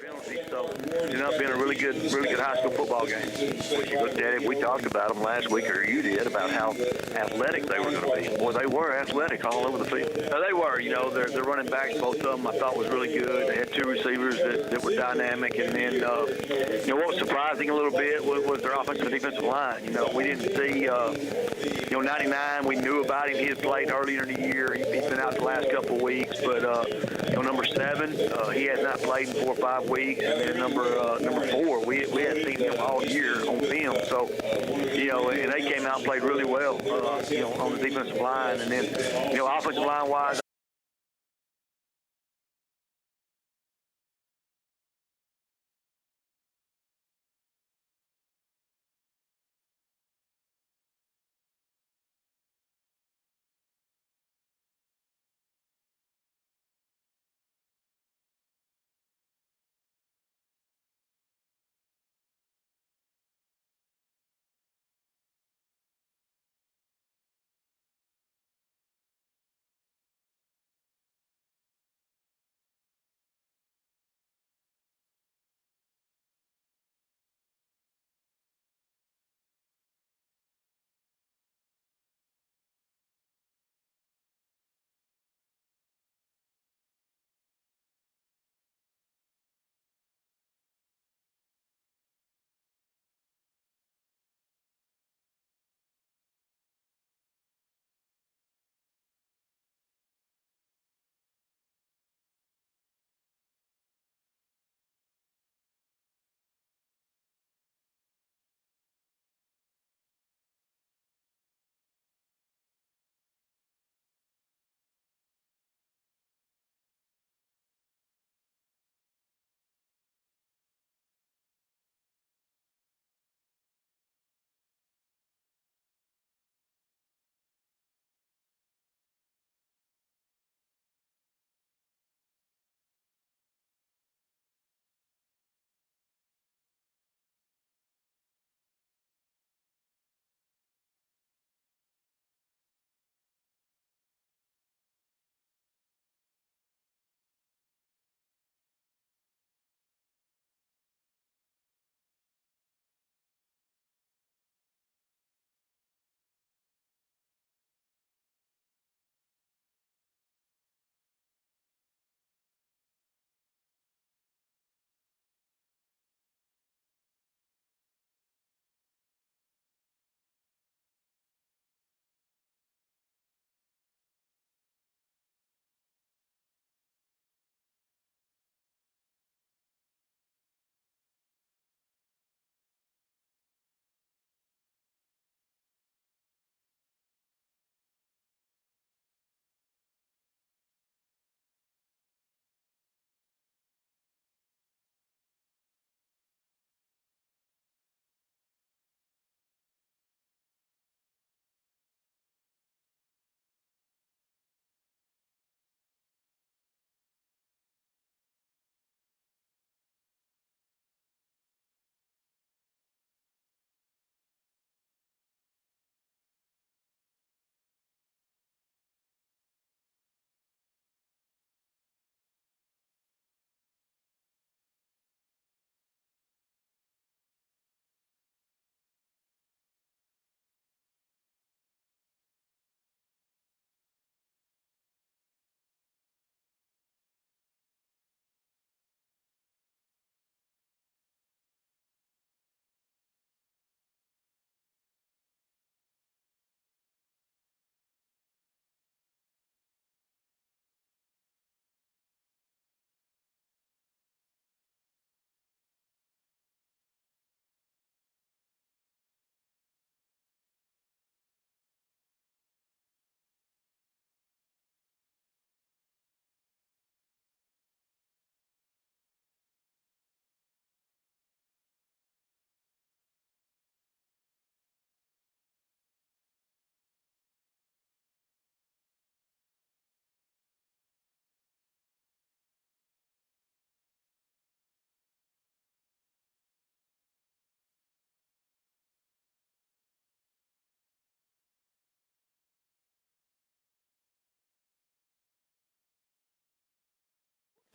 penalties, so it ended up being a really good high school football game. When you looked at it, we talked about them last week, or you did, about how athletic they were going to be. Boy, they were athletic all over the field. They were, their running backs, both of them, I thought was really good. They had two receivers that were dynamic, and then, what was surprising a little bit was their offensive and defensive line. We didn't see, 99, we knew about him. He had played earlier in the year. He's been out the last couple of weeks, but, number 7, he has not played in 4 or 5 weeks, and then number 4, we hadn't seen him all year on film, so, and they came out and played really well, on the defensive line, and then, offensive line-wise,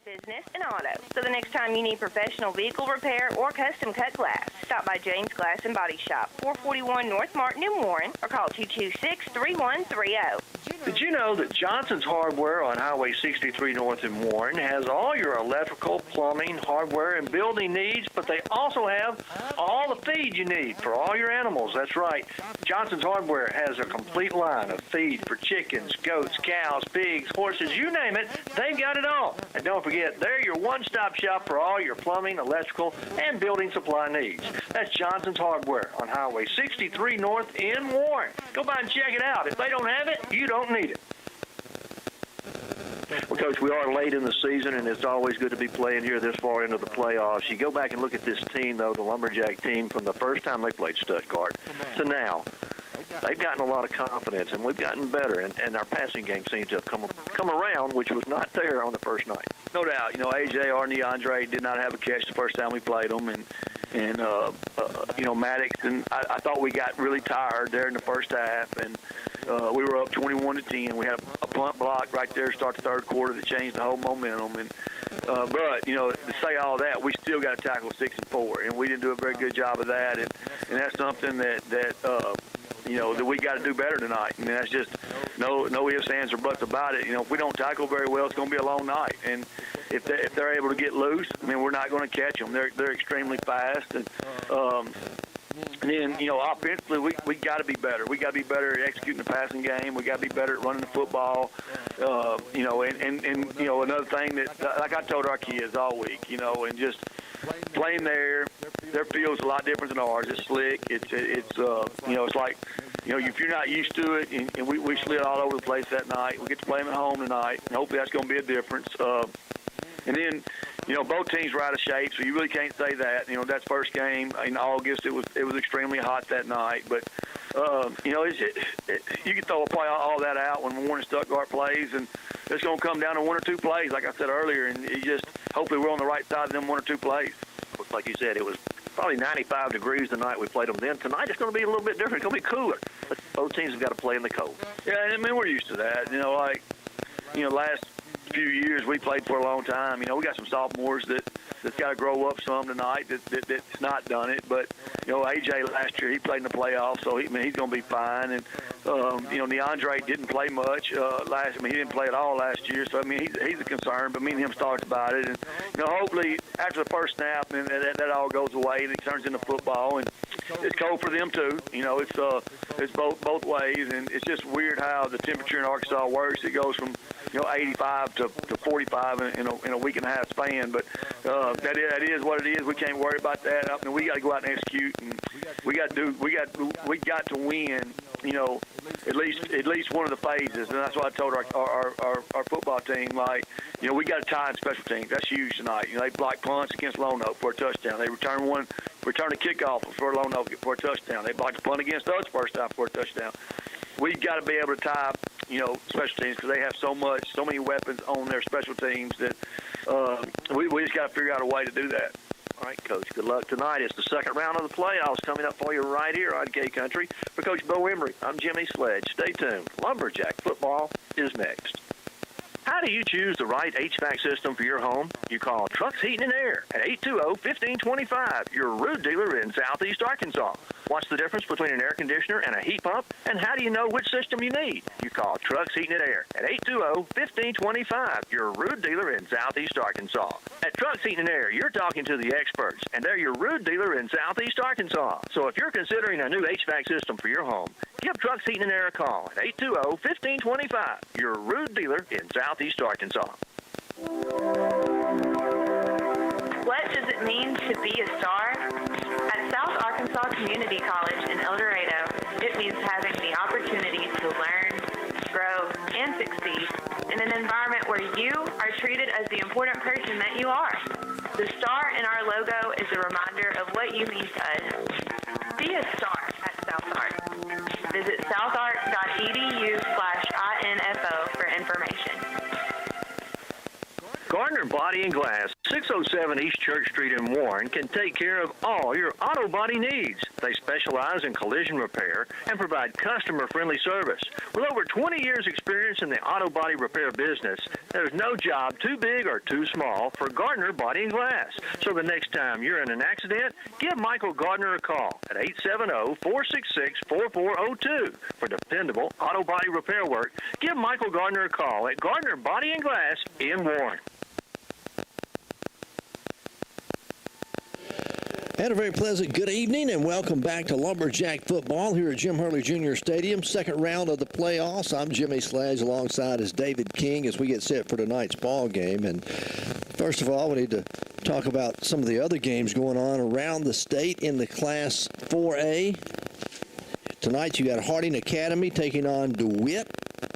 business, and auto. So the next time you need professional vehicle repair or custom cut glass, stop by James Glass and Body Shop, 441 North Martin in Warren, or call 226-3130. Did you know that Johnson's Hardware on Highway 63 North in Warren has all your electrical, plumbing, hardware, and building needs, but they also have all the feed you need for all your animals. That's right. Johnson's Hardware has a complete line of feed for chickens, goats, cows, pigs, horses, you name it, they've got it all. And don't forget, they're your one-stop shop for all your plumbing, electrical, and building supply needs. That's Johnson's Hardware on Highway 63 North in Warren. Go by and check it out. If they don't have it, you don't need it. Well, Coach, we are late in the season, and it's always good to be playing here this far into the playoffs. You go back and look at this team, though, the Lumberjack team, from the first time they played Stuttgart to now. They've gotten a lot of confidence, and we've gotten better, and our passing game seems to have come around, which was not there on the first night. No doubt. You know, AJ or DeAndre did not have a catch the first time we played them, and you know, Maddox, and I thought we got really tired there in the first half, and we were up 21-10. We had a punt block right there to start the third quarter that changed the whole momentum. And but, you know, to say all that, we still got to tackle 6 and 4, and we didn't do a very good job of that. And that's something that you know, that we got to do better tonight. I mean, that's just no ifs, ands, or buts about it. You know, if we don't tackle very well, it's going to be a long night. And if they're able to get loose, I mean, we're not going to catch them. They're extremely fast. And then, you know, offensively, we got to be better. We got to be better at executing the passing game. We got to be better at running the football. You know, and you know, another thing that, like I told our kids all week, you know, and just playing there, their field's a lot different than ours. It's slick. It's you know, it's like, you know, if you're not used to it, and we slid all over the place that night. We get to play them at home tonight, and hopefully that's going to be a difference. And then, you know, both teams were out of shape, so you really can't say that. You know, that first game in August, it was extremely hot that night. But, you know, you can throw all that out when Warren and Stuttgart plays, and it's going to come down to 1 or 2 plays, like I said earlier, and you just hopefully we're on the right side of them 1 or 2 plays. Like you said, it was probably 95 degrees the night we played them then. Tonight it's going to be a little bit different. It's going to be cooler. But both teams have got to play in the cold. Yeah, I mean, we're used to that. You know, like, you know, last few years we played for a long time. You know, we got some sophomores that's got to grow up some tonight that's not done it. But, you know, AJ last year, he played in the playoffs, so he's going to be fine. And, you know, DeAndre didn't play much he didn't play at all last year. So, I mean, he's a concern, but me and him talked about it. And, you know, hopefully after the first snap, and that all goes away and it turns into football. And it's cold for them, too. You know, it's both ways. And it's just weird how the temperature in Arkansas works. It goes from, you know, 85 to 45 in a week and a half span. But that is what it is. We can't worry about that. I mean, we got to go out and execute, and we got to win. You know, at least one of the phases, and that's what I told our football team. Like, you know, we got to tie in special teams. That's huge tonight. You know, they block punts against Lone Oak for a touchdown. They return a kickoff for Lone Oak for a touchdown. They blocked a punt against us first time for a touchdown. We've got to be able to tie, you know, special teams, because they have so many weapons on their special teams that we just got to figure out a way to do that. All right, Coach, good luck tonight. It's the second round of the playoffs coming up for you right here on K-Country. For Coach Bo Emery, I'm Jimmy Sledge. Stay tuned. Lumberjack football is next. How do you choose the right HVAC system for your home? You call Trucks Heating and Air at 820-1525, your Rude dealer in Southeast Arkansas. What's the difference between an air conditioner and a heat pump? And how do you know which system you need? You call Trucks Heating and Air at 820-1525, your Rude dealer in Southeast Arkansas. At Trucks Heating and Air, you're talking to the experts, and they're your Rude dealer in Southeast Arkansas. So if you're considering a new HVAC system for your home, give Trucks Heating and Air a call at 820-1525, your Rude dealer in Southeast Arkansas. What does it mean to be a star? At South Arkansas Community College in El Dorado, it means having the opportunity to learn, grow, and succeed in an environment where you are treated as the important person that you are. The star in our logo is a reminder of what you mean to us. Be a star at South Ark. Visit southark.edu/info for information. Gardner Body and Glass, 607 East Church Street in Warren, can take care of all your auto body needs. They specialize in collision repair and provide customer-friendly service. With over 20 years' experience in the auto body repair business, there's no job too big or too small for Gardner Body and Glass. So the next time you're in an accident, give Michael Gardner a call at 870-466-4402 for dependable auto body repair work. Give Michael Gardner a call at Gardner Body and Glass in Warren. And a very pleasant good evening and welcome back to Lumberjack football here at Jim Hurley Jr. Stadium. Second round of the playoffs. I'm Jimmy Sledge alongside is David King as we get set for tonight's ball game. And first of all, we need to talk about some of the other games going on around the state in the Class 4A. Tonight you got Harding Academy taking on DeWitt.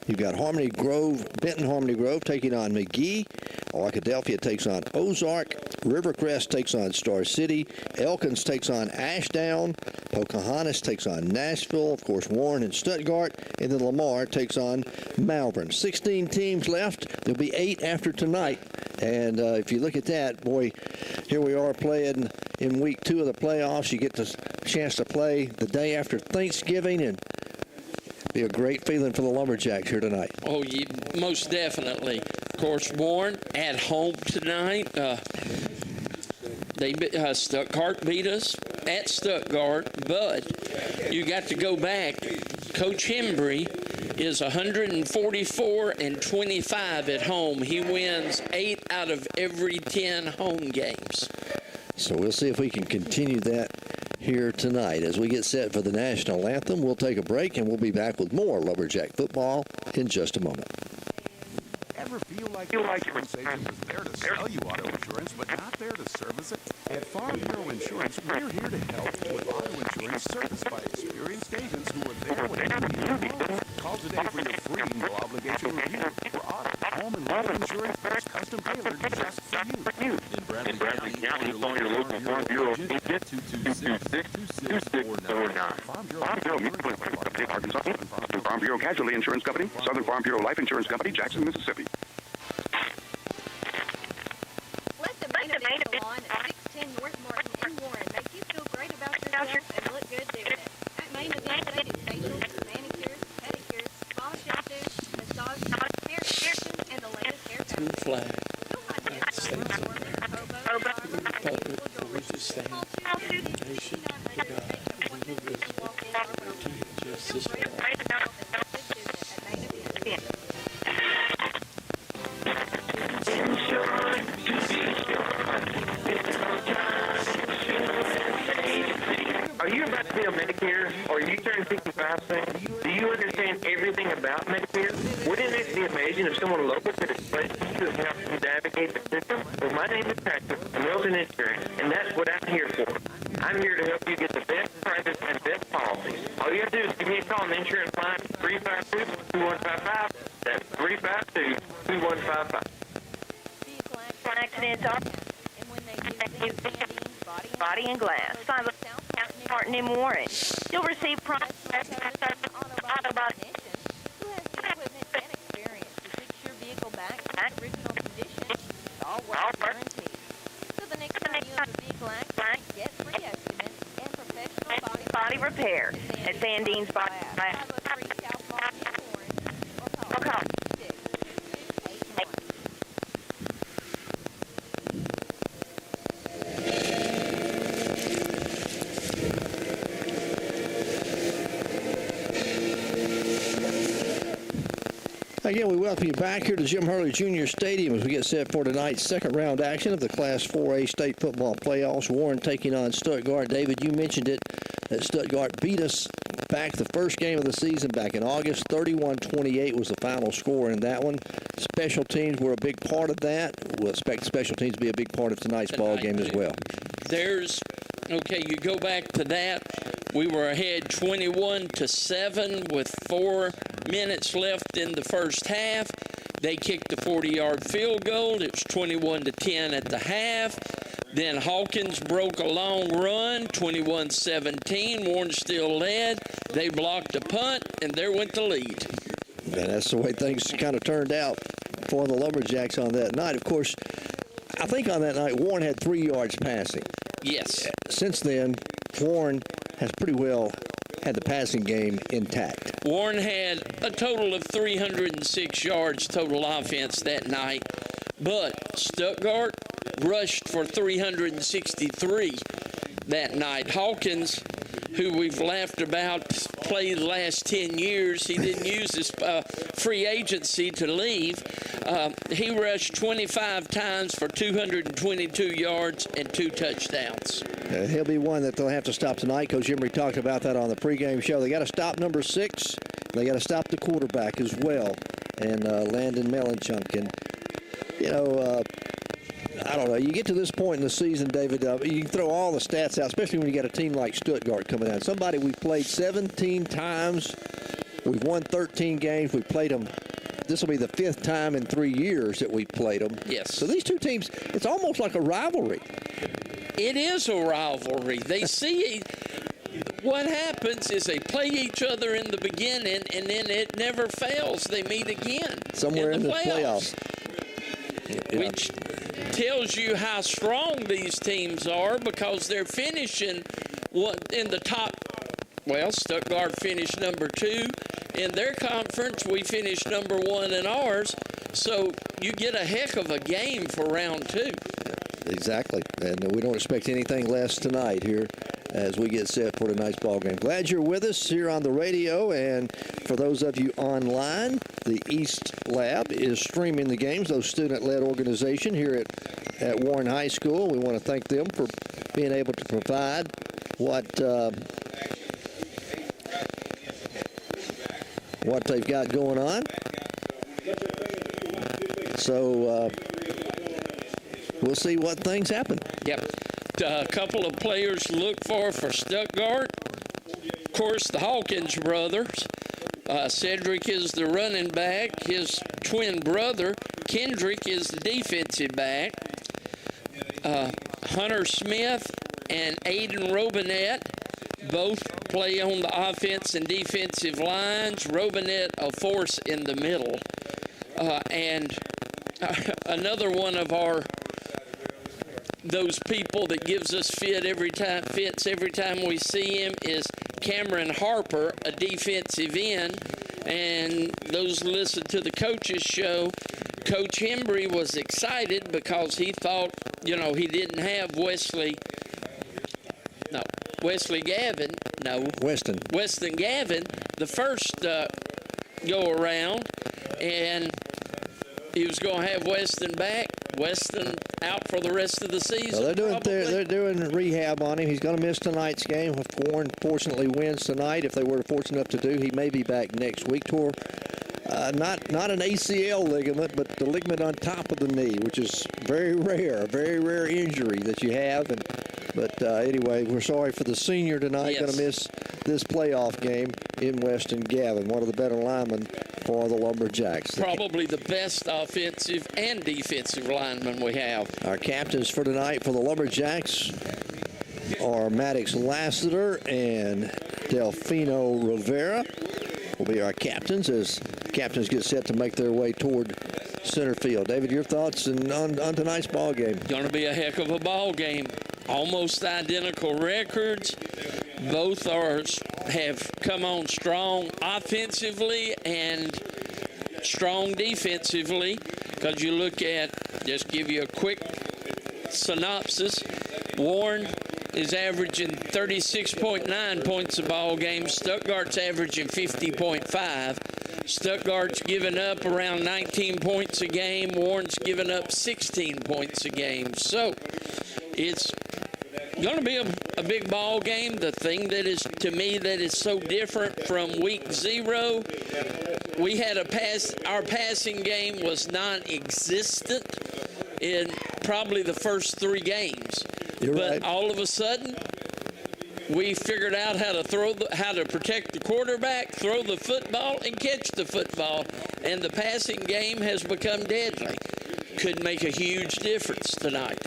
You've got Benton Harmony Grove taking on McGee. Arkadelphia takes on Ozark. Rivercrest takes on Star City. Elkins takes on Ashdown. Pocahontas takes on Nashville. Of course, Warren and Stuttgart. And then Lamar takes on Malvern. 16 teams left. There'll be 8 after tonight. And if you look at that, boy, here we are playing in week 2 of the playoffs. You get the chance to play the day after Thanksgiving, and be a great feeling for the Lumberjacks here tonight. Oh, most definitely. Of course, Warren at home tonight. Stuttgart beat us at Stuttgart, but you got to go back. Coach Hembry is 144-25 at home. He wins 8 out of every 10 home games. So we'll see if we can continue that here tonight. As we get set for the national anthem, we'll take a break and we'll be back with more Lumberjack football in just a moment. Ever feel like your insurance agent is there to sell you auto insurance, but not there to service it? At Farm Bureau Insurance, we're here to help with auto insurance serviced by experienced agents who are there when you need it most. Call today for your free no-obligation review for auto, home, and life insurance that's custom tailored just for you. In Bradley County, phone your local Farm Bureau agent 226-2649. Farm Bureau Arkansas, Farm Bureau Casualty Insurance Company, Southern Farm Bureau Life Insurance Company, Jackson, Mississippi. Let the Main Event Salon at 610 North Martin in Warren make you feel great about yourself and look good doing it. At Main Event, they do facials, manicures, pedicures, spa shampoos, massage, hair extensions, and the latest hair Two flag. You'll find it at Are you about to be on Medicare, or are you turning 65 soon? Do you understand everything about Medicare? Wouldn't it be amazing if someone local could explain to you and help you navigate the system? Well, my name is Patrick from Wilson Insurance, and that's what I'm here for. I'm here to help you get the best prices and best policies. All you have to do is give me a call on the insurance line, 352-2155. That's 352-2155. Accidents are and when they use Body and Glass. South Martin in Warren. You'll receive prompt who has the equipment and experience to fix your vehicle back to its original condition. All work guaranteed. So the next time you have a vehicle accident, get free estimates and professional body repair at Sandine's Body. Have a free South Martin in Warren or call 626-8281. Again, we welcome you back here to Jim Hurley Jr. Stadium as we get set for tonight's second round action of the Class 4A state football playoffs. Warren taking on Stuttgart. David, you mentioned it, that Stuttgart beat us back the first game of the season back in August. 31-28 was the final score in that one. Special teams were a big part of that. We'll expect special teams to be a big part of tonight's ball game as well. You go back to that. We were ahead 21-7 with 4 minutes left in the first half. They kicked a 40-yard field goal. It was 21-10 at the half. Then Hawkins broke a long run, 21-17. Warren still led. They blocked a punt, and there went the lead. And that's the way things kind of turned out for the Lumberjacks on that night. Of course, I think on that night, Warren had 3 yards passing. Yes. Since then, Warren has pretty well had the passing game intact. Warren had a total of 306 yards total offense that night, but Stuttgart rushed for 363 that night. Hawkins, who we've laughed about, played the last 10 years. He didn't use his free agency to leave. He rushed 25 times for 222 yards and 2 touchdowns. He'll be one that they'll have to stop tonight. Coach Emery talked about that on the pregame show. They got to stop number 6. They got to stop the quarterback as well, and Landon Melanchuk. And, I don't know. You get to this point in the season, David, you can throw all the stats out, especially when you got a team like Stuttgart coming out. Somebody we've played 17 times. We've won 13 games. We've played them. This will be the 5th time in 3 years that we've played them. Yes. So these two teams, it's almost like a rivalry. It is a rivalry. They see what happens is they play each other in the beginning, and then it never fails. They meet again somewhere in the playoffs. Which tells you how strong these teams are, because they're finishing in the top. Well, Stuttgart finished number 2 in their conference. We finished number 1 in ours. So you get a heck of a game for round 2. Exactly. And we don't expect anything less tonight here as we get set for tonight's ball game. Glad you're with us here on the radio. And for those of you online, the East Lab is streaming the games, those student-led organization here at Warren High School. We want to thank them for being able to provide what they've got going on. So we'll see what things happen. Yep. A couple of players to look for Stuttgart. Of course, the Hawkins brothers. Cedric is the running back. His twin brother, Kendrick, is the defensive back. Hunter Smith and Aiden Robinette both play on the offense and defensive lines. Robinette a force in the middle. And another one of those people that gives us fits every time we see him is Cameron Harper, a defensive end. And those listen to the coach's show, Coach Hembry was excited because he thought, he didn't have Weston Gavin the first go around, and he was going to have Weston back. Weston out for the rest of the season. Well, they're doing rehab on him. He's going to miss tonight's game. If Warren fortunately wins tonight, if they were fortunate enough to do, he may be back next week. Tore not an ACL ligament, but the ligament on top of the knee, which is very rare injury that you have. But anyway, we're sorry for the senior tonight. Yes. Going to miss this playoff game in Weston Gavin, one of the better linemen for the Lumberjacks. Probably the best offensive and defensive lineman we have. Our captains for tonight for the Lumberjacks are Maddox Lassiter and Delfino Rivera will be our captains as captains get set to make their way toward center field. David, your thoughts on tonight's ball game? Going to be a heck of a ball game. Almost identical records. Both have come on strong offensively and strong defensively. Because you look at, just give you a quick synopsis, Warren is averaging 36.9 points a ball game. Stuttgart's averaging 50.5. Stuttgart's giving up around 19 points a game. Warren's giving up 16 points a game. So it's going to be a big ball game. The thing that is, to me, that is so different from week 0, we had our passing game was non-existent in probably the first 3 games. You're but right. All of a sudden, we figured out how to protect the quarterback, throw the football, and catch the football. And the passing game has become deadly. Could make a huge difference tonight.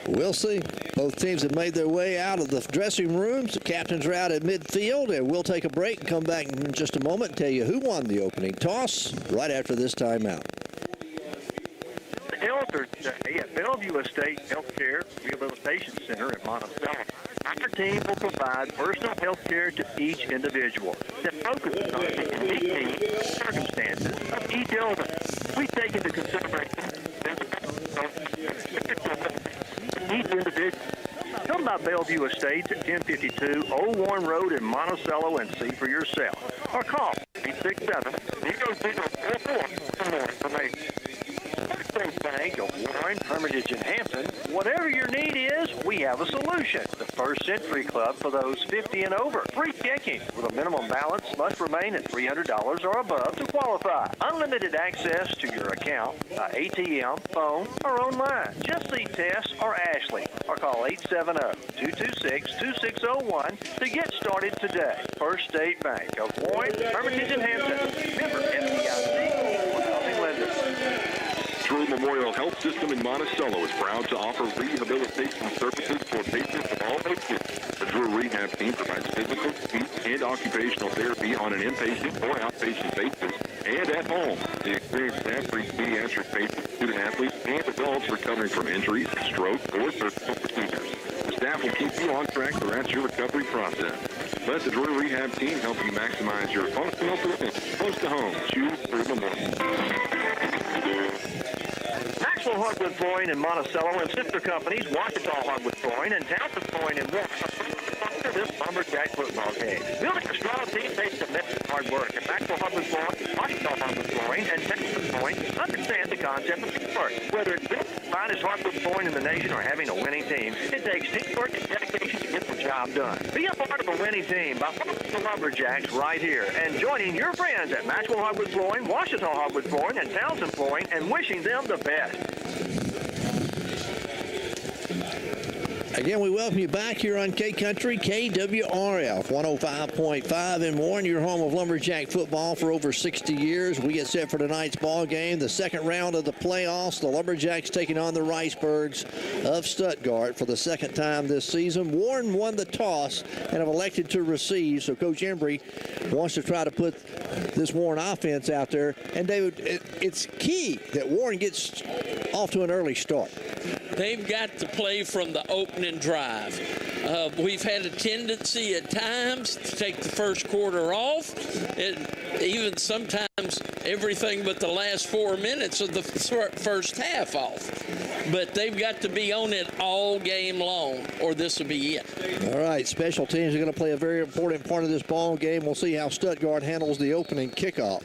We'll see. Both teams have made their way out of the dressing rooms. The captains are out at midfield, and we'll take a break and come back in just a moment and tell you who won the opening toss right after this timeout. Tell shelter today at Bellevue Estate Healthcare Rehabilitation Center in Monticello. Our team will provide personal health care to each individual that focuses on the unique needs and circumstances of each elder. We take into consideration each individual. Come by Bellevue Estates at 1052 Old Warren Road in Monticello and see for yourself. Or call 867-0044 for more information. First Bank of Warren, Hermitage, and Hampton, whatever your need is, we have a solution. The First Century Club for those 50 and over. Free checking with a minimum balance must remain at $300 or above to qualify. Unlimited access to your account by ATM, phone, or online. Just see Tess or Ashley or call 870-226-2601 to get started today. First State Bank of Warren, Hermitage, and Hampton. Member FDIC, housing lender. True Memorial Health System in Monticello is proud to offer rehabilitation services for patients of all ages. The Drew Rehab Team provides physical, speech, and occupational therapy on an inpatient or outpatient basis and at home. The experienced staff treats pediatric patients, student-athletes, and adults recovering from injuries, stroke, or surgical procedures. The staff will keep you on track throughout your recovery process. Let the Drew Rehab Team help you maximize your functional potential. Close to home. Choose Drew Memorial. Maxwell Hardwood Flooring in Monticello and sister companies, Washita Hardwood Flooring and Townsend Flooring in Warren, sponsor this Lumberjack football game. Building a strong team takes commitment and hard work. And Maxwell Hardwood Flooring, Washita Hardwood Flooring, and Townsend Flooring understand the concept of teamwork. Whether it's building the finest hardwood flooring in the nation or having a winning team, it takes teamwork and dedication to get the job done. Be a part of a winning team by following the Lumberjacks right here and joining your friends at Maxwell Hardwood Flooring, Washita Hardwood Flooring, and Townsend Flooring and wishing them the best. Again, we welcome you back here on K-Country, KWRF 105.5 in Warren, your home of Lumberjack football for over 60 years. We get set for tonight's ball game, the second round of the playoffs. The Lumberjacks taking on the Ricebirds of Stuttgart for the second time this season. Warren won the toss and have elected to receive, so Coach Embry wants to try to put this Warren offense out there. And, David, it's key that Warren gets off to an early start. They've got to play from the opening drive. We've had a tendency at times to take the first quarter off, and even sometimes everything but the last 4 minutes of the first half off. But they've got to be on it all game long, or this will be it. All right, special teams are going to play a very important part of this ball game. We'll see how Stuttgart handles the opening kickoff.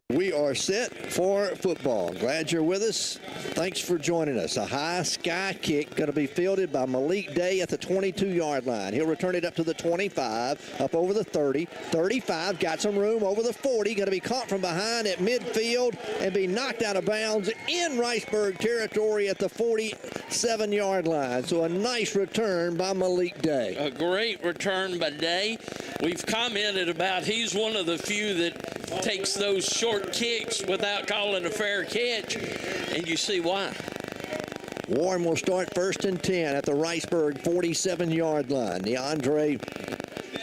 We are set for football. Glad you're with us. Thanks for joining us. A high sky kick going to be fielded by Malik Day at the 22-yard line. He'll return it up to the 25, up over the 30, 35, got some room over the 40, going to be caught from behind at midfield and be knocked out of bounds in Ricebird territory at the 47-yard line. So a nice return by Malik Day. A great return by Day. We've commented about he's one of the few that takes those short kicks without calling a fair catch, and you see why. Warren will start 1st and 10 at the Ricebird 47-yard line. DeAndre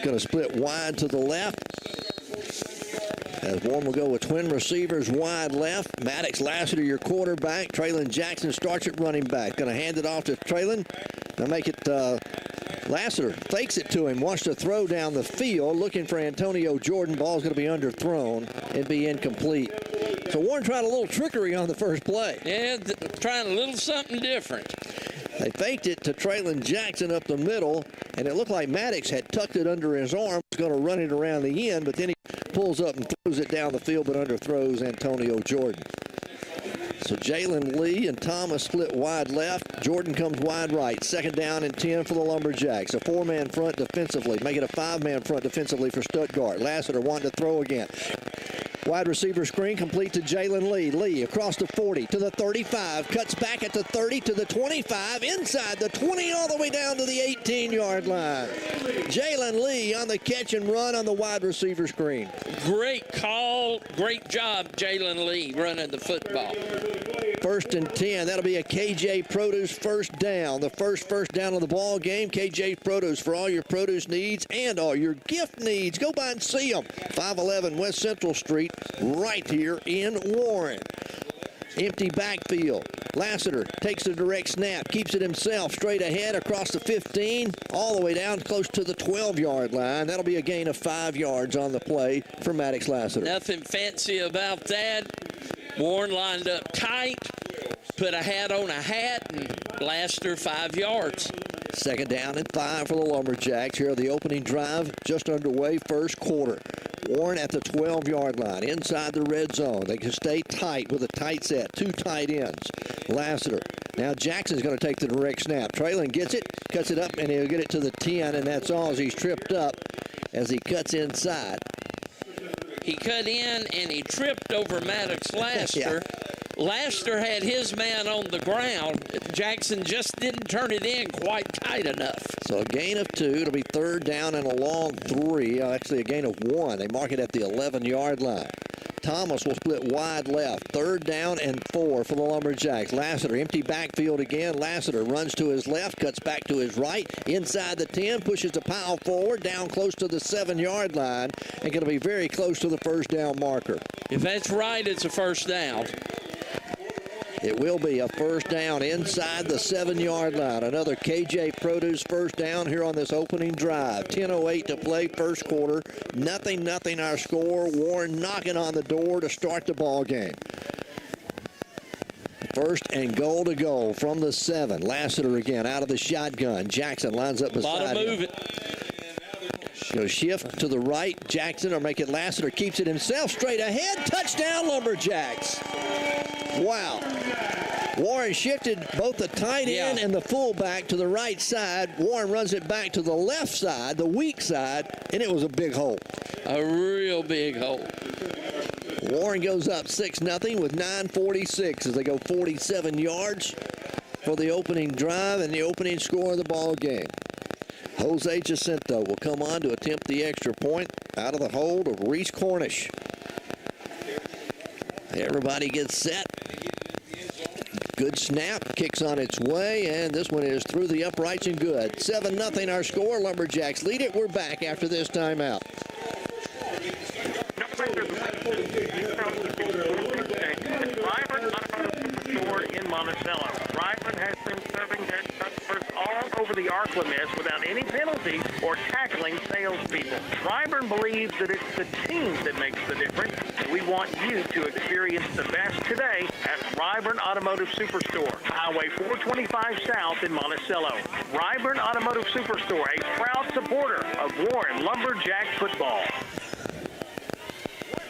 going to split wide to the left, as Warren will go with twin receivers wide left. Maddox Lassiter, your quarterback. Traylon Jackson starts at running back. Going to hand it off to Traylon. They'll make it Lassiter fakes it to him, wants to throw down the field, looking for Antonio Jordan. Ball's going to be underthrown and be incomplete. So Warren tried a little trickery on the first play. Yeah, trying a little something different. They faked it to Traylon Jackson up the middle, and it looked like Maddox had tucked it under his arm. He's going to run it around the end, but then he pulls up and throws it down the field, but underthrows Antonio Jordan. So Jalen Lee and Thomas split wide left. Jordan comes wide right. 2nd down and 10 for the Lumberjacks. A 4-man front defensively. Make it a 5-man front defensively for Stuttgart. Lassiter wanting to throw again. Wide receiver screen complete to Jalen Lee. Lee across the 40 to the 35. Cuts back at the 30 to the 25. Inside the 20 all the way down to the 18-yard line. Jalen Lee on the catch and run on the wide receiver screen. Great call. Great job, Jalen Lee, running the football. 1st and 10. That'll be a KJ Produce first down. The first down of the ball game. KJ Produce for all your produce needs and all your gift needs. Go by and see them. 511 West Central Street, right here in Warren. Empty backfield. Lassiter takes the direct snap, keeps it himself straight ahead across the 15, all the way down close to the 12-yard line. That'll be a gain of 5 yards on the play for Maddox Lassiter. Nothing fancy about that. Warren lined up tight, put a hat on a hat, and Lassiter 5 yards. Second down and 5 for the Lumberjacks. Here are the opening drive just underway, first quarter. Warren at the 12-yard line, inside the red zone. They can stay tight with a tight set, 2 tight ends. Lassiter. Now Jackson's going to take the direct snap. Traylon gets it, cuts it up, and he'll get it to the 10, and that's all as he's tripped up as he cuts inside. He cut in, and he tripped over Maddox Lassiter. Yeah. Lassiter had his man on the ground. Jackson just didn't turn it in quite tight enough. So a gain of 2. It'll be third down and a long 3. Actually, a gain of 1. They mark it at the 11-yard line. Thomas will split wide left. Third down and 4 for the Lumberjacks. Lassiter, empty backfield again. Lassiter runs to his left, cuts back to his right. Inside the 10, pushes the pile forward, down close to the 7-yard line, and going to be very close to the first down marker. If that's right, it's a first down. It will be a first down inside the 7-yard line. Another KJ Produce first down here on this opening drive. 10:08 to play, first quarter. Nothing our score. Warren knocking on the door to start the ball game. First and goal to go from the 7. Lassiter again out of the shotgun. Jackson lines up beside him. Move it. Go shift to the right. Jackson, or make it Lassiter, keeps it himself straight ahead. Touchdown, Lumberjacks. Wow. Warren shifted both the tight end and the fullback to the right side. Warren runs it back to the left side, the weak side, and it was a big hole. A real big hole. Warren goes up 6-0 with 9:46 as they go 47 yards for the opening drive and the opening score of the ball game. Jose Jacinto will come on to attempt the extra point out of the hold of Reese Cornish. Everybody gets set. Good snap, kicks on its way, and this one is through the uprights and good. 7-0 our score. Lumberjacks lead it. We're back after this timeout. In Monticello. Ricebirds has been serving their customers all over the ArcLaMess without any penalties or tackling salespeople. Ricebird believes that it's the team that makes the difference, and we want you to experience the best today at Ricebird Automotive Superstore, Highway 425 South in Monticello. Ricebird Automotive Superstore, a proud supporter of Warren Lumberjack football.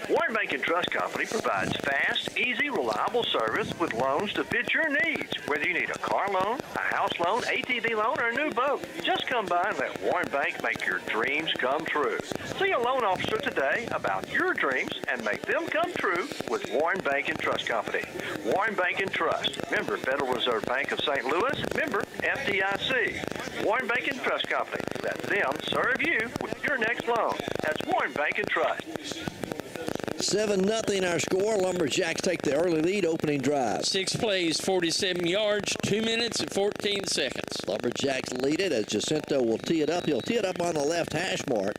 Warren Bank and Trust Company provides fast, easy, reliable service with loans to fit your needs. Whether you need a car loan, a house loan, ATV loan, or a new boat, just come by and let Warren Bank make your dreams come true. See a loan officer today about your dreams and make them come true with Warren Bank and Trust Company. Warren Bank and Trust, member Federal Reserve Bank of St. Louis, member FDIC. Warren Bank and Trust Company. Let them serve you with your next loan. That's Warren Bank and Trust. 7-0 our score. Lumberjacks take the early lead opening drive. 6 plays, 47 yards, 2 minutes and 14 seconds. Lumberjacks lead it as Jacinto will tee it up. He'll tee it up on the left hash mark.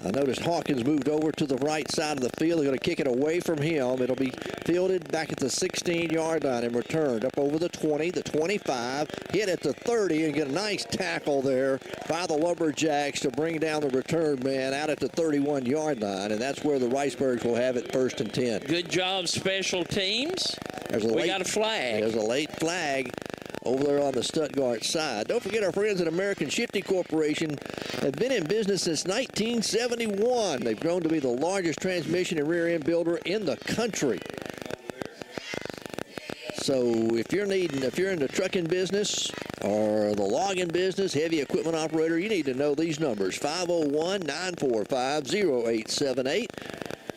I noticed Hawkins moved over to the right side of the field. They're going to kick it away from him. It'll be fielded back at the 16-yard line and returned up over the 20, the 25, hit at the 30, and get a nice tackle there by the Lumberjacks to bring down the return man out at the 31-yard line, and that's where the Ricebirds will have it first and 10. Good job, special teams. We got a flag. There's a late flag over there on the Stuttgart side. Don't forget our friends at American Shifting Corporation have been in business since 1971. They've grown to be the largest transmission and rear end builder in the country. So if you're in the trucking business or the logging business, heavy equipment operator, you need to know these numbers: 501-945-0878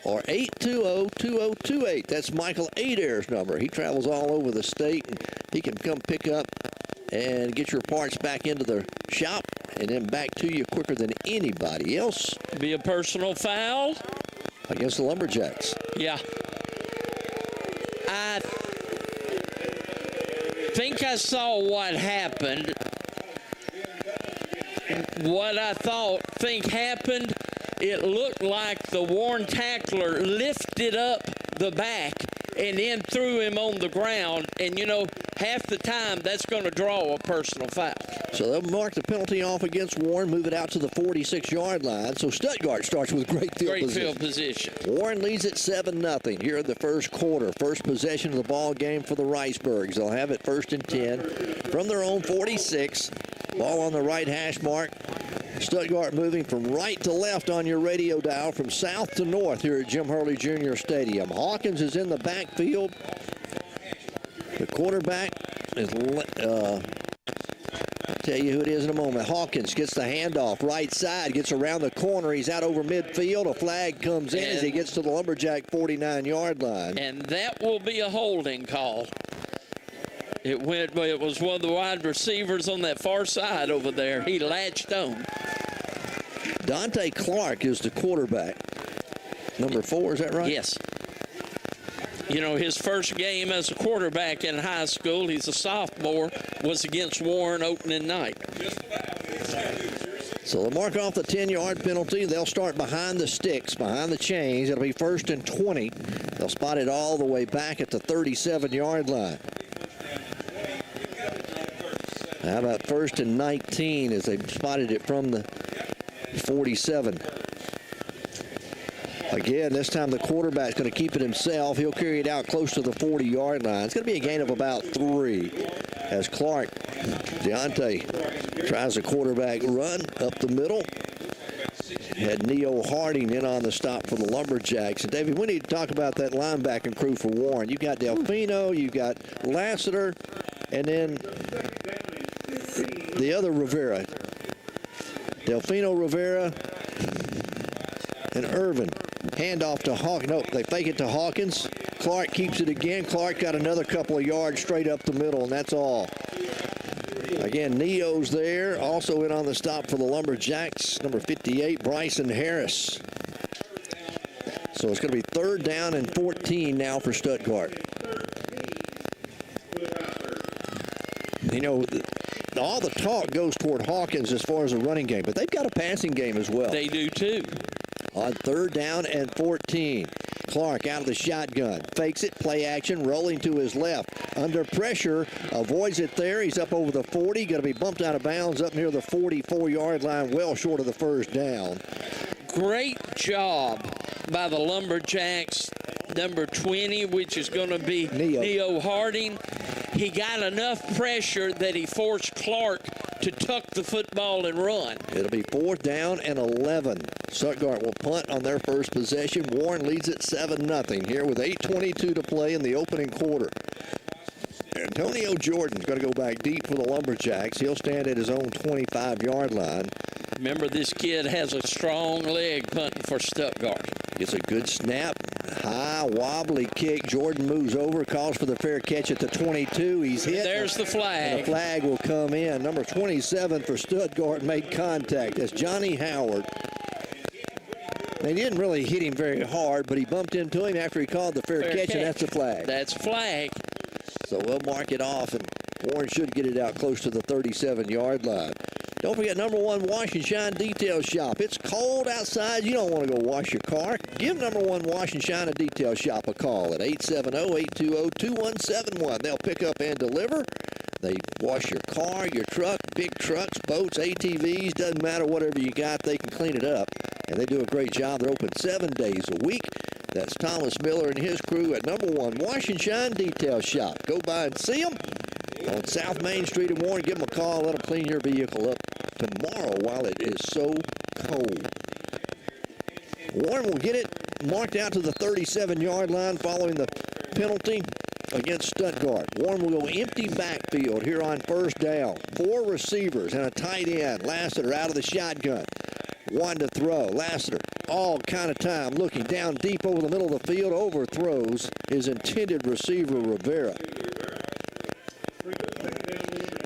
or 820-2028. That's Michael Adair's number. He travels all over the state, and he can come pick up and get your parts back into the shop and then back to you quicker than anybody else. Be a personal foul against the Lumberjacks. Yeah. I think I saw what happened. What I think happened, it looked like the Warren tackler lifted up the back and then threw him on the ground. And, you know, half the time that's going to draw a personal foul. So they'll mark the penalty off against Warren, move it out to the 46-yard line. So Stuttgart starts with great field position. Warren leads at 7-0 here in the first quarter. First possession of the ball game for the Ricebirds. They'll have it 1st and 10 from their own 46. Ball on the right hash mark. Stuttgart moving from right to left on your radio dial, from south to north here at Jim Hurley Jr. Stadium. Hawkins is in the backfield. The quarterback is, I'll tell you who it is in a moment. Hawkins gets the handoff, right side, gets around the corner. He's out over midfield. A flag comes in as he gets to the Lumberjack 49-yard line. And that will be a holding call. It was one of the wide receivers on that far side over there. He latched on. Dante Clark is the quarterback. Number 4, is that right? Yes. You know, his first game as a quarterback in high school, he's a sophomore, was against Warren opening night. So they'll mark off the 10-yard penalty. They'll start behind the sticks, behind the chains. It'll be 1st and 20. They'll spot it all the way back at the 37-yard line. How about 1st and 19 as they've spotted it from the 47. Again, this time the quarterback's going to keep it himself. He'll carry it out close to the 40-yard line. It's going to be a gain of about 3 as Deontay tries a quarterback run up the middle. Had Neo Harding in on the stop for the Lumberjacks. And, David, we need to talk about that linebacking crew for Warren. You've got Delfino, you've got Lassiter, and then the other Rivera. Delfino Rivera and Irvin. Handoff to Hawkins. Nope, they fake it to Hawkins. Clark keeps it again. Clark got another couple of yards straight up the middle, and that's all. Again, Neo's there. Also in on the stop for the Lumberjacks, number 58, Bryson Harris. So it's going to be 3rd down and 14 now for Stuttgart. You know, all the talk goes toward Hawkins as far as a running game, but they've got a passing game as well. They do too. On 3rd down and 14. Clark out of the shotgun. Fakes it, play action, rolling to his left. Under pressure, avoids it there. He's up over the 40. Going to be bumped out of bounds up near the 44-yard line, well short of the 1st down. Great job by the Lumberjacks. Number 20, which is going to be Neo Harding. He got enough pressure that he forced Clark to tuck the football and run. It'll be 4th down and 11. Stuttgart will punt on their first possession. Warren leads it 7-0 here with 8:22 to play in the opening quarter. Antonio Jordan's going to go back deep for the Lumberjacks. He'll stand at his own 25-yard line. Remember, this kid has a strong leg punting for Stuttgart. Gets a good snap. High, wobbly kick. Jordan moves over, calls for the fair catch at the 22. He's hit. There's the flag. And the flag will come in. Number 27 for Stuttgart made contact. That's Johnny Howard. They didn't really hit him very hard, but he bumped into him after he called the fair catch, and that's the flag. That's a flag. So we'll mark it off, and Warren should get it out close to the 37-yard line. Don't forget, number 1 Wash and Shine Detail Shop. It's cold outside. You don't want to go wash your car. Give number 1 Wash and Shine and Detail Shop a call at 870-820-2171. They'll pick up and deliver. They wash your car, your truck, big trucks, boats, ATVs. Doesn't matter, whatever you got, they can clean it up. And they do a great job. They're open 7 days a week. That's Thomas Miller and his crew at number 1 Wash and Shine Detail Shop. Go by and see them on South Main Street in Warren. Give them a call. Let them clean your vehicle up tomorrow while it is so cold. Warren will get it marked out to the 37-yard line following the penalty against Stuttgart. Warren will go empty backfield here on 1st down. 4 receivers and a tight end. Lassiter out of the shotgun. 1 to throw. Lassiter all kind of time looking down deep over the middle of the field. Overthrows his intended receiver, Rivera.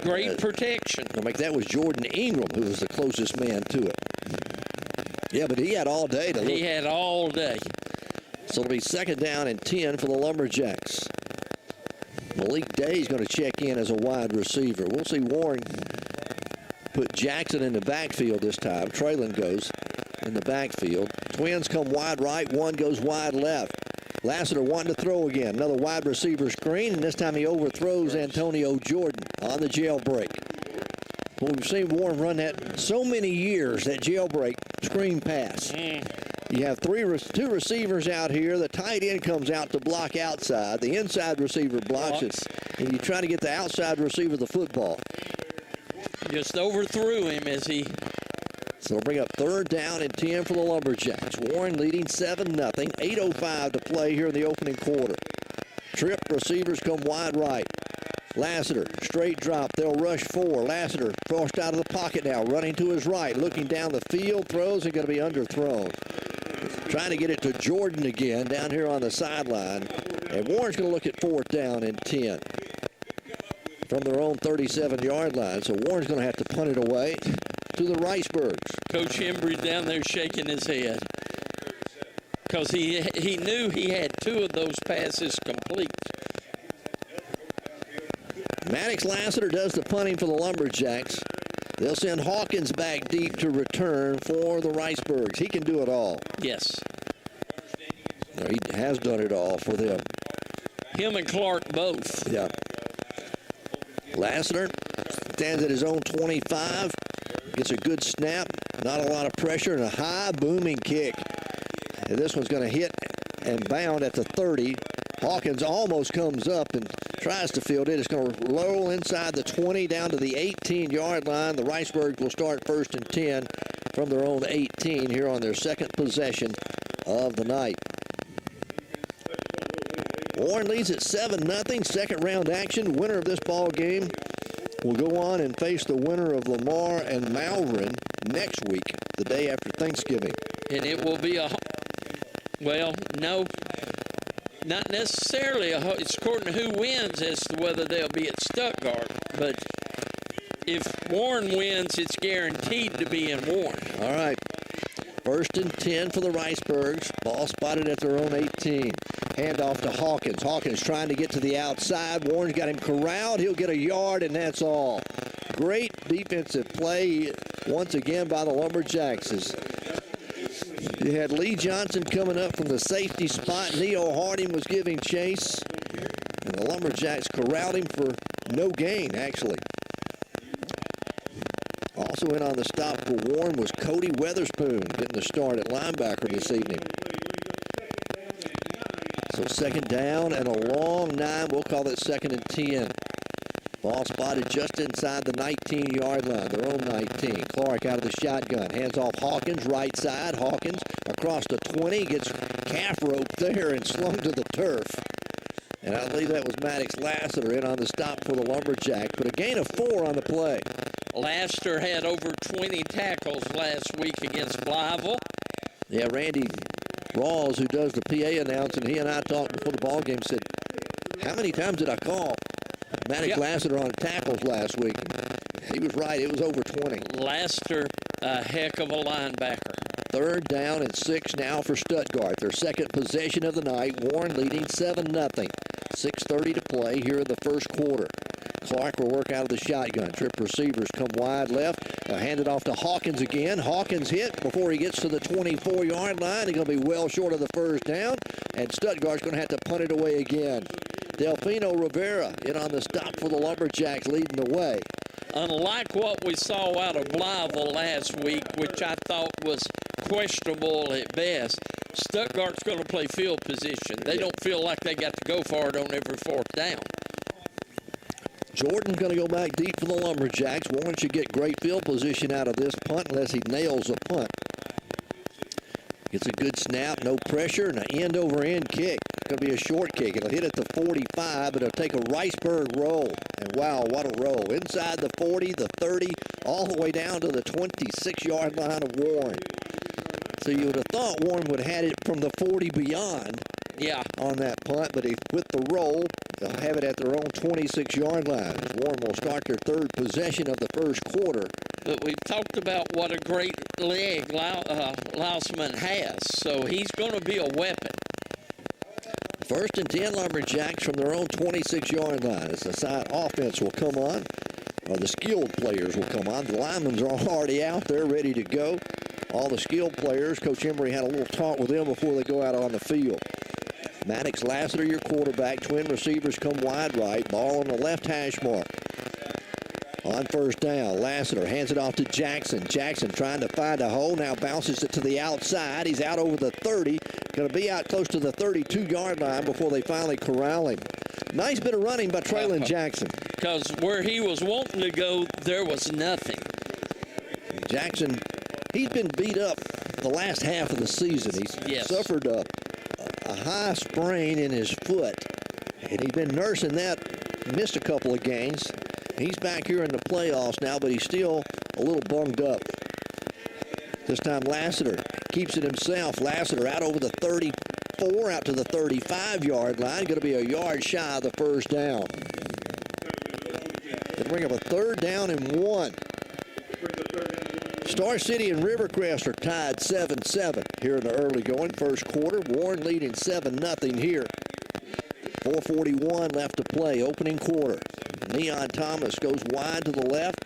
Great protection. That was Jordan Ingram who was the closest man to it. Yeah, but he had all day to look. He had all day. So it'll be 2nd down and 10 for the Lumberjacks. Malik Day's going to check in as a wide receiver. We'll see Warren put Jackson in the backfield this time. Traylon goes in the backfield. Twins come wide right. One goes wide left. Lassiter wanting to throw again. Another wide receiver screen, and this time he overthrows Antonio Jordan on the jailbreak. Well, we've seen Warren run that so many years, that jailbreak screen pass. You have two receivers out here. The tight end comes out to block outside. The inside receiver blocks it, and you try to get the outside receiver the football. Just overthrew him as he... So they'll bring up 3rd down and 10 for the Lumberjacks. Warren leading 7-0. 8:05 to play here in the opening quarter. Trip receivers come wide right. Lassiter, straight drop. They'll rush 4. Lassiter forced out of the pocket now, running to his right, looking down the field, throws and going to be underthrown. Trying to get it to Jordan again down here on the sideline. And Warren's going to look at 4th down and 10 from their own 37-yard line. So Warren's going to have to punt it away to the Ricebirds. Coach Embry down there shaking his head because he knew he had 2 of those passes complete. Maddox Lassiter does the punting for the Lumberjacks. They'll send Hawkins back deep to return for the Ricebirds. He can do it all. Yes. He has done it all for them. Him and Clark both. Yeah. Lassiter stands at his own 25. Gets a good snap. Not a lot of pressure and a high booming kick. And this one's going to hit and bound at the 30. Hawkins almost comes up and tries to field it. It's going to roll inside the 20 down to the 18-yard line. The Ricebirds will start 1st and 10 from their own 18 here on their 2nd possession of the night. Warren leads at 7-0. 2nd round action. Winner of this ball game will go on and face the winner of Lamar and Malvern next week, the day after Thanksgiving. And it will be not necessarily. It's according to who wins as to whether they'll be at Stuttgart. But if Warren wins, it's guaranteed to be in Warren. All right. 1st and 10 for the Ricebirds. Ball spotted at their own 18. Handoff to Hawkins. Hawkins trying to get to the outside. Warren's got him corralled. He'll get a yard, and that's all. Great defensive play once again by the Lumberjacks. You had Lee Johnson coming up from the safety spot. Neo Harding was giving chase. And the Lumberjacks corralled him for no gain, actually. Also in on the stop for Warren was Cody Weatherspoon getting the start at linebacker this evening. So 2nd down and a long 9. We'll call it 2nd and 10. Ball spotted just inside the 19-yard line, their own 19. Clark out of the shotgun. Hands off Hawkins, right side. Hawkins across the 20. Gets calf roped there and slung to the turf. And I believe that was Maddox Lassiter in on the stop for the Lumberjacks. But a gain of 4 on the play. Lassiter had over 20 tackles last week against Blytheville. Yeah, Randy Rawls, who does the PA announcing, he and I talked before the ball game, said, how many times did I call Maddox Lassiter on tackles last week? He was right. It was over 20. Lassiter, a heck of a linebacker. 3rd down and 6 now for Stuttgart. Their 2nd possession of the night. Warren leading 7-0. 6:30 to play here in the 1st quarter. Clark will work out of the shotgun. Trip receivers come wide left. Hand it off to Hawkins again. Hawkins hit before he gets to the 24-yard line. He's going to be well short of the 1st down. And Stuttgart's going to have to punt it away again. Delfino Rivera in on the stop for the Lumberjacks, leading the way. Unlike what we saw out of Blytheville last week, which I thought was questionable at best, Stuttgart's going to play field position. They don't feel like they got to go for it on every 4th down. Jordan's going to go back deep for the Lumberjacks. Warren should get great field position out of this punt unless he nails a punt. Gets a good snap, no pressure, and an end-over-end kick. It's going to be a short kick. It'll hit at the 45, but it'll take a Ricebird roll. And wow, what a roll. Inside the 40, the 30, all the way down to the 26-yard line of Warren. So you would have thought Warren would have had it from the 40 beyond on that punt, but with the roll, they'll have it at their own 26-yard line. Warren will start their 3rd possession of the 1st quarter. But we've talked about what a great leg Lausman has, so he's going to be a weapon. 1st and 10 Lumberjacks from their own 26-yard line. As the side offense will come on, or the skilled players will come on. The linemen are already out there ready to go. All the skilled players, Coach Embry had a little talk with them before they go out on the field. Maddox Lassiter, your quarterback. Twin receivers come wide right. Ball on the left hash mark. On first down, Lassiter hands it off to Jackson. Jackson trying to find a hole. Now bounces it to the outside. He's out over the 30. Going to be out close to the 32-yard line before they finally corral him. Nice bit of running by Traylon Jackson. Because where he was wanting to go, there was nothing. Jackson, he's been beat up the last half of the season. He's suffered a high sprain in his foot, and he's been nursing that. Missed a couple of games. He's back here in the playoffs now, but he's still a little bunged up. This time Lassiter keeps it himself. Lassiter out over the 34, out to the 35-yard line. Going to be a yard shy of the first down. They bring up a 3rd down and 1. Star City and Rivercrest are tied 7-7 here in the early going. First quarter, Warren leading 7-0 here. 4:41 left to play, opening quarter. Neon Thomas goes wide to the left.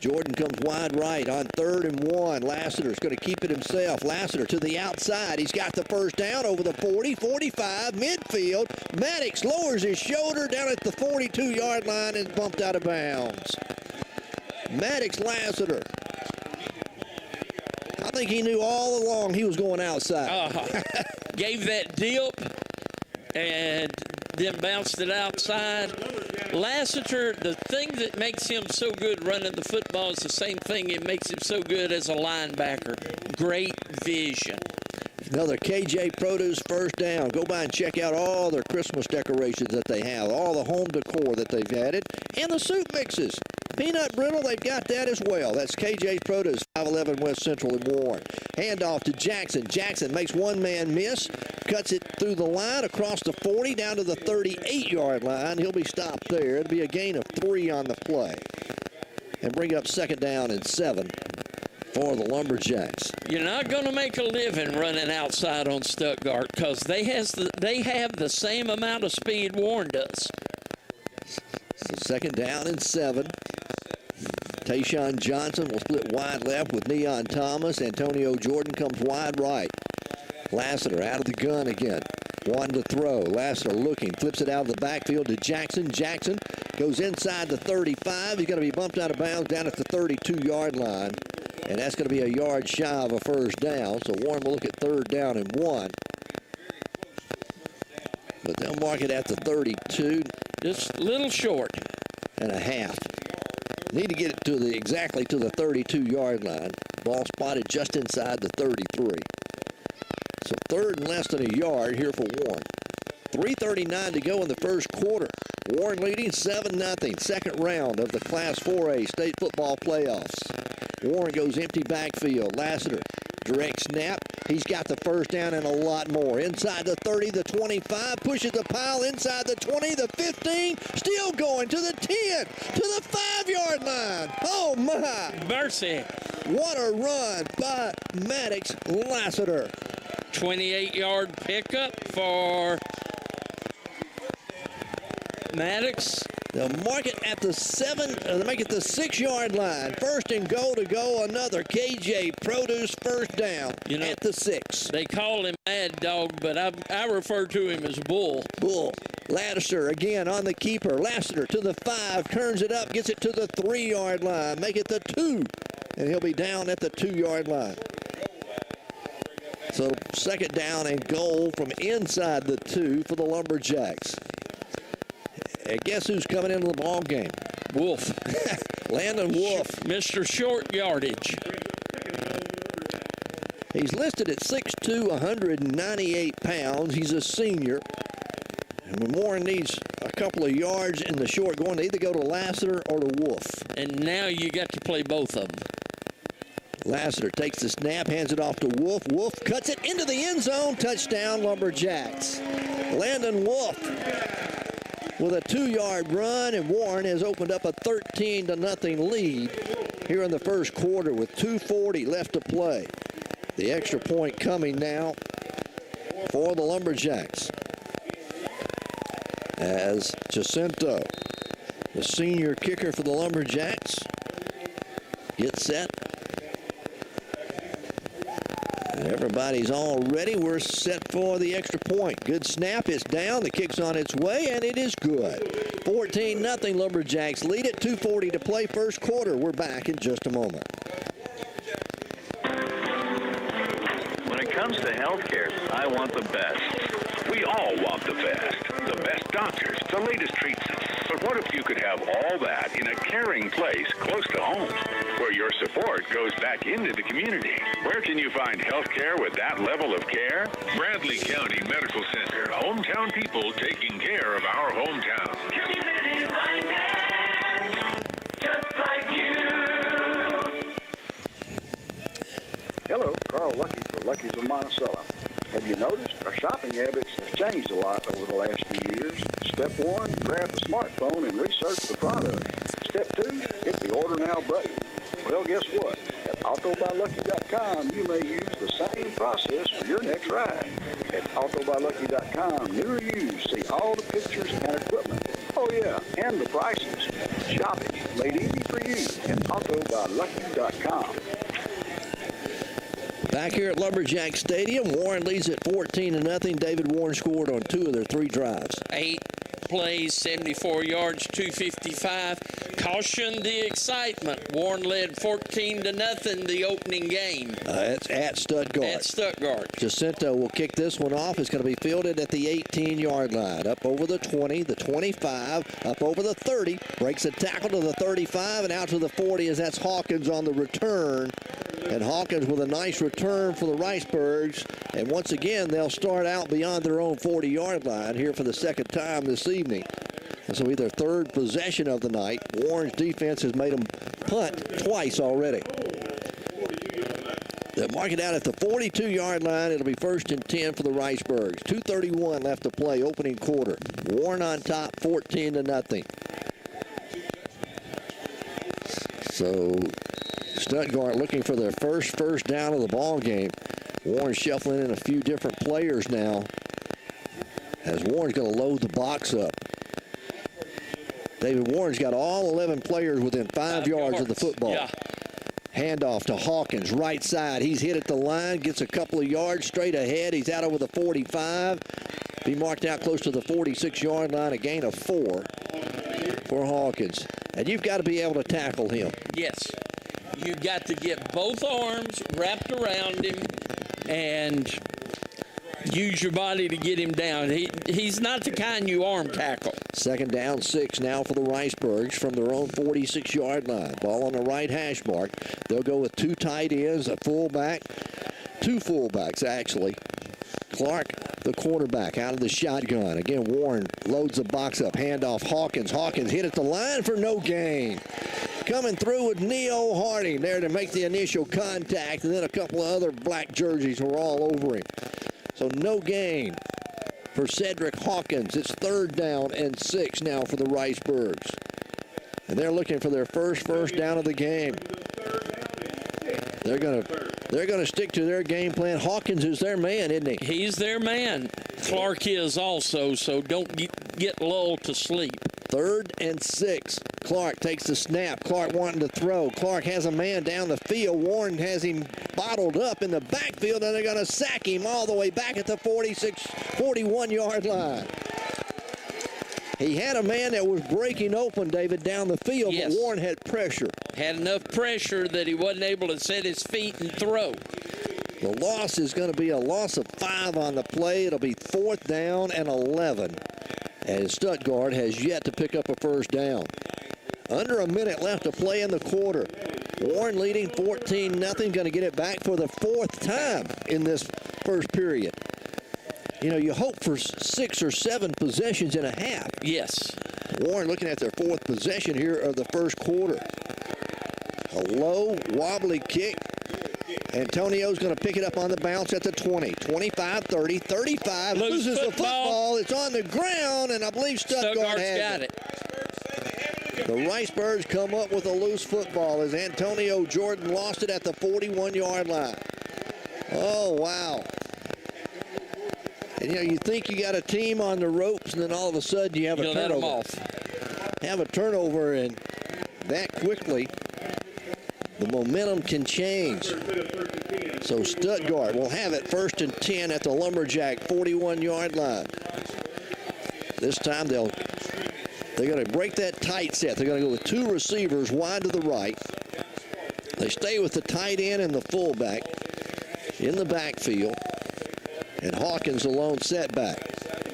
Jordan comes wide right on 3rd and 1. Lassiter's going to keep it himself. Lassiter to the outside. He's got the first down over the 40, 45, midfield. Maddox lowers his shoulder down at the 42-yard line and bumped out of bounds. Maddox Lassiter. I think he knew all along he was going outside. Gave that dip and then bounced it outside. Lassiter, the thing that makes him so good running the football is the same thing that makes him so good as a linebacker. Great vision. Another KJ Produce first down. Go by and check out all their Christmas decorations that they have, all the home decor that they've added, and the soup mixes. Peanut brittle, they've got that as well. That's KJ Produce, 511 West Central in Warren. Handoff to Jackson. Jackson makes one man miss, cuts it through the line across the 40 down to the 38-yard line. He'll be stopped there. It'll be a gain of 3 on the play. And bring up 2nd down and 7 for the Lumberjacks. You're not going to make a living running outside on Stuttgart because they have the same amount of speed Warren does. So 2nd down and 7. Tayshawn Johnson will split wide left with Neon Thomas. Antonio Jordan comes wide right. Lassiter out of the gun again. One to throw. Lassiter looking. Flips it out of the backfield to Jackson. Jackson goes inside the 35. He's going to be bumped out of bounds down at the 32-yard line. And that's going to be a yard shy of a first down. So Warren will look at 3rd down and 1. But they'll mark it at the 32. Just a little short. And a half. Need to get it to exactly to the 32-yard line. Ball spotted just inside the 33. So 3rd and less than a yard here for Warren. 3:39 to go in the first quarter. Warren leading 7-0. Second round of the Class 4A state football playoffs. Warren goes empty backfield. Lassiter, direct snap. He's got the first down and a lot more. Inside the 30, the 25, pushes the pile inside the 20, the 15, still going to the 10, to the 5-yard line. Oh, my. Mercy. What a run by Maddox Lassiter. 28-yard pickup for Maddox. They'll mark it at the 7, they'll make it the 6-yard line. 1st and goal to go. Another KJ Produce first down at the 6. They call him Mad Dog, but I refer to him as Bull. Bull. Lassiter again on the keeper. Lassiter to the 5, turns it up, gets it to the 3-yard line. Make it the 2, and he'll be down at the 2-yard line. So 2nd down and goal from inside the 2 for the Lumberjacks. And guess who's coming into the ball game? Wolf. Landon Wolf. Mr. Short Yardage. He's listed at 6'2", 198 pounds. He's a senior. And when Warren needs a couple of yards in the short going, they either go to Lassiter or to Wolf. And now you got to play both of them. Lassiter takes the snap, hands it off to Wolf. Wolf cuts it into the end zone. Touchdown, Lumberjacks. Landon Wolf with a 2-yard run, and Warren has opened up a 13-0 lead here in the first quarter with 2:40 left to play. The extra point coming now for the Lumberjacks as Jacinto, the senior kicker for the Lumberjacks, gets set. Everybody's all ready. We're set for the extra point. Good snap. It's down. The kick's on its way, and it is good. 14-0. Lumberjacks lead it. 2:40 to play first quarter. We're back in just a moment. When it comes to healthcare, I want the best. We all want the best doctors, the latest treatments. But what if you could have all that in a caring place close to home, where your support goes back into the community? Where can you find health care with that level of care? Bradley County Medical Center. Hometown people taking care of our hometown. Community finance, just like you. Hello, Carl Lucky for Lucky's of Monticello. Have you noticed our shopping habits have changed a lot over the last few years? Step 1, grab the smartphone and research the product. Step 2, hit the order now button. Well, guess what? At AutoBuyLucky.com, you may use the same process for your next ride. At AutoBuyLucky.com, new or used, see all the pictures and equipment. Oh yeah, and the prices. Shopping made easy for you at AutoBuyLucky.com. Back here at Lumberjack Stadium, Warren leads at 14-0. David Warren scored on 2 of their 3 drives. 8 plays, 74 yards, 255. Caution the excitement. Warren led 14-0 the opening game. It's at Stuttgart. At Stuttgart. Jacinto will kick this one off. It's going to be fielded at the 18-yard line. Up over the 20, the 25, up over the 30. Breaks a tackle to the 35 and out to the 40 as that's Hawkins on the return. And Hawkins with a nice return for the Ricebirds. And once again, they'll start out beyond their own 40-yard line here for the second time this evening. This will be their 3rd possession of the night. Warren's defense has made them punt twice already. They'll mark it out at the 42-yard line. It'll be 1st and 10 for the Ricebirds. 2:31 left to play, opening quarter. Warren on top, 14-0. So Stuttgart looking for their first down of the ball game. Warren shuffling in a few different players now as Warren's going to load the box up. David Warren's got all 11 players within 5 yards of the football. Yeah. Handoff to Hawkins, right side. He's hit at the line, gets a couple of yards straight ahead. He's out over the 45. Be marked out close to the 46-yard line, a gain of 4 for Hawkins. And you've got to be able to tackle him. Yes. You've got to get both arms wrapped around him and use your body to get him down. He's not the kind you arm tackle. 2nd down, 6 now for the Ricebirds from their own 46-yard line. Ball on the right hash mark. They'll go with 2 tight ends, a fullback, 2 fullbacks actually. Clark, the quarterback, out of the shotgun. Again, Warren loads the box up. Handoff Hawkins. Hawkins hit at the line for no gain. Coming through with Neo Harding there to make the initial contact, and then a couple of other black jerseys were all over him. So no gain for Cedric Hawkins. It's 3rd down and 6 now for the Ricebirds. And they're looking for their first down of the game. They're going to stick to their game plan. Hawkins is their man, isn't he? He's their man. Clark is also, so don't get lulled to sleep. 3rd and 6. Clark takes the snap. Clark wanting to throw. Clark has a man down the field. Warren has him bottled up in the backfield, and they're going to sack him all the way back at the 41-yard line. He had a man that was breaking open, David, down the field, yes. But Warren had pressure. Had enough pressure that he wasn't able to set his feet and throw. The loss is going to be a loss of 5 on the play. It'll be 4th down and 11. And Stuttgart has yet to pick up a first down. Under a minute left to play in the quarter. Warren leading 14-0, going to get it back for the 4th time in this first period. You know, you hope for 6 or 7 possessions in a half. Yes. Warren looking at their 4th possession here of the first quarter. A low, wobbly kick. Antonio's going to pick it up on the bounce at the 20. 25, 30, 35. Loses the football. It's on the ground, and I believe Stuttgart has got it. The Ricebirds come up with a loose football as Antonio Jordan lost it at the 41-yard line. Oh, wow. And, you know, you think you got a team on the ropes, and then all of a sudden you have a turnover. Let them off. Have a turnover, and that quickly, the momentum can change. So Stuttgart will have it 1st and 10 at the Lumberjack 41-yard line. This time they're going to break that tight set. They're going to go with 2 receivers wide to the right. They stay with the tight end and the fullback in the backfield. And Hawkins alone setback.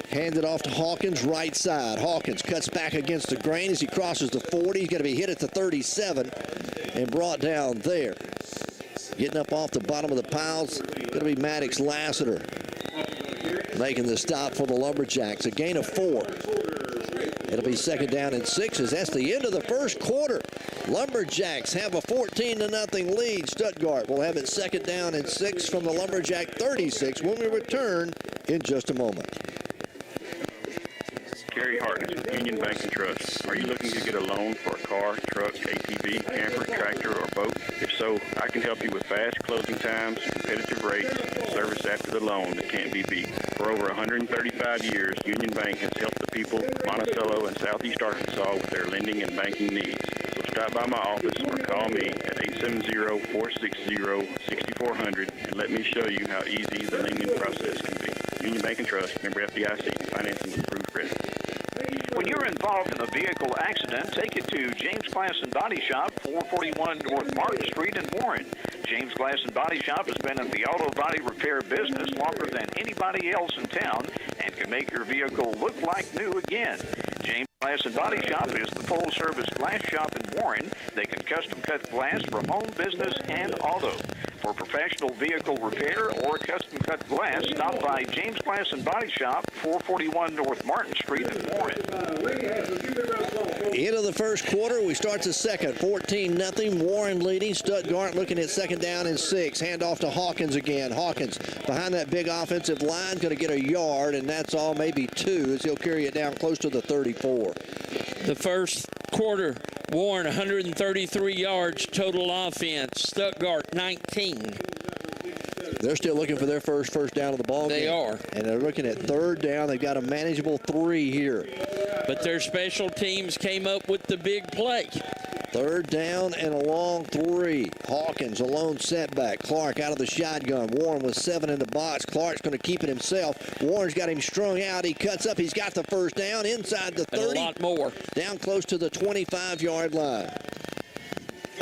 Hand it off to Hawkins, right side. Hawkins cuts back against the grain as he crosses the 40. He's going to be hit at the 37 and brought down there. Getting up off the bottom of the piles, going to be Maddox Lassiter making the stop for the Lumberjacks. A gain of 4. It'll be 2nd down and 6 as that's the end of the first quarter. Lumberjacks have a 14-0 lead. Stuttgart will have it 2nd down and 6 from the Lumberjack 36 when we return in just a moment. Gary Hartnett, Union Bank and Trust. Are you looking to get a loan for a car, truck, ATV, camper, tractor, or boat? If so, I can help you with fast closing times, competitive rates, and service after the loan that can't be beat. For over 135 years, Union Bank has helped the people of Monticello and Southeast Arkansas with their lending and banking needs. So stop by my office or call me at 870-460-6400 and let me show you how easy the lending process can be. Union Bank and Trust, member FDIC, financing improved credit. When you're involved in a vehicle accident, take it to James Glass and Body Shop, 441 North Martin Street in Warren. James Glass and Body Shop has been in the auto body repair business longer than anybody else in town and can make your vehicle look like new again. James Glass and Body Shop is the full-service glass shop in Warren. They can custom cut glass for home, business, and auto. For professional vehicle repair or custom cut glass, stop by James Glass and Body Shop, 441 North Martin Street in Warren. End of the first quarter, we start the second. 14-0, Warren leading. Stuttgart looking at 2nd down and 6. Hand off to Hawkins again. Hawkins behind that big offensive line, going to get a yard, and that's all, maybe 2, as he'll carry it down close to the 34. The first quarter, Warren 133 yards total offense. Stuttgart 19. They're still looking for their first down of the ball game. They are. And they're looking at 3rd down. They've got a manageable 3 here. But their special teams came up with the big play. 3rd down and a long 3. Hawkins, a lone setback. Clark out of the shotgun. Warren with 7 in the box. Clark's going to keep it himself. Warren's got him strung out. He cuts up. He's got the 1st down inside the 30. And a lot more. Down close to the 25-yard line.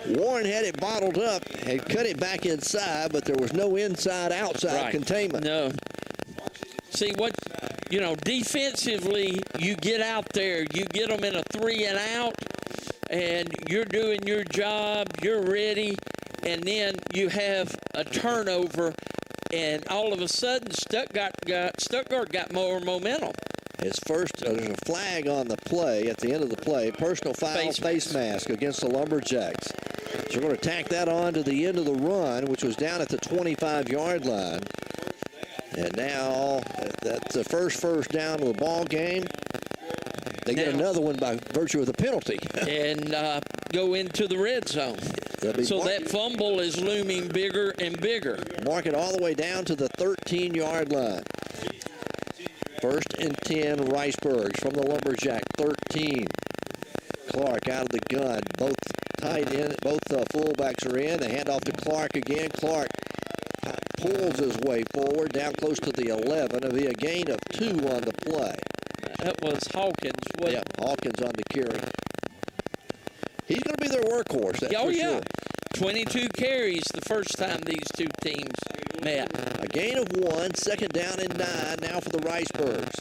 Warren had it bottled up, had cut it back inside, but there was no inside-outside containment. No. See, defensively, you get out there, you get them in a 3 and out, and you're doing your job, you're ready, and then you have a turnover, and all of a sudden, Stuttgart got more momentum. His first, there's a flag on the play at the end of the play. Personal foul, face mask against the Lumberjacks. So we're going to tack that on to the end of the run, which was down at the 25-yard line. And now that's the first down of the ball game. They get another one by virtue of the penalty. And go into the red zone. So that fumble is looming bigger and bigger. Mark it all the way down to the 13-yard line. 1st and 10, Ricebirds from the Lumberjack 13. Clark out of the gun. Both tight end, both fullbacks are in. They hand off to Clark again. Clark pulls his way forward down close to the 11. It'll be a gain of 2 on the play. That was Hawkins. Yeah, Hawkins on the carry. He's going to be their workhorse, that's for sure. 22 carries the first time these two teams met. A gain of 1, 2nd down and 9 now for the Ricebirds.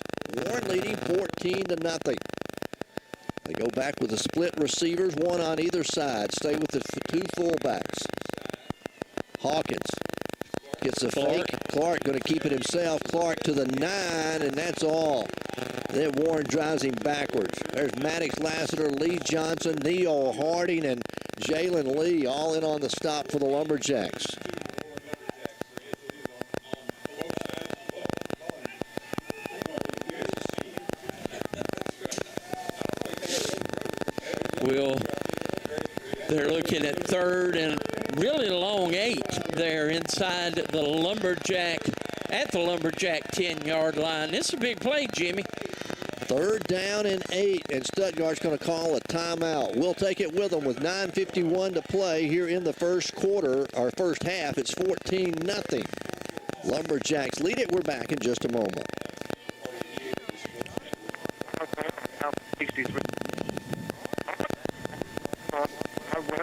Warren leading 14-0. They go back with the split receivers, 1 on either side. Stay with the 2 fullbacks. Hawkins gets a fake. Clark going to keep it himself. Clark to the 9, and that's all. Then Warren drives him backwards. There's Maddox Lassiter, Lee Johnson, Neil Harding, and Jalen Lee all in on the stop for the Lumberjacks. They're looking at 3rd and really long 8 there inside the Lumberjack, at the Lumberjack 10-yard line. This is a big play, Jimmy. Third down and 8, and Stuttgart's going to call a timeout. We'll take it with them with 9:51 to play here in the first quarter, or first half. It's 14-0. Lumberjacks lead it. We're back in just a moment.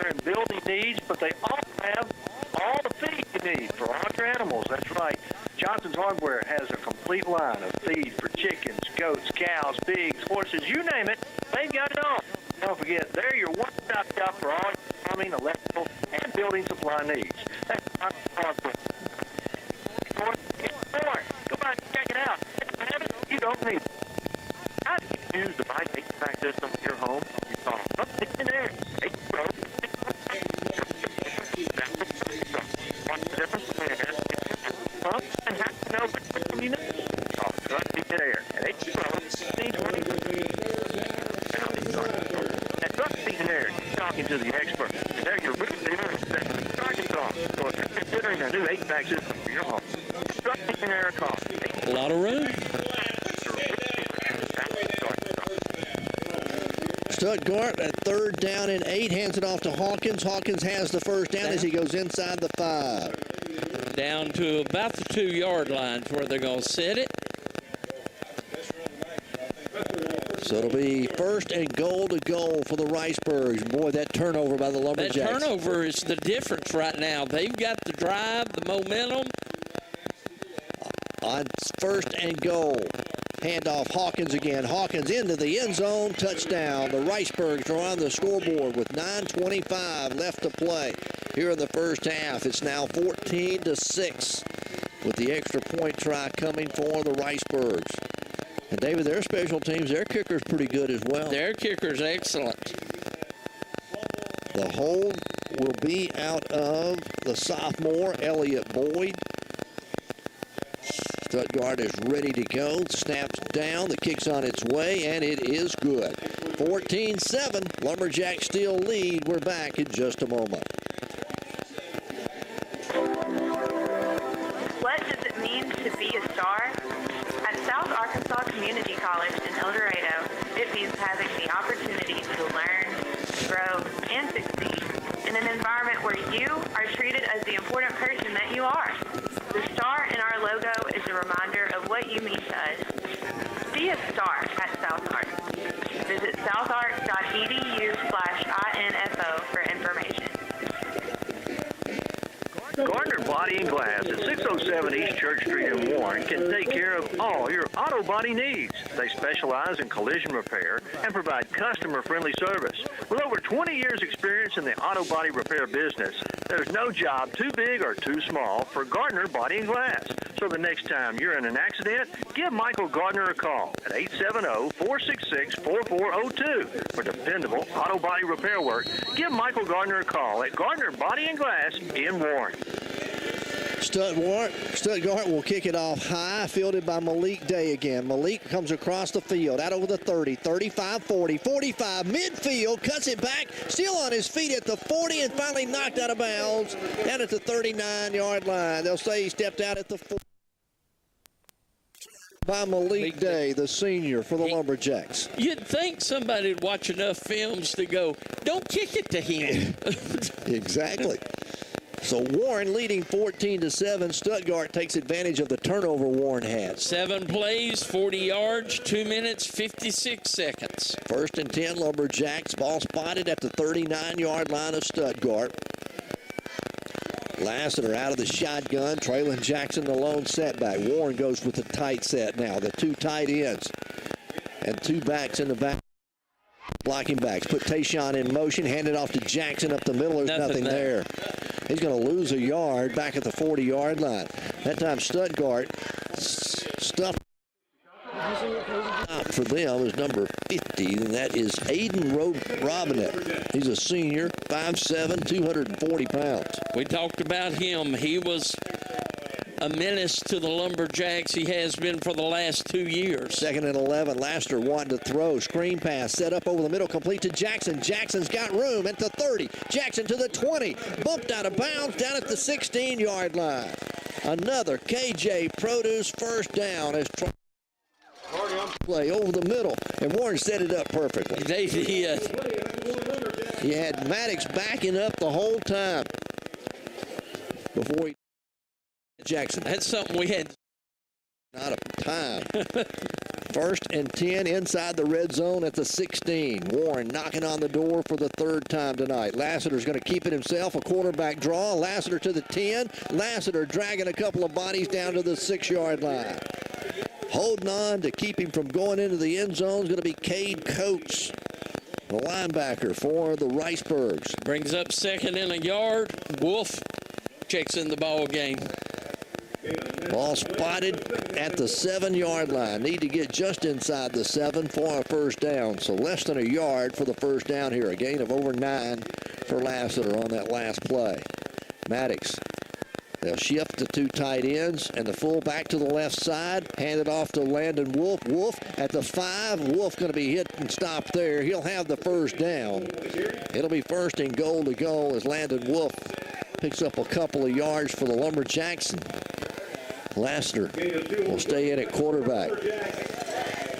And building needs, but they all have all the feed you need for all your animals. That's right. Johnson's Hardware has a complete line of feed for chickens, goats, cows, pigs, horses, you name it. They've got it all. Don't forget, they're your one-stop shop for all your farming, electrical, and building supply needs. That's Johnson's Hardware. Go by and check it out. You don't need it. How do you use the bike HVAC system in your home? You saw something in there. What's the difference between an pump and how to know which one you need? Oh, trusty air. And H-Pro needs one. And trusty air, you're talking to the expert. And they're your root dealer in Arkansas. So if you're considering a new HVAC system for your home, trusty air call. A lot of room. Stuttgart at third down and 8, hands it off to Hawkins. Hawkins has the first down as he goes inside the 5. Down to about the 2-yard line where they're going to set it. So it'll be first and goal to goal for the Ricebirds. Boy, that turnover by the Lumberjacks. That turnover is the difference right now. They've got the drive, the momentum. On first and goal. Handoff Hawkins again. Hawkins into the end zone. Touchdown. The Ricebirds are on the scoreboard with 9:25 left to play here in the first half. It's now 14-6 with the extra point try coming for the Ricebirds. And David, their special teams, their kicker's pretty good as well. Their kicker's excellent. The hold will be out of the sophomore, Elliott Boyd. Stuttgart is ready to go. Snaps down. The kick's on its way, and it is good. 14-7. Lumberjacks still lead. We're back in just a moment. What does it mean to be a star? At South Arkansas Community College in El Dorado, it means having the opportunity to learn, grow, and succeed in an environment where you are treated as the important person that you are. The star in our logo is a reminder of what you mean to us. Be a star at South Ark. Visit southark.edu/info for information. Gardner Body and Glass at 607 East Church Street in Warren can take care of all your auto body needs. They specialize in collision repair and provide customer-friendly service. With over 20 years' experience in the auto body repair business, there's no job too big or too small for Gardner Body and Glass. So the next time you're in an accident, give Michael Gardner a call at 870-466-4402. For dependable auto body repair work, give Michael Gardner a call at Gardner Body and Glass in Warren. Stuttgart will kick it off high, fielded by Malik Day again. Malik comes across the field, out over the 30, 35, 40, 45, midfield, cuts it back, still on his feet at the 40, and finally knocked out of bounds down at the 39-yard line. They'll say he stepped out at the 40. By Malik Day, the senior for the Lumberjacks. You'd think somebody would watch enough films to go, don't kick it to him. Exactly. So Warren leading 14-7. Stuttgart takes advantage of the turnover Warren had. 7 plays, 40 yards, 2 minutes, 56 seconds. First and 10, Lumberjacks. Ball spotted at the 39-yard line of Stuttgart. Lassiter out of the shotgun. Traylon Jackson, the lone setback. Warren goes with the tight set now. The 2 tight ends and 2 backs in the back. Blocking backs. Put Tayshawn in motion. Hand it off to Jackson up the middle. There's nothing there. He's going to lose a yard back at the 40-yard line. That time Stuttgart stuffed for them is number 50, and that is Aiden Robinette. He's a senior, 5'7", 240 pounds. We talked about him. He was a menace to the Lumberjacks. He has been for the last 2 years. 2nd and 11. Laster wanting to throw. Screen pass set up over the middle, complete to Jackson. Jackson's got room at the 30. Jackson to the 20. Bumped out of bounds down at the 16-yard line. Another KJ Produce first down as play over the middle, and Warren set it up perfectly. They did. He had Maddox backing up the whole time before he Jackson. That's something we had. Not a time. 1st and 10 inside the red zone at the 16. Warren knocking on the door for the 3rd time tonight. Lassiter's going to keep it himself. A quarterback draw. Lassiter to the 10. Lassiter dragging a couple of bodies down to the 6-yard line. Holding on to keep him from going into the end zone is going to be Cade Coates, the linebacker for the Ricebirds. Brings up 2nd and a yard. Wolf checks in the ball game. Ball spotted at the 7-yard line. Need to get just inside the 7 for a 1st down. So less than a yard for the 1st down here. A gain of over 9 for Lassiter on that last play. Maddox. They'll shift the 2 tight ends and the fullback to the left side. Hand it off to Landon Wolf. Wolf at the 5. Wolf going to be hit and stopped there. He'll have the 1st down. It'll be 1st and goal to go as Landon Wolf picks up a couple of yards for the Lumberjacks. Lassiter will stay in at quarterback.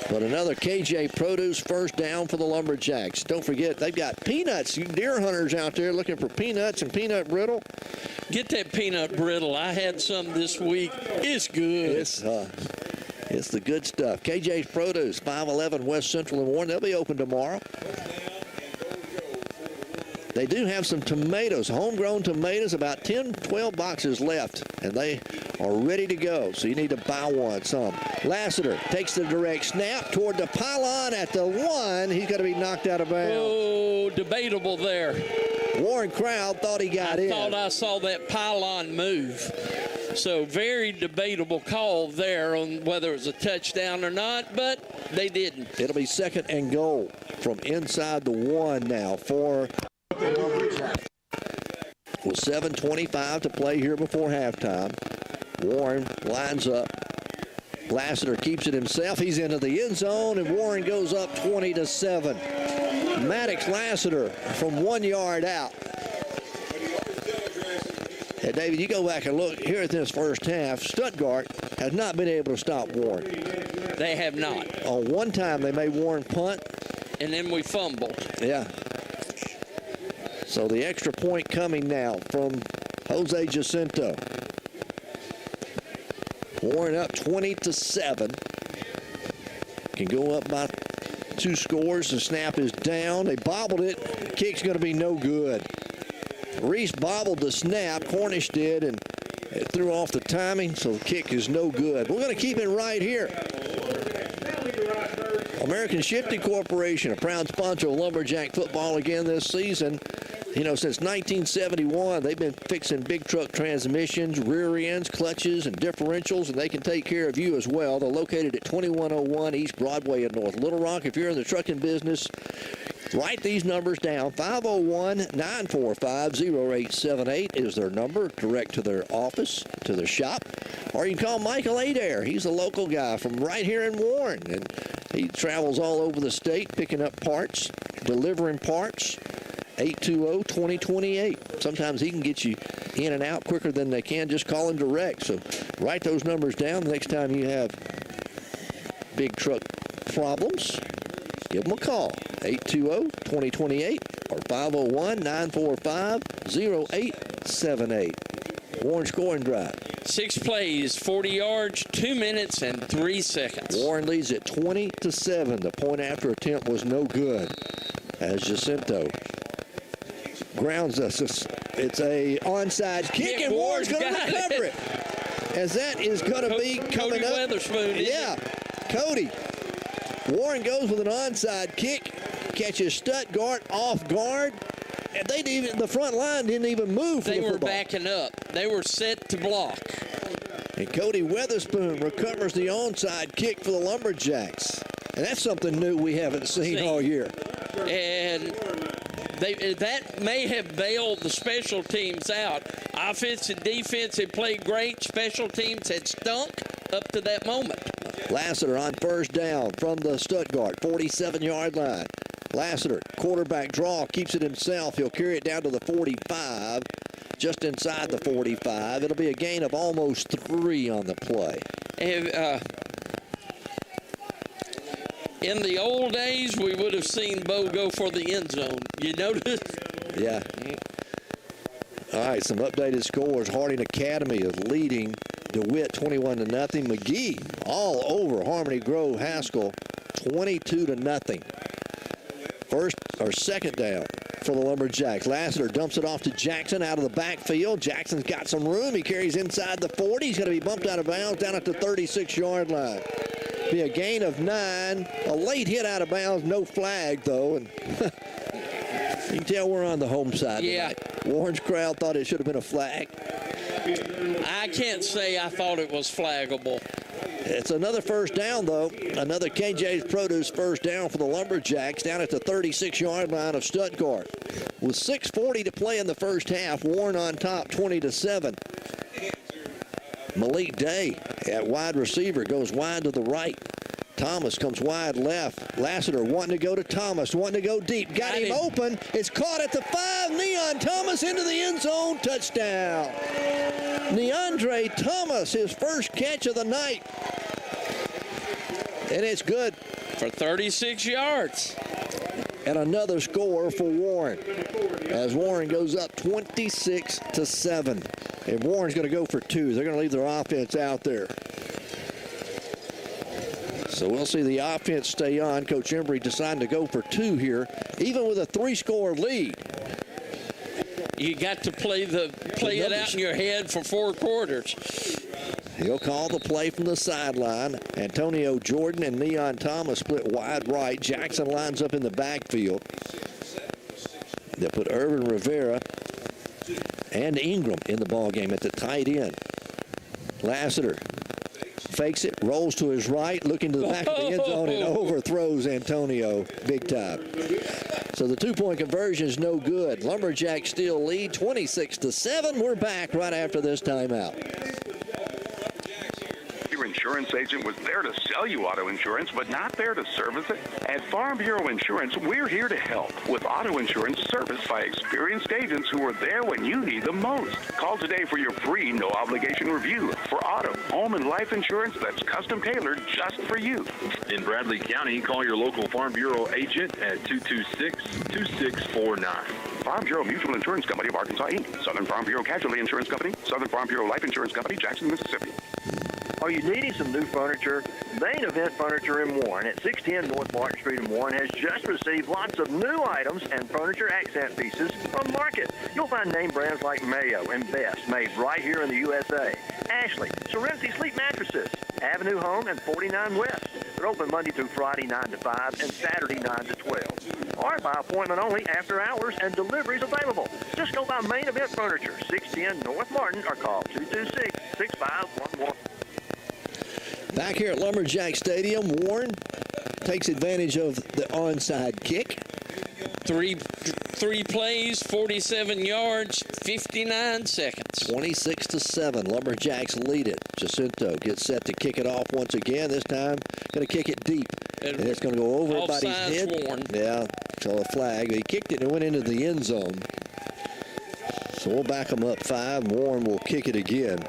But another KJ Produce 1st down for the Lumberjacks. Don't forget, they've got peanuts. You deer hunters out there looking for peanuts and peanut brittle. Get that peanut brittle. I had some this week. It's good. It's the good stuff. KJ's Produce, 511 West Central and Warren. They'll be open tomorrow. They do have some tomatoes, homegrown tomatoes, about 10, 12 boxes left, and they are ready to go, so you need to buy one, some. Lassiter takes the direct snap toward the pylon at the 1. He's going to be knocked out of bounds. Oh, debatable there. Warren Crowd thought he got in. I thought I saw that pylon move. So very debatable call there on whether it was a touchdown or not, but they didn't. It'll be 2nd and goal from inside the 1 now for with 7:25 to play here before halftime. Warren lines up. Lassiter keeps it himself. He's into the end zone, and Warren goes up 20-7. Maddox Lassiter from 1 yard out. And David, you go back and look here at this first half. Stuttgart has not been able to stop Warren. They have not. On one time, they made Warren punt. And then we fumbled. Yeah. So the extra point coming now from Jose Jacinto. Warren up 20-7. Can go up by 2 scores. The snap is down. They bobbled it. Kick's going to be no good. Reese bobbled the snap. Cornish did, and it threw off the timing, so the kick is no good. We're going to keep it right here. American Shifting Corporation, a proud sponsor of Lumberjack football again this season. You know, since 1971, they've been fixing big truck transmissions, rear ends, clutches, and differentials, and they can take care of you as well. They're located at 2101 East Broadway in North Little Rock. If you're in the trucking business, write these numbers down. 501-945-0878 is their number, direct to their office, to their shop. Or you can call Michael Adair. He's a local guy from right here in Warren, and he travels all over the state picking up parts, delivering parts. 820-2028. Sometimes he can get you in and out quicker than they can just calling direct. So write those numbers down the next time you have big truck problems. Give them a call. 820-2028 or 501-945-0878. Warren scoring drive. 6 plays, 40 yards, 2 minutes, and 3 seconds. Warren leads at 20-7. The point after attempt was no good as Jacinto grounds us. It's a onside kick, and Warren's going to recover it. As that is going to be coming up. Cody Weatherspoon. Yeah, Cody. Warren goes with an onside kick, catches Stuttgart off guard, and the front line didn't even move for the football. They were backing up. They were set to block. And Cody Weatherspoon recovers the onside kick for the Lumberjacks. And that's something new we haven't seen all year. And that may have bailed the special teams out. Offense and defense had played great. Special teams had stunk up to that moment. Lassiter on 1st down from the Stuttgart 47-yard line. Lassiter, quarterback draw, keeps it himself. He'll carry it down to the 45, just inside the 45. It'll be a gain of almost 3 on the play. In the old days, we would have seen Bo go for the end zone. You notice? Yeah. All right, some updated scores. Harding Academy is leading DeWitt 21-0. McGee all over Harmony Grove Haskell 22-0. Second down for the Lumberjacks. Lassiter dumps it off to Jackson out of the backfield. Jackson's got some room. He carries inside the 40. He's going to be bumped out of bounds down at the 36-yard line. Be a gain of 9. A late hit out of bounds. No flag, though. And you can tell we're on the home side tonight. Warren's crowd thought it should have been a flag. I can't say I thought it was flaggable. It's another first down, though. Another KJ's Produce first down for the Lumberjacks down at the 36-yard line of Stuttgart. With 6:40 to play in the first half, Warren on top 20-7. Malik Day at wide receiver goes wide to the right. Thomas comes wide left. Lassiter wanting to go to Thomas, wanting to go deep. Got him open. It's caught at the 5. Neon Thomas into the end zone. Touchdown. Neandre Thomas, his first catch of the night. And it's good. For 36 yards. And another score for Warren. As Warren goes up 26-7. And Warren's going to go for 2. They're going to leave their offense out there. So we'll see the offense stay on. Coach Embry deciding to go for 2 here, even with a 3-score lead. You got to play it out in your head for 4 quarters. He'll call the play from the sideline. Antonio Jordan and Neon Thomas split wide right. Jackson lines up in the backfield. They put Irvin Rivera and Ingram in the ballgame at the tight end. Lassiter fakes it, rolls to his right, looking to the back of the end zone, and overthrows Antonio big time. So the 2-point conversion is no good. Lumberjacks still lead 26-7. We're back right after this timeout. Your insurance agent was there to sell you auto insurance, but not there to service it. At Farm Bureau Insurance, we're here to help with auto insurance serviced by experienced agents who are there when you need them most. Call today for your free, no-obligation review for auto, home, and life insurance that's custom-tailored just for you. In Bradley County, call your local Farm Bureau agent at 226-2649. Farm Bureau Mutual Insurance Company of Arkansas, Inc. Southern Farm Bureau Casualty Insurance Company. Southern Farm Bureau Life Insurance Company, Jackson, Mississippi. Are you needing some new furniture? Main Event Furniture in Warren at 610 North Martin Street in Warren has just received lots of new items and furniture accent pieces from market. You'll find name brands like Mayo and Best made right here in the USA. Ashley, Serenity Sleep Mattresses, Avenue Home, and 49 West. They're open Monday through Friday 9 to 5 and Saturday 9 to 12. Or by appointment only after hours, and deliveries available. Just go by Main Event Furniture, 610 North Martin, or call 226-6511. Back here at Lumberjack Stadium, Warren takes advantage of the onside kick. Three plays, 47 yards, 59 seconds. 26-7. Lumberjacks lead it. Jacinto gets set to kick it off once again. This time, going to kick it deep. And it's going to go over everybody's head. Warren. Yeah, so a flag. He kicked it and went into the end zone. So we'll back them up 5. Warren will kick it again.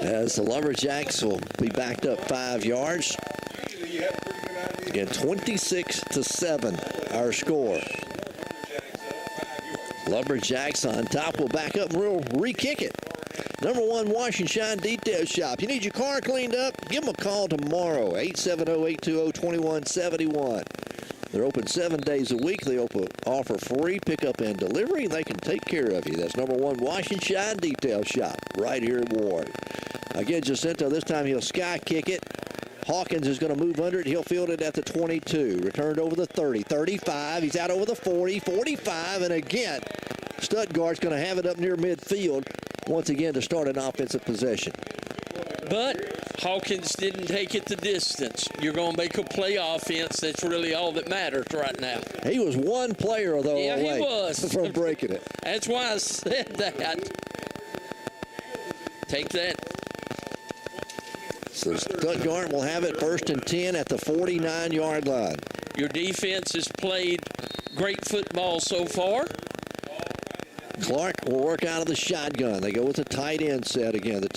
As the Lumberjacks will be backed up 5 yards. Again, 26-7, our score. Lumberjacks on top will back up and we'll re-kick it. Number 1 Wash and Shine Detail Shop. You need your car cleaned up? Give them a call tomorrow, 870-820-2171. They're open 7 days a week. They offer free pickup and delivery. They can take care of you. That's number 1 Wash and Shine Detail Shop right here in Warren. Again, Jacinto, this time he'll sky kick it. Hawkins is going to move under it. He'll field it at the 22. Returned over the 30, 35. He's out over the 40, 45. And again, Stuttgart's going to have it up near midfield once again to start an offensive possession. But Hawkins didn't take it the distance. You're going to make a play offense. That's really all that matters right now. He was one player, though, yeah, away he was. from breaking it. That's why I said that. Take that. So Stuttgart will have it 1st and 10 at the 49-yard line. Your defense has played great football so far. Clark will work out of the shotgun. They go with the tight end set again. The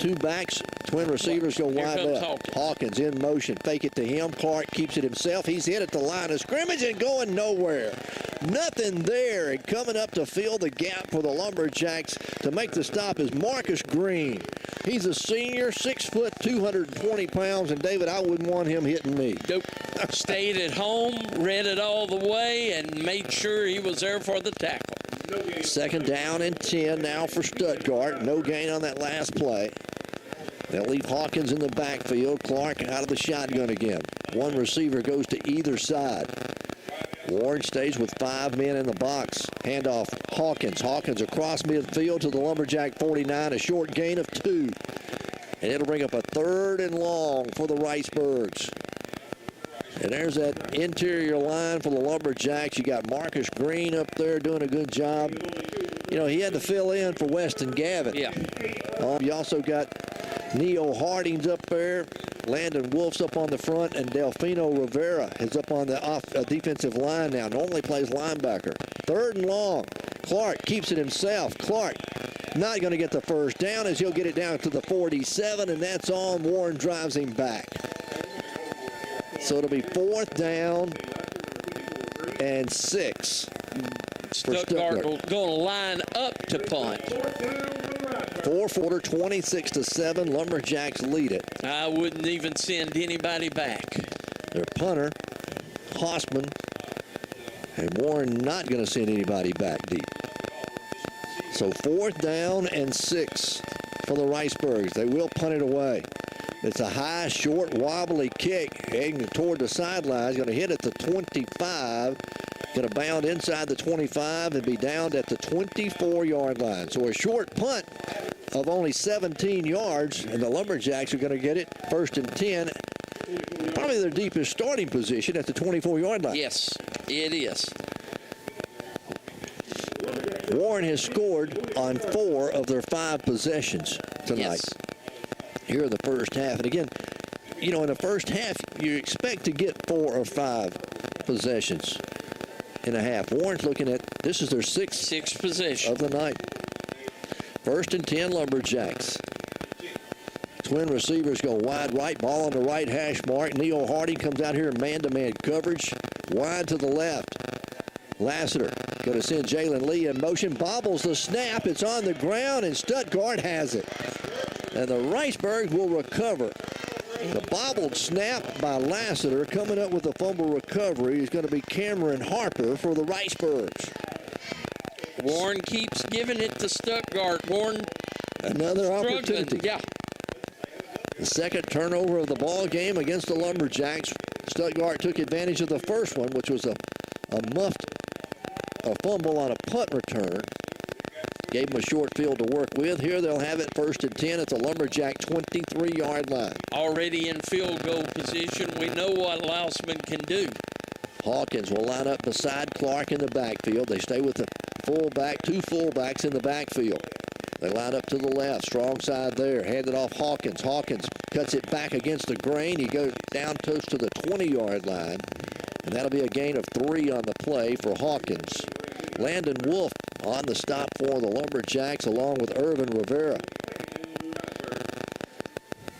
two backs, twin receivers go wide left. Hawkins in motion. Fake it to him. Clark keeps it himself. He's hit at the line of scrimmage and going nowhere. Nothing there. And coming up to fill the gap for the Lumberjacks to make the stop is Marcus Green. He's a senior, 6 foot, 220 pounds. And, David, I wouldn't want him hitting me. Nope. Stayed at home, read it all the way, and made sure he was there for the tackle. Second down and 10 now for Stuttgart. No gain on that last play. They'll leave Hawkins in the backfield. Clark out of the shotgun again. One receiver goes to either side. Warren stays with 5 men in the box. Handoff Hawkins. Hawkins across midfield to the Lumberjack 49. A short gain of 2. And it'll bring up a 3rd and long for the Ricebirds. And there's that interior line for the Lumberjacks. You got Marcus Green up there doing a good job. You know, he had to fill in for Weston Gavin. Yeah. You also got Neo Harding's up there. Landon Wolf's up on the front, and Delfino Rivera is up on the defensive line now. Normally plays linebacker. 3rd and long. Clark keeps it himself. Clark not going to get the first down as he'll get it down to the 47, and that's on. Warren drives him back. So it'll be 4th down and 6. Stuttgart going to line up to punt. 4-quarter, 26-7. Lumberjacks lead it. I wouldn't even send anybody back. Their punter, Hossman, and Warren not going to send anybody back deep. So 4th down and 6 for the Ricebirds. They will punt it away. It's a high, short, wobbly kick heading toward the sidelines. Going to hit at the 25. Going to bound inside the 25 and be downed at the 24-yard line. So a short punt of only 17 yards, and the Lumberjacks are going to get it 1st and 10. Probably their deepest starting position at the 24-yard line. Yes, it is. Warren has scored on 4 of their 5 possessions tonight. Yes. Here in the first half. And again, you know, in the first half, you expect to get 4 or 5 possessions in a half. Warren's looking at, this is their 6th possession of the night. 1st and 10 Lumberjacks. Twin receivers go wide right, ball on the right hash mark. Neo Harding comes out here in man-to-man coverage. Wide to the left. Lassiter going to send Jalen Lee in motion. Bobbles the snap. It's on the ground, and Stuttgart has it. And the Ricebirds will recover. The bobbled snap by Lassiter. Coming up with a fumble recovery is going to be Cameron Harper for the Ricebirds. Warren keeps giving it to Stuttgart. Warren another struggling. Opportunity. Yeah. The second turnover of the ball game against the Lumberjacks. Stuttgart took advantage of the first one, which was a fumble on a punt return. Gave them a short field to work with. Here they'll have it 1st and 10 at the Lumberjack 23-yard line. Already in field goal position. We know what Lausman can do. Hawkins will line up beside Clark in the backfield. They stay with the fullback, 2 fullbacks in the backfield. They line up to the left, strong side there. Hand it off Hawkins. Hawkins cuts it back against the grain. He goes down close to the 20-yard line. And that'll be a gain of 3 on the play for Hawkins. Landon Wolf on the stop for the Lumberjacks along with Irvin Rivera.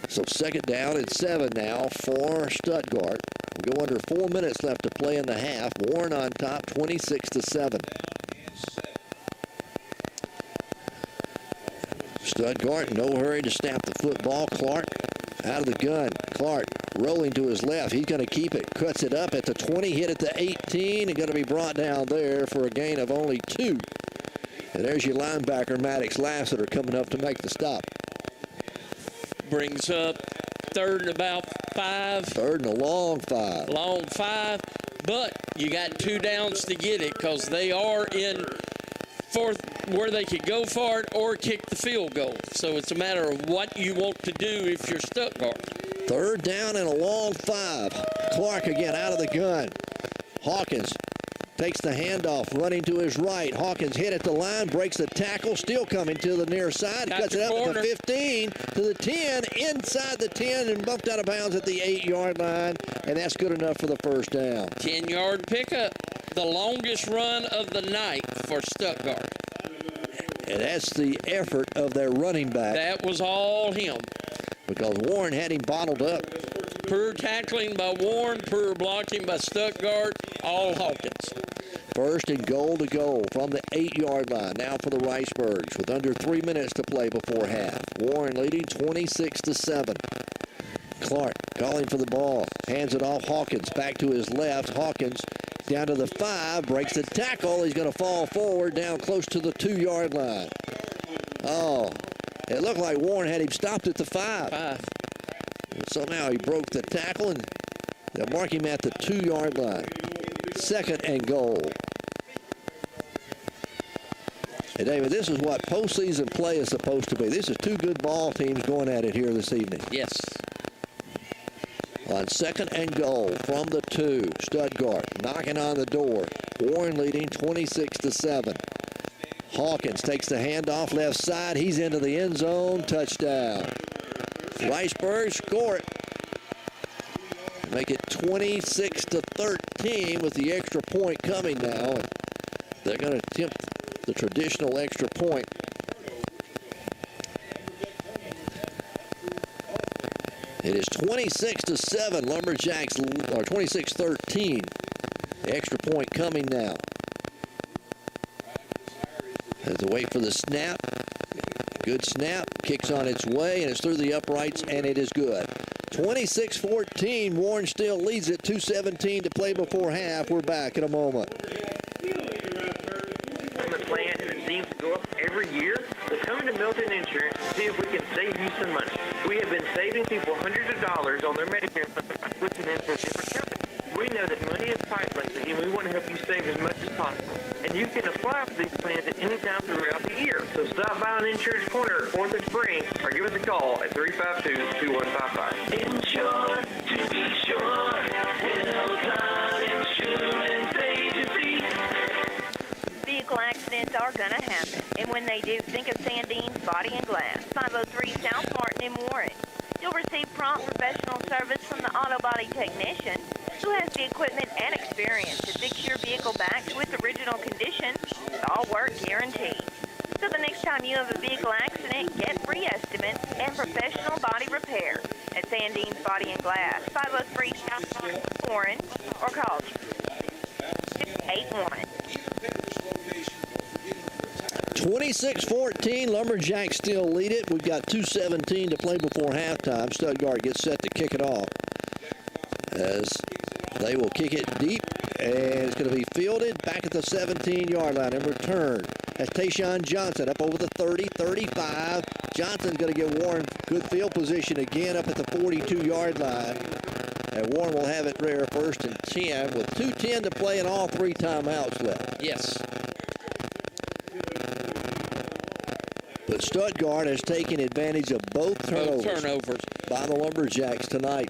So 2nd down and 7 now for Stuttgart. We'll go under 4 minutes left to play in the half. Warren on top, 26-7. Stuttgart, no hurry to snap the football. Clark out of the gun. Clark rolling to his left. He's going to keep it. Cuts it up at the 20, hit at the 18, and going to be brought down there for a gain of only 2. And there's your linebacker, Maddox Lassiter, coming up to make the stop. Brings up 3rd and about 5. 3rd and a long 5. Long 5, but you got 2 downs to get it because they are in 4th where they could go for it or kick the field goal. So it's a matter of what you want to do if you're Stuttgart. 3rd down and a long 5. Clark again out of the gun. Hawkins takes the handoff, running to his right. Hawkins hit at the line, breaks the tackle, still coming to the near side. Cuts it up at the 15, to the 10, inside the 10, and bumped out of bounds at the 8-yard line, and that's good enough for the first down. 10-yard pickup, the longest run of the night for Stuttgart. And that's the effort of their running back. That was all him. Because Warren had him bottled up. Poor tackling by Warren, poor blocking by Stuttgart, all Hawkins. First and goal to go from the 8-yard line. Now for the Ricebirds with under 3 minutes to play before half. Warren leading 26-7. Clark calling for the ball. Hands it off. Hawkins back to his left. Hawkins down to the 5. Breaks the tackle. He's going to fall forward down close to the 2-yard line. Oh, it looked like Warren had him stopped at the 5. Somehow he broke the tackle, and they'll mark him at the 2-yard line. Second and goal. Hey, David, this is what postseason play is supposed to be. This is two good ball teams going at it here this evening. Yes. On second and goal from the 2, Stuttgart knocking on the door. Warren leading 26-7. Hawkins takes the handoff left side. He's into the end zone. Touchdown. Ricebirds score it. Make it 26-13 with the extra point coming now. And they're going to attempt the traditional extra point. It is 26-7. Lumberjacks, or 26-13. The extra point coming now. Has to wait for the snap. Good snap. Kicks on its way, and it's through the uprights, and it is good. 26-14. Warren still leads it. 2:17 to play before half. We're back in a moment. Plan, and it seems to go up every year. Well, come into Milton Insurance and see if we can save you some money. We have been saving people hundreds of dollars on their Medicare by switching into a different company. We know that money is priceless, and we want to help you save as much as possible. And you can apply for these plans at any time throughout the year. So stop by an Insurance Corner at 4th and Spring, or give us a call at 352-2155. Insure to be sure. Middletown Insurance Agency. Vehicle accidents are going to happen, and when they do, think of Sandine's Body and Glass, 503 South Martin in Warren. You'll receive prompt professional service from the auto body technician who has the equipment and experience to fix your vehicle back to its original condition with all work guaranteed. So the next time you have a vehicle accident, get free estimates and professional body repair at Sandine's Body and Glass, 503 South Martin, Warren, or call 281. 26-14, Lumberjacks still lead it. We've got 2:17 to play before halftime. Stuttgart gets set to kick it off as they will kick it deep, and it's going to be fielded back at the 17-yard line and return. That's Tayshawn Johnson up over the 30, 35. Johnson's going to get Warren good field position again up at the 42-yard line. And Warren will have it there first and 10 with 2:10 to play and all 3 timeouts left. Yes. But Stuttgart has taken advantage of both turnovers by the Lumberjacks tonight.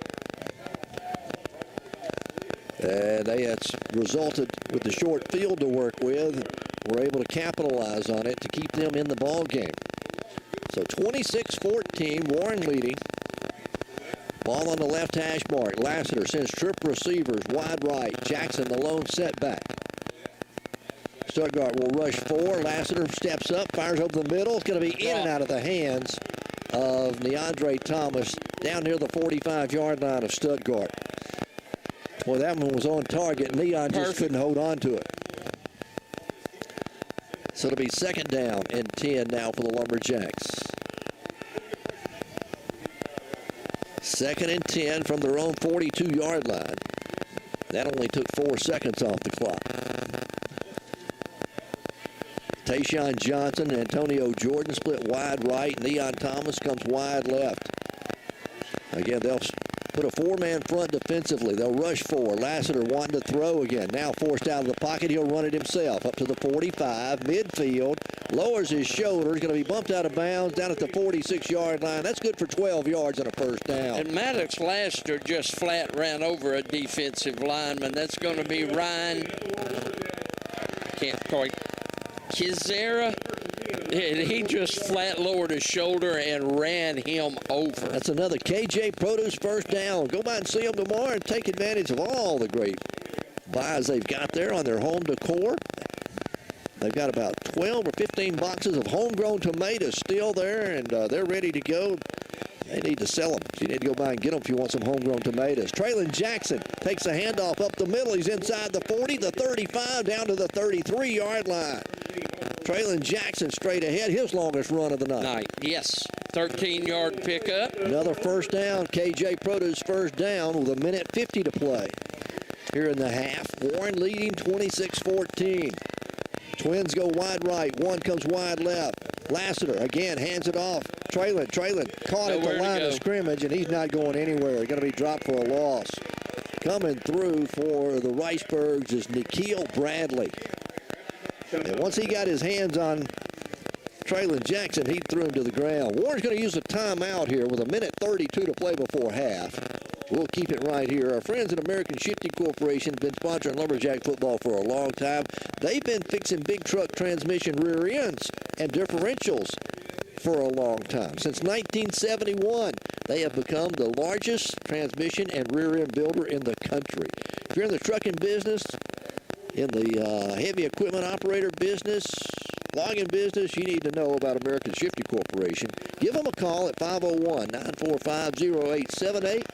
They had resulted with the short field to work with. Were able to capitalize on it to keep them in the ball game. So 26-14, Warren leading. Ball on the left hash mark. Lassiter sends trip receivers wide right. Jackson the lone setback. Stuttgart will rush 4. Lassiter steps up, fires over the middle. It's going to be in and out of the hands of Neandre Thomas down near the 45-yard line of Stuttgart. Boy, that one was on target. Neon just couldn't hold on to it. So it'll be second down and 10 now for the Lumberjacks. Second and 10 from their own 42-yard line. That only took 4 seconds off the clock. Tayshawn Johnson and Antonio Jordan split wide right. Neon Thomas comes wide left. Again, they'll put a 4-man front defensively. They'll rush 4. Lassiter wanting to throw again. Now forced out of the pocket. He'll run it himself up to the 45. Midfield. Lowers his shoulder. He's going to be bumped out of bounds down at the 46-yard line. That's good for 12 yards and a first down. And Maddox Lassiter just flat ran over a defensive lineman. That's going to be Ryan can't quite. Kizera, and he just flat lowered his shoulder and ran him over. That's another KJ Produce first down. Go by and see them tomorrow and take advantage of all the great buys they've got there on their home decor. They've got about 12 or 15 boxes of homegrown tomatoes still there, and they're ready to go. They need to sell them. So you need to go by and get them if you want some homegrown tomatoes. Traylon Jackson takes a handoff up the middle. He's inside the 40, the 35, down to the 33-yard line. Traylon Jackson straight ahead, his longest run of the night. Yes, 13-yard pickup. Another first down. KJ Produce first down with 1:50 to play here in the half. Warren leading 26-14. Twins go wide right. One comes wide left. Lassiter again hands it off. Traylon caught at the line of scrimmage, and he's not going anywhere. Going to be dropped for a loss. Coming through for the Ricebirds is Nikhil Bradley. And once he got his hands on Traylon Jackson, he threw him to the ground. Warren's going to use a timeout here with 1:32 to play before half. We'll keep it right here. Our friends at American Shifting Corporation have been sponsoring Lumberjack football for a long time. They've been fixing big truck transmission rear ends and differentials for a long time. Since 1971, they have become the largest transmission and rear end builder in the country. If you're in the trucking business, in the heavy equipment operator business, logging business, you need to know about American Shifting Corporation. Give them a call at 501-945-0878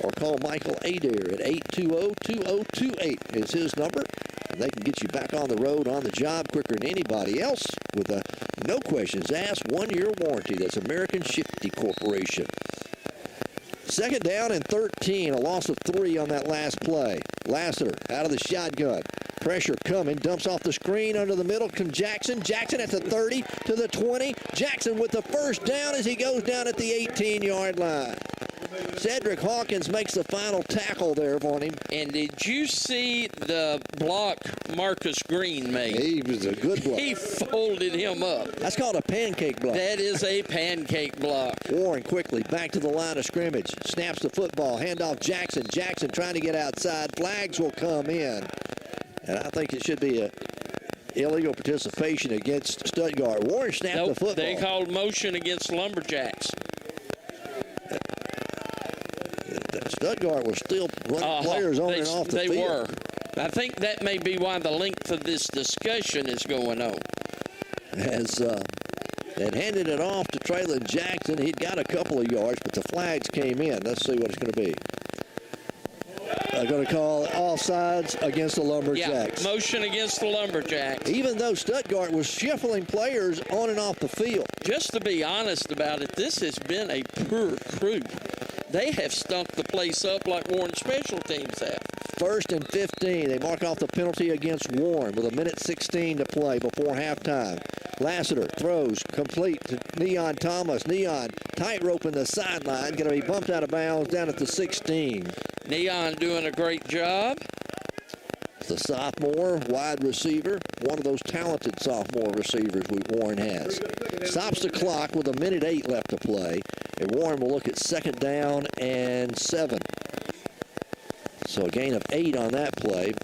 or call Michael Adair at 820-2028 is his number. And they can get you back on the road, on the job quicker than anybody else with a no questions asked 1-year warranty. That's American Shifting Corporation. Second down and 13, a loss of 3 on that last play. Lassiter out of the shotgun. Pressure coming, dumps off the screen under the middle. Jackson at the 30 to the 20. Jackson with the first down as he goes down at the 18-yard line. Cedric Hawkins makes the final tackle there for him. And did you see the block Marcus Green made? He was a good block. He folded him up. That's called a pancake block. That is a pancake block. Warren quickly back to the line of scrimmage. Snaps the football. Handoff Jackson. Jackson trying to get outside. Flags will come in. And I think it should be a illegal participation against Stuttgart. Warren snapped the football. They called motion against Lumberjacks. Stuttgart was still running players on and off the field. They were. I think that may be why the length of this discussion is going on. As they handed it off to Traylon Jackson, he'd got a couple of yards, but the flags came in. Let's see what it's going to be. They're going to call offsides against the Lumberjacks. Yeah, motion against the Lumberjacks. Even though Stuttgart was shuffling players on and off the field. Just to be honest about it, this has been a poor crew. They have stunk the place up like Warren special teams have. 1st and 15. They mark off the penalty against Warren with 1:16 to play before halftime. Lassiter throws complete to Neon Thomas. Neon tightrope in the sideline. Going to be bumped out of bounds down at the 16. Neon doing a great job. The sophomore wide receiver, one of those talented sophomore receivers Warren has. Stops the clock with 1:08 left to play. And Warren will look at 2nd down and 7. So a gain of 8 on that play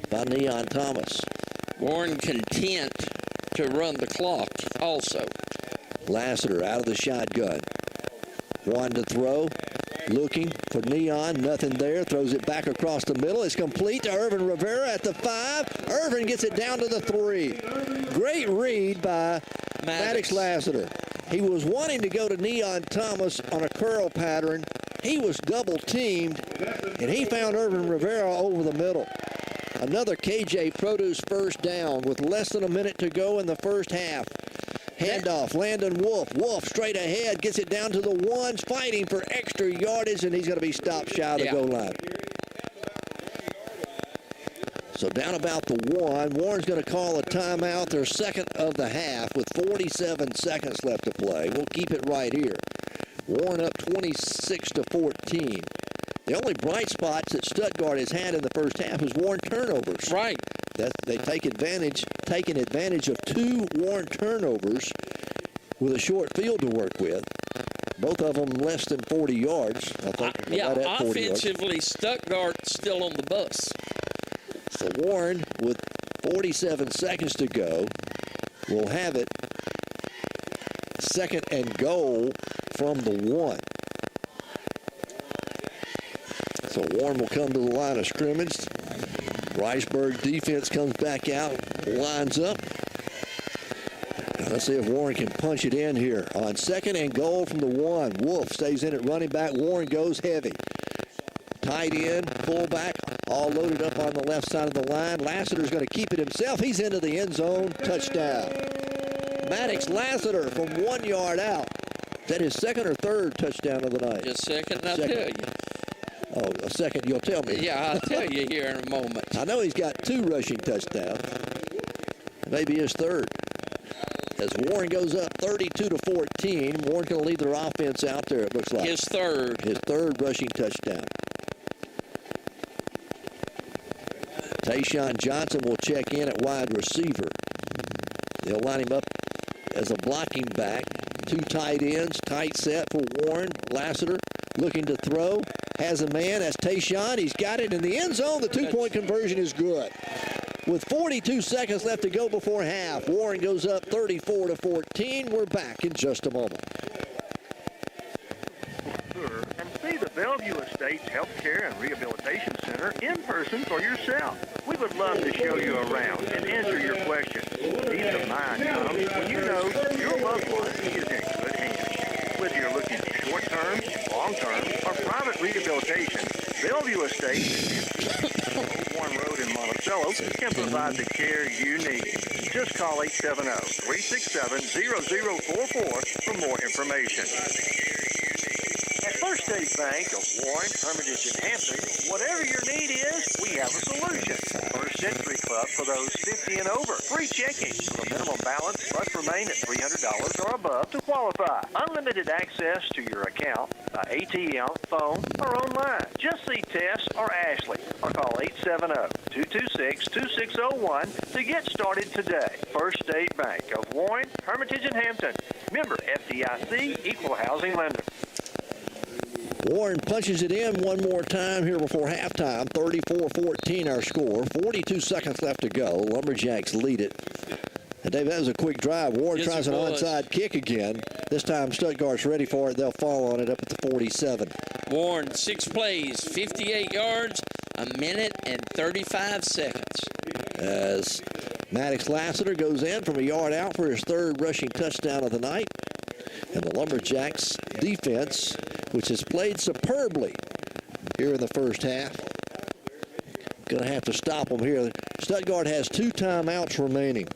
by Neon Thomas. Warren content to run the clock also. Lassiter out of the shotgun. One to throw. Looking for Neon. Nothing there. Throws it back across the middle. It's complete to Irvin Rivera at the 5. Irvin gets it down to the 3. Great read by Maddox Lassiter. He was wanting to go to Neon Thomas on a curl pattern. He was double teamed, and he found Irvin Rivera over the middle. Another KJ Produce first down with less than a minute to go in the first half. Handoff, Landon Wolf. Wolf straight ahead, gets it down to the 1s, fighting for extra yardage, and he's going to be stopped shy of the goal line. So down about the 1. Warren's going to call a timeout, their second of the half, with 47 seconds left to play. We'll keep it right here. Warren up 26-14. The only bright spots that Stuttgart has had in the first half is Warren turnovers. Right. They taking advantage of 2 Warren turnovers with a short field to work with. Both of them less than 40 yards. I think. Right, offensively, Stuttgart still on the bus. So Warren with 47 seconds to go. We'll have it second and goal from the 1. So Warren will come to the line of scrimmage. Ricebird defense comes back out, lines up. Let's see if Warren can punch it in here. On second and goal from the 1. Wolf stays in at running back. Warren goes heavy. Tight end, fullback, all loaded up on the left side of the line. Lassiter's going to keep it himself. He's into the end zone. Touchdown. Maddox Lassiter from 1 yard out. Is that his second or third touchdown of the night? Just second, I'll tell you. Oh, a second, you'll tell me. Yeah, I'll tell you here in a moment. I know he's got 2 rushing touchdowns. Maybe his third. As Warren goes up 32-14, Warren's going to leave their offense out there, it looks like. His third. His third rushing touchdown. Tayshawn Johnson will check in at wide receiver. They'll line him up as a blocking back. 2 tight ends, tight set for Warren. Lassiter looking to throw. Has a man. That's Tayshawn. He's got it in the end zone. The 2-point conversion is good. With 42 seconds left to go before half, Warren goes up 34-14. We're back in just a moment. And see the Bellevue Estates Healthcare and Rehabilitation Center in person for yourself. We would love to show you around and answer your questions. Peace of mind comes when you know your loved one is in good hands. Whether you're looking for short-term, long-term, or private rehabilitation, Bellevue Estates Warren Road in Monticello can provide the care you need. Just call 870-367-0044 for more information. At First State Bank of Warren, Hermitage, and Hampton, whatever your need is, we have a solution. First Century Club for those 50 and over. Free checking. The minimum balance must remain at $300 or above to qualify. Unlimited access to your account by ATM, phone, or online. Just see Tess or Ashley or call 870-226-2601 to get started today. First State Bank of Warren, Hermitage, and Hampton. Member FDIC, Equal Housing Lender. Warren punches it in one more time here before halftime. 34-14 our score. 42 seconds left to go. Lumberjacks lead it. And Dave, that was a quick drive. Warren tries an onside kick again. This time Stuttgart's ready for it. They'll fall on it up at the 47. Warren, 6 plays, 58 yards, a minute and 35 seconds. As Maddox Lassiter goes in from a yard out for his third rushing touchdown of the night. And the Lumberjacks defense, which has played superbly here in the first half, going to have to stop them here. Stuttgart has 2 timeouts remaining.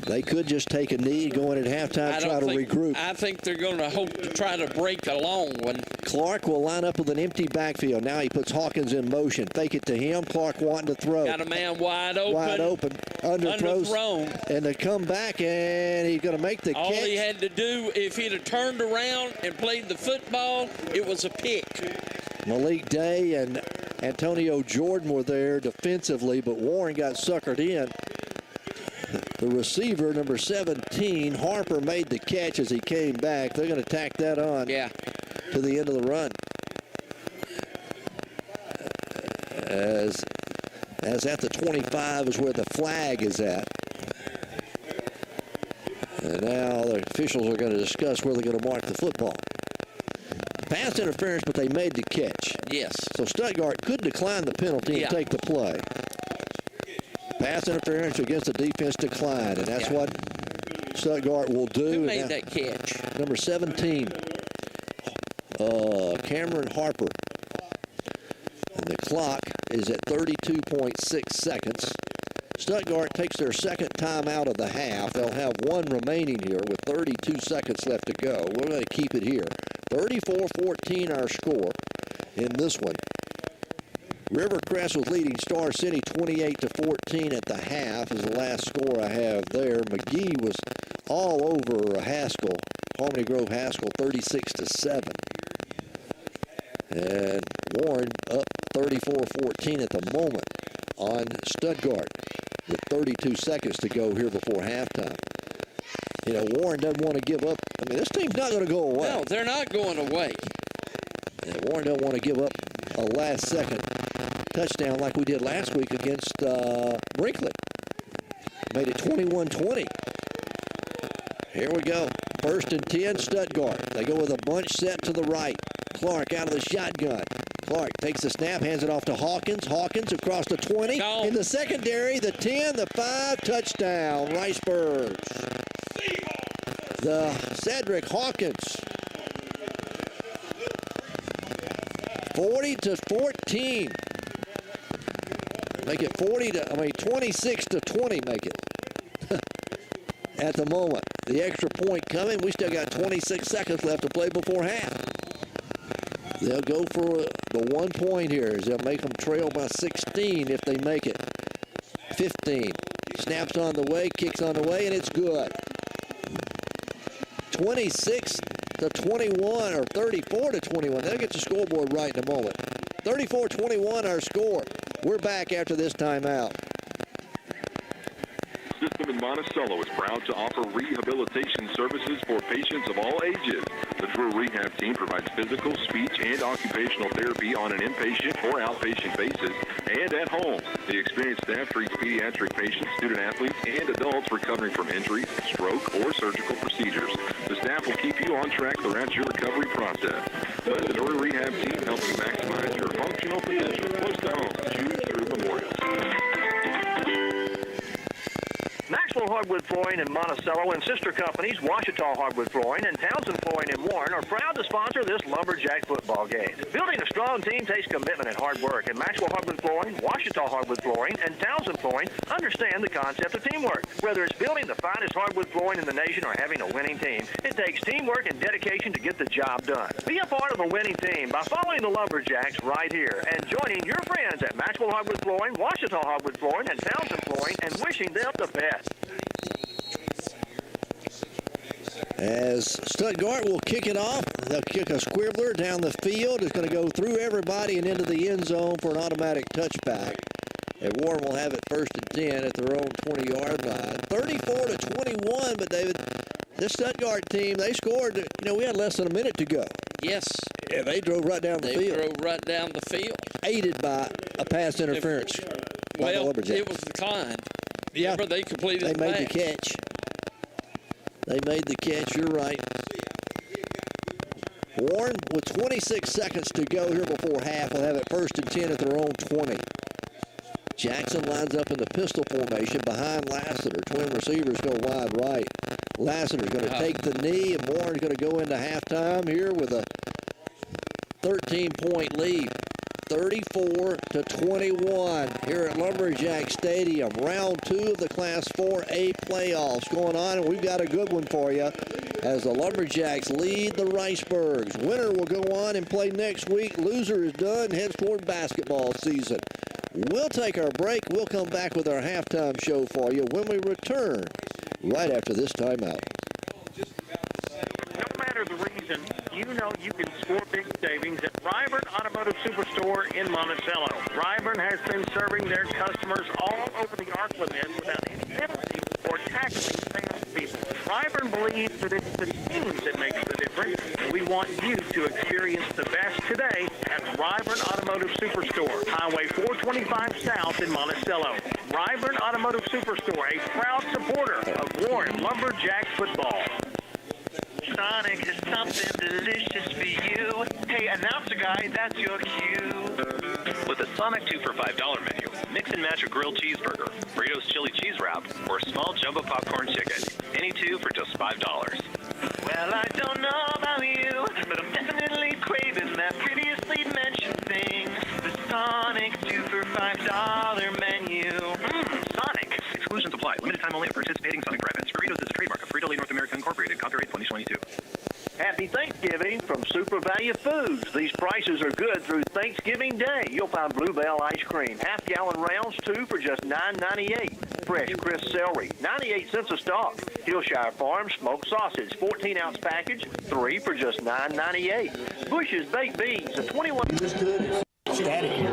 They could just take a knee going at halftime, try to regroup. I think they're going to hope to try to break a long one. Clark will line up with an empty backfield. Now he puts Hawkins in motion. Fake it to him. Clark wanting to throw. Got a man wide open. Wide open. Underthrown. And they come back, and he's going to make the All catch. he had to do, if he'd have turned around and played the football, it was a pick. Malik Day and Antonio Jordan were there defensively, but Warren got suckered in. The receiver, number 17, Harper, made the catch as he came back. They're going to tack that on to the end of the run. As at the 25 is where the flag is at. And now the officials are going to discuss where they're going to mark the football. Pass interference, but they made the catch. Yes. So Stuttgart could decline the penalty and take the play. Pass interference against the defense decline, and that's what Stuttgart will do. Who made that catch? Number 17, Cameron Harper. And the clock is at 32.6 seconds. Stuttgart takes their second time out of the half. They'll have 1 remaining here with 32 seconds left to go. We're going to keep it here. 34-14 our score in this one. Rivercrest was leading Star City 28-14 at the half is the last score I have there. McGee was all over Haskell, Harmony Grove Haskell, 36-7. And Warren up 34-14 at the moment on Stuttgart with 32 seconds to go here before halftime. You know, Warren doesn't want to give up. I mean, this team's not going to go away. No, they're not going away. And Warren doesn't want to give up a last-second touchdown like we did last week against Brinkley. Made it 21-20. Here we go. 1st and 10, Stuttgart. They go with a bunch set to the right. Clark out of the shotgun. Clark takes the snap, hands it off to Hawkins. Hawkins across the 20. In the secondary, the 10, the 5, touchdown, Ricebirds. The Cedric Hawkins. 40-14. Make it 26-20 make it. At the moment. The extra point coming. We still got 26 seconds left to play before half. They'll go for the 1 point here as they'll make them trail by 16 if they make it. 15. Snaps on the way, kicks on the way, and it's good. 26-21 or 34-21. They'll get the scoreboard right in a moment. 34-21 our score. We're back after this timeout. System in Monticello is proud to offer rehabilitation services for patients of all ages. The Drew Rehab Team provides physical, speech, and occupational therapy on an inpatient or outpatient basis and at home. The experienced staff treats pediatric patients, student athletes, and adults recovering from injuries, stroke, or surgical procedures. The staff will keep you on track throughout your recovery process. Let the Drew Rehab Team help you maximize your functional potential close to home. Choose Drew Memorial. Maxwell Hardwood Flooring in Monticello and sister companies Washita Hardwood Flooring and Townsend Flooring in Warren are proud to sponsor this Lumberjack football game. Building a strong team takes commitment and hard work, and Maxwell Hardwood Flooring, Washita Hardwood Flooring, and Townsend Flooring understand the concept of teamwork. Whether it's building the finest hardwood flooring in the nation or having a winning team, it takes teamwork and dedication to get the job done. Be a part of a winning team by following the Lumberjacks right here and joining your friends at Maxwell Hardwood Flooring, Washita Hardwood Flooring, and Townsend Flooring and wishing them the best. As Stuttgart will kick it off, they'll kick a squibbler down the field. It's going to go through everybody and into the end zone for an automatic touchback. And Warren will have it 1st and 10 at their own 20-yard line. 34-21, but David, this Stuttgart team, they scored, we had less than a minute to go. Yes. Yeah, they drove right down the field. They drove right down the field. Aided by a pass interference by the Lumberjacks. It was declined. Yeah, remember, they completed the made the catch. They made the catch, you're right. Warren, with 26 seconds to go here before half, will have it 1st and 10 at their own 20. Jackson lines up in the pistol formation behind Lassiter. Twin receivers go wide right. Lassiter's going to take the knee, and Warren's going to go into halftime here with a 13-point lead. 34-21 here at Lumberjack Stadium. Round 2 of the Class 4A playoffs going on, and we've got a good one for you as the Lumberjacks lead the Ricebirds. Winner will go on and play next week. Loser is done, heads toward basketball season. We'll take our break. We'll come back with our halftime show for you when we return right after this timeout. No matter the reason, you know you can score big savings at Ricebirds Automotive Superstore in Monticello. Ricebirds has been serving their customers all over the arc limit without any penalty or taxing salespeople. Ricebirds believes that it's the teams that makes the difference. We want you to experience the best today at Ricebirds Automotive Superstore, Highway 425 South in Monticello. Ricebirds Automotive Superstore, a proud supporter of Warren Lumberjack football. Sonic is something delicious for you. Hey, announcer guy, that's your cue. With a Sonic 2 for $5 menu, mix and match a grilled cheeseburger, Burritos chili cheese wrap, or a small jumbo popcorn chicken. Any two for just $5. Well, I don't know about you, but I'm definitely craving that previously mentioned thing. The Sonic 2 for $5 menu. Sonic. Exclusions apply. Limited time only at participating Sonic drive-ins. Burritos is a trademark of Frito-Lay North America Incorporated. Copyright 2022. Happy Thanksgiving from Super Value Foods. These prices are good through Thanksgiving Day. You'll find Bluebell ice cream, half-gallon rounds, 2 for just $9.98. Fresh, crisp celery, 98 cents a stalk. Hillshire Farm smoked sausage, 14-ounce package, 3 for just $9.98. Bush's baked beans, a 21. This good. Static here,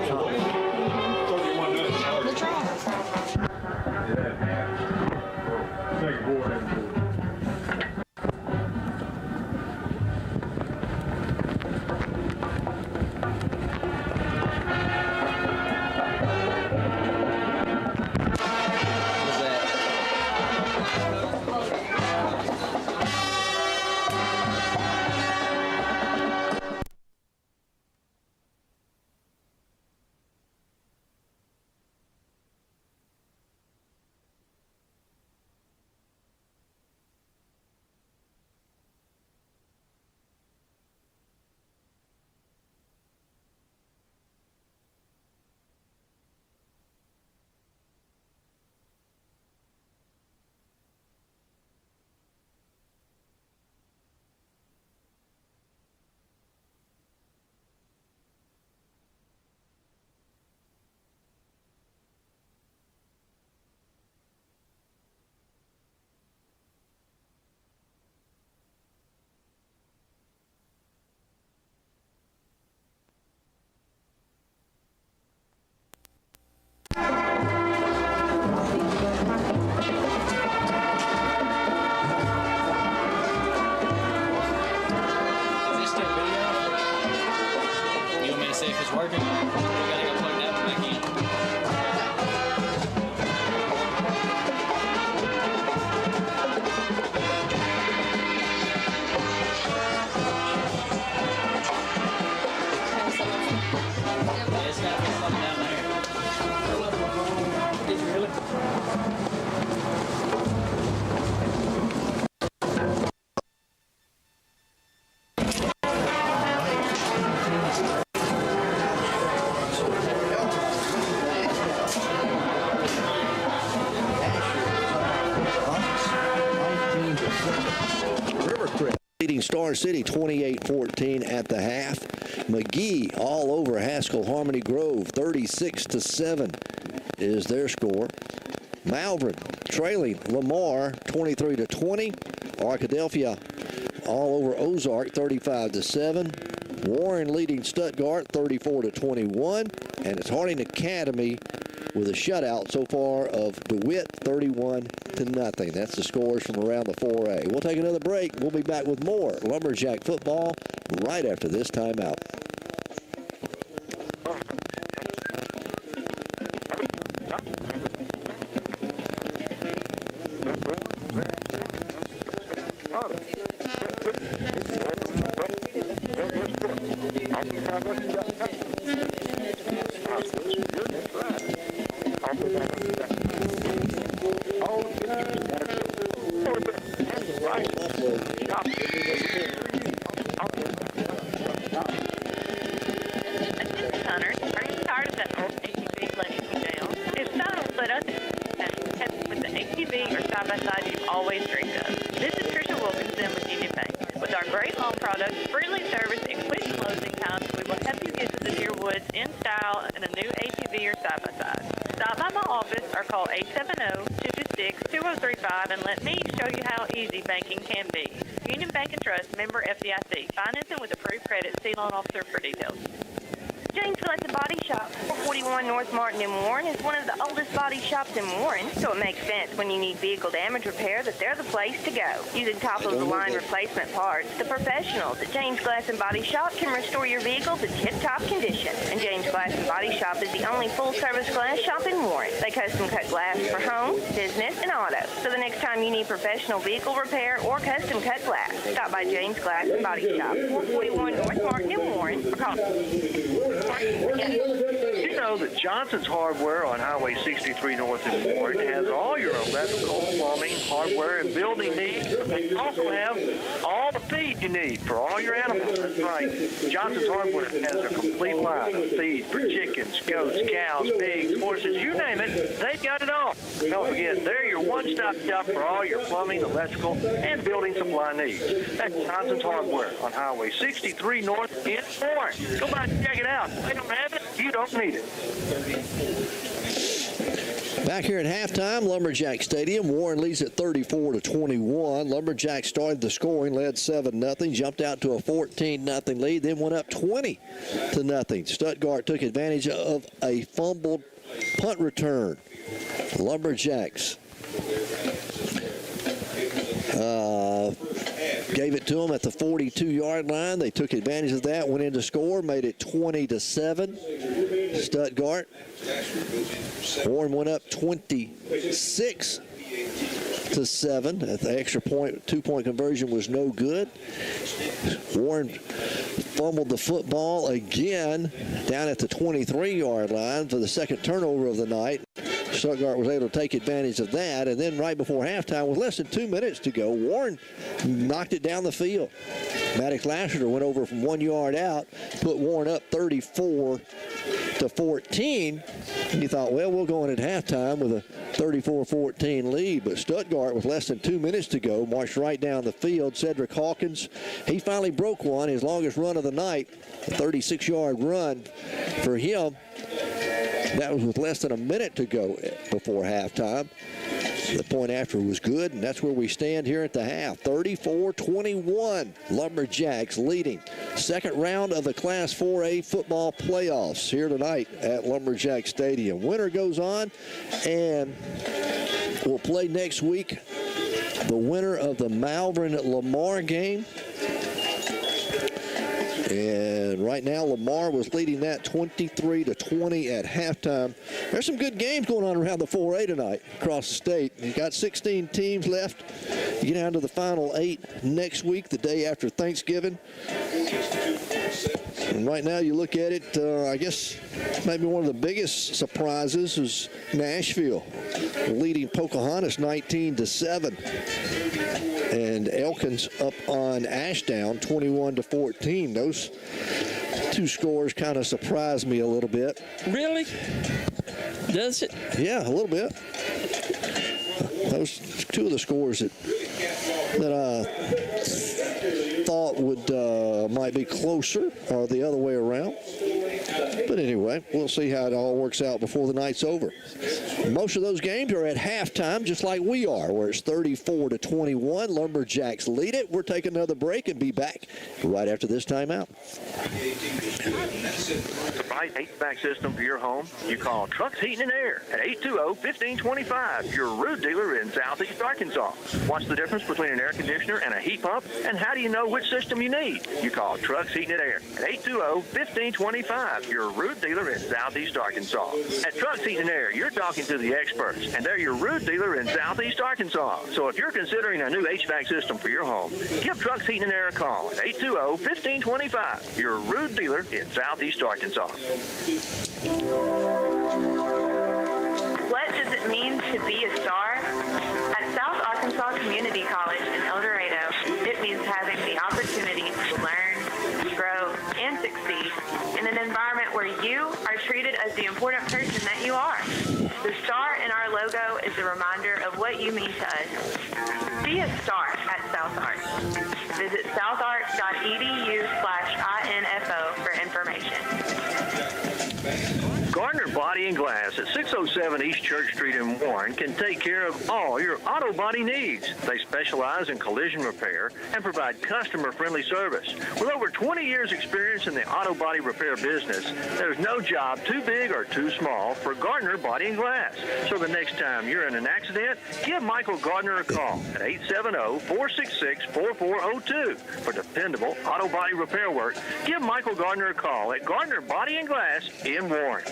leading Star City 28-14 at the half. McGee all over Haskell Harmony Grove 36-7 is their score. Malvern trailing Lamar 23-20. Arkadelphia all over Ozark 35-7. Warren leading Stuttgart 34-21. And it's Harding Academy with a shutout so far of DeWitt 31-0. That's the scores from around the 4A. We'll take another break. We'll be back with more Lumberjack football right after this timeout. And let me show you how easy banking can be. Union Bank and Trust, member FDIC. Financing with approved credit. See loan officer for details. James Gillette Body Shop, 441 North Martin in Warren, is one of the oldest body shops in Warren, so it makes sense when you need vehicle damage repair that they're the place to go. Using top-of-the-line replacement parts, the professionals at James Glass and Body Shop can restore your vehicle to tip-top condition. And James Glass and Body Shop is the only full-service glass shop in Warren. They custom-cut glass for home, business, and auto. So the next time you need professional vehicle repair or custom-cut glass, stop by James Glass and Body Shop, 441 North Martin in Warren, or call You know that Johnson's Hardware on Highway 63 North in Warren has all your electrical, plumbing, hardware, and building needs. They also have all the feed you need for all your animals. That's right. Johnson's Hardware has a complete line of feed for chickens, goats, cows, pigs, horses, you name it. They've got it all. Don't forget, they're your one-stop shop for all your plumbing, electrical, and building supply needs. That's Johnson's Hardware on Highway 63 North in Warren. Go by and check it out. If they don't have it, you don't need it. Back here at halftime, Lumberjack Stadium. Warren leads at 34-21. Lumberjack started the scoring, led 7-0, jumped out to a 14-0 lead, then went up 20-0. Stuttgart took advantage of a fumbled punt return. Lumberjacks gave it to them at the 42-yard line. They took advantage of that, went in to score, made it 20-7. Stuttgart. Warren went up 26-7. The extra point, 2-point conversion was no good. Warren fumbled the football again down at the 23-yard line for the second turnover of the night. Stuttgart was able to take advantage of that, and then right before halftime, with less than 2 minutes to go, Warren knocked it down the field. Maddox Lassiter went over from 1 yard out, put Warren up 34-14, and you thought, well, we'll go in at halftime with a 34-14 lead, but Stuttgart, with less than 2 minutes to go, marched right down the field. Cedric Hawkins, he finally broke one, his longest run of the night, a 36-yard run for him. That was with less than a minute to go before halftime. The point after was good, and that's where we stand here at the half. 34-21, Lumberjacks leading. Second round of the Class 4A football playoffs here tonight at Lumberjack Stadium. Winner goes on, and we'll play next week the winner of the Malvern-Lamar game. And right now, Lamar was leading that 23-20 at halftime. There's some good games going on around the 4A tonight across the state. You've got 16 teams left. You get down to the final 8 next week, the day after Thanksgiving. And right now, you look at it, I guess maybe one of the biggest surprises is Nashville leading Pocahontas 19-7. And Elkins up on Ashdown 21-14. Those two scores kind of surprised me a little bit. Really? Does it? Yeah, a little bit. Those two of the scores that that I thought might be closer or the other way around. But anyway, we'll see how it all works out before the night's over. Most of those games are at halftime, just like we are, where it's 34-21. Lumberjacks lead it. We're taking another break and be back right after this timeout. The right HVAC system for your home? You call Trucks Heating and Air at 820-1525, your root dealer in Southeast Arkansas. What's the difference between an air conditioner and a heat pump? And how do you know which system you need? You call Trucks Heating and Air at 820-1525, your root dealer in Southeast Arkansas. At Trucks Heating and Air, you're talking to the experts, and they're your root dealer in Southeast Arkansas. So if you're considering a new HVAC system for your home, give Trucks Heating and Air a call at 820-1525, your root dealer in Southeast Arkansas. What does it mean to be a star? At South Arkansas Community College in El Dorado, it means having the opportunity to learn, grow, and succeed in an environment where you are treated as the important person that you are. The star in our logo is a reminder of what you mean to us. Be a star at South Ark. Visit southark.edu/info for information. Gardner Body and Glass at 607 East Church Street in Warren can take care of all your auto body needs. They specialize in collision repair and provide customer-friendly service. With over 20 years' experience in the auto body repair business, there's no job too big or too small for Gardner Body and Glass. So the next time you're in an accident, give Michael Gardner a call at 870-466-4402. For dependable auto body repair work, give Michael Gardner a call at Gardner Body and Glass in Warren.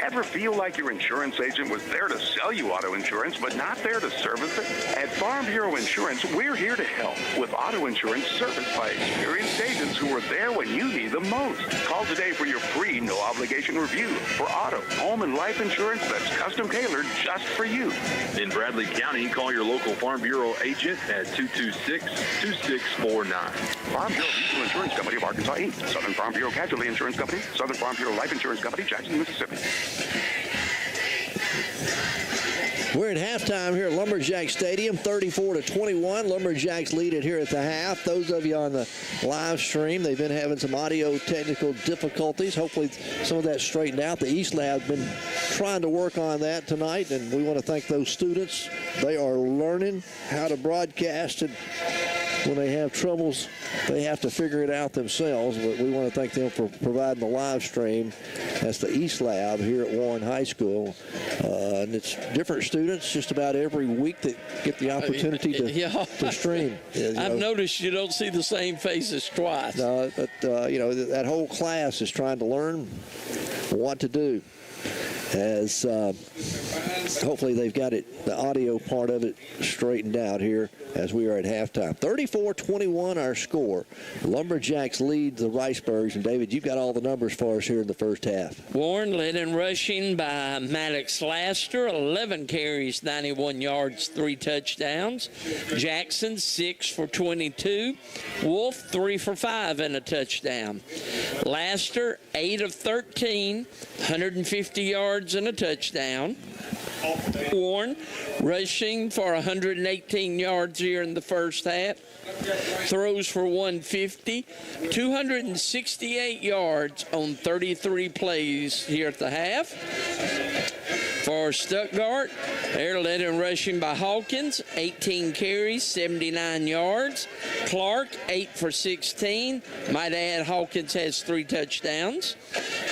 Ever feel like your insurance agent was there to sell you auto insurance, but not there to service it? At Farm Bureau Insurance, we're here to help with auto insurance serviced by experienced agents who are there when you need them most. Call today for your free no-obligation review for auto, home, and life insurance that's custom-tailored just for you. In Bradley County, call your local Farm Bureau agent at 226-2649. Farm Bureau Mutual Insurance Company of Arkansas, Inc. Southern Farm Bureau Casualty Insurance Company, Southern Farm Bureau Life Insurance Company, Jackson, Mississippi. We're at halftime here at Lumberjack Stadium, 34-21. Lumberjacks lead it here at the half. Those of you on the live stream, they've been having some audio technical difficulties. Hopefully some of that straightened out. The East Lab's been trying to work on that tonight, and we want to thank those students. They are learning how to broadcast, and when they have troubles, they have to figure it out themselves. But we want to thank them for providing the live stream. That's the East Lab here at Warren High School. And it's different students just about every week that get the opportunity to stream. I've noticed you don't see the same faces twice. No, but, that whole class is trying to learn what to do. As hopefully they've got the audio part of it straightened out here as we are at halftime. 34-21 our score. Lumberjacks lead the Ricebirds. And David, you've got all the numbers for us here in the first half. Warren led in rushing by Maddox Laster, 11 carries, 91 yards, 3 touchdowns. Jackson, 6 for 22. Wolf, 3 for 5 and a touchdown. Laster, 8 of 13, 150 yards and a touchdown. Warren rushing for 118 yards here in the first half. Throws for 150, 268 yards on 33 plays here at the half. For Stuttgart, they're led in rushing by Hawkins, 18 carries, 79 yards. Clark, 8 for 16. Might add Hawkins has 3 touchdowns.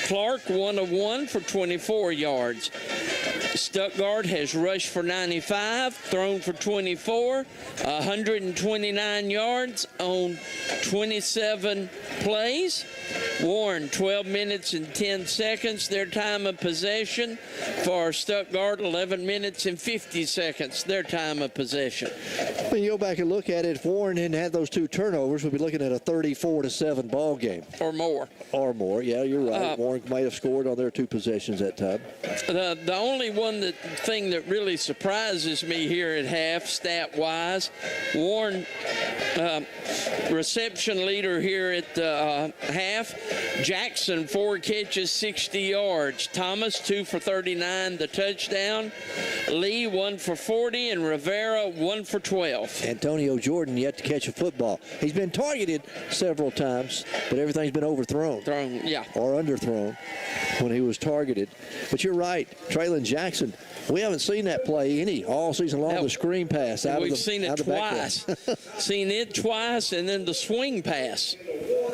Clark, 1 of 1 for 24 yards. Stuttgart has rushed for 95, thrown for 24, 129 yards on 27 plays. Warren, 12 minutes and 10 seconds, their time of possession. For Stuttgart, 11 minutes and 50 seconds, their time of possession. When you go back and look at it, if Warren hadn't had those 2 turnovers, we'd be looking at a 34-7 ball game. Or more. Or more, yeah, you're right. Warren might have scored on their 2 possessions that time. The only one thing that really surprises me here at half, stat-wise. Warren, reception leader here at half. Jackson, 4 catches, 60 yards. Thomas, 2 for 39, the touchdown. Lee, 1 for 40, and Rivera, 1 for 12. Antonio Jordan yet to catch a football. He's been targeted several times, but everything's been overthrown. Or underthrown when he was targeted. But you're right, Traylon Jackson, we haven't seen that play all season long, the screen pass out of the We've seen it twice. Seen it twice, and then the swing pass.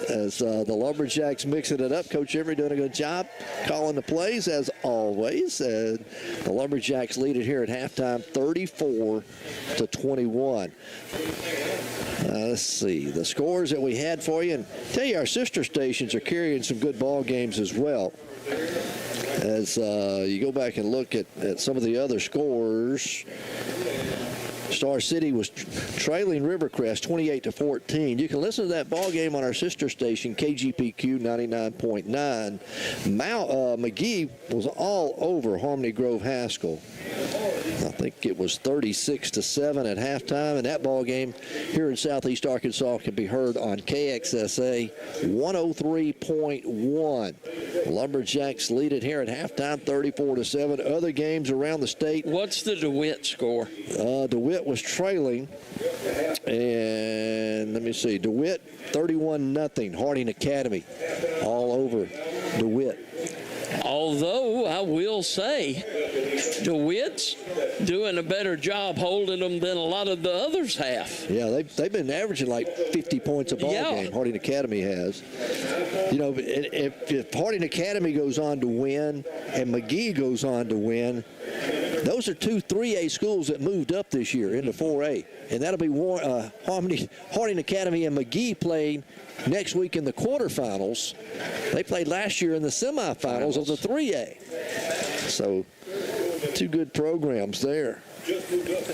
As the Lumberjacks mixing it up, Coach Emery doing a good job calling the plays as always. The Lumberjacks lead it here at halftime, 34-21. Let's see the scores that we had for you, and tell you our sister stations are carrying some good ball games as well. As you go back and look at some of the other scores, Star City was trailing Rivercrest 28-14. You can listen to that ball game on our sister station, KGPQ 99.9. McGee was all over Harmony Grove Haskell. I think it was 36-7 at halftime, and that ball game here in Southeast Arkansas can be heard on KXSA 103.1. Lumberjacks lead it here at halftime, 34-7. Other games around the state. What's the DeWitt score? DeWitt was trailing, and let me see. DeWitt 31-0. Harding Academy all over DeWitt. Although I will say, DeWitt's doing a better job holding them than a lot of the others have. Yeah, they've been averaging like 50 points a ball game. Harding Academy has. You know, if Harding Academy goes on to win and McGee goes on to win, those are 2 3A schools that moved up this year into 4A. And that'll be Harding Academy and McGee playing next week in the quarterfinals. They played last year in the semifinals of the 3A. So 2 good programs there.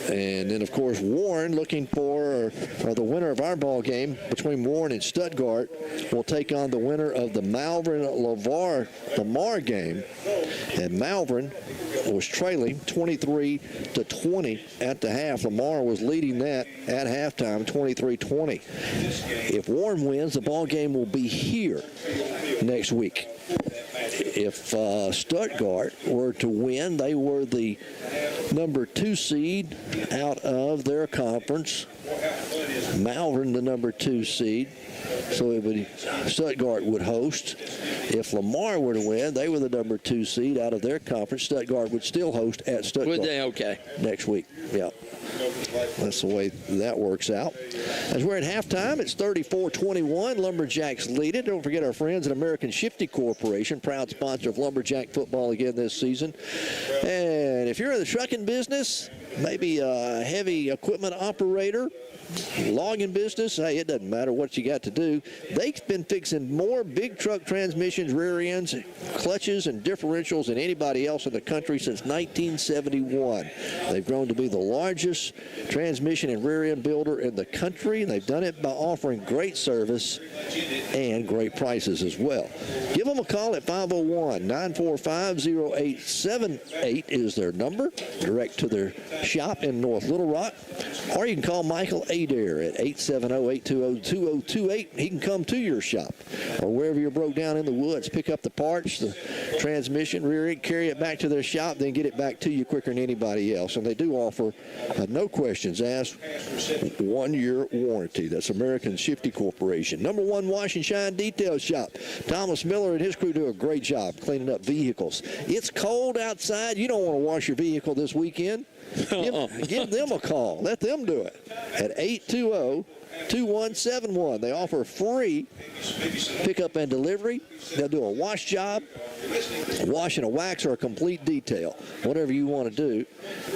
And then, of course, Warren looking for the winner of our ball game between Warren and Stuttgart will take on the winner of the Malvern-Lamar game. And Malvern was trailing 23-20 at the half. Lamar was leading that at halftime, 23-20. If Warren wins, the ball game will be here next week. If Stuttgart were to win, they were the number 2 seed out of their conference. Malvern, the number 2 seed. So Stuttgart would host. If Lamar were to win, they were the number 2 seed out of their conference. Stuttgart would still host at Stuttgart. Would they? Okay. Next week. Yeah. That's the way that works out. As we're at halftime, it's 34-21. Lumberjacks lead it. Don't forget our friends at American Shifty Corporation, proud sponsor of Lumberjack football again this season. And if you're in the trucking business, maybe a heavy equipment operator, logging business, hey, it doesn't matter what you got to do. They've been fixing more big truck transmissions, rear ends, clutches, and differentials than anybody else in the country since 1971. They've grown to be the largest transmission and rear end builder in the country. They've done it by offering great service and great prices as well. Give them a call at 501-945-0878 is their number. Direct to their shop in North Little Rock. Or you can call Michael Adair at 870-820-2028. He can come to your shop or wherever you're broke down in the woods. Pick up the parts, the transmission, rear end, carry it back to their shop, then get it back to you quicker than anybody else. And they do offer no questions asked 1-year warranty. That's American Shifty Corporation. Number 1 wash and shine detail shop. Thomas Miller and his crew do a great job cleaning up vehicles. It's cold outside. You don't want to wash your vehicle this weekend. Give them a call. Let them do it at 820-2171. They offer free pickup and delivery. They'll do a wash job, wash and a wax, or a complete detail. Whatever you want to do.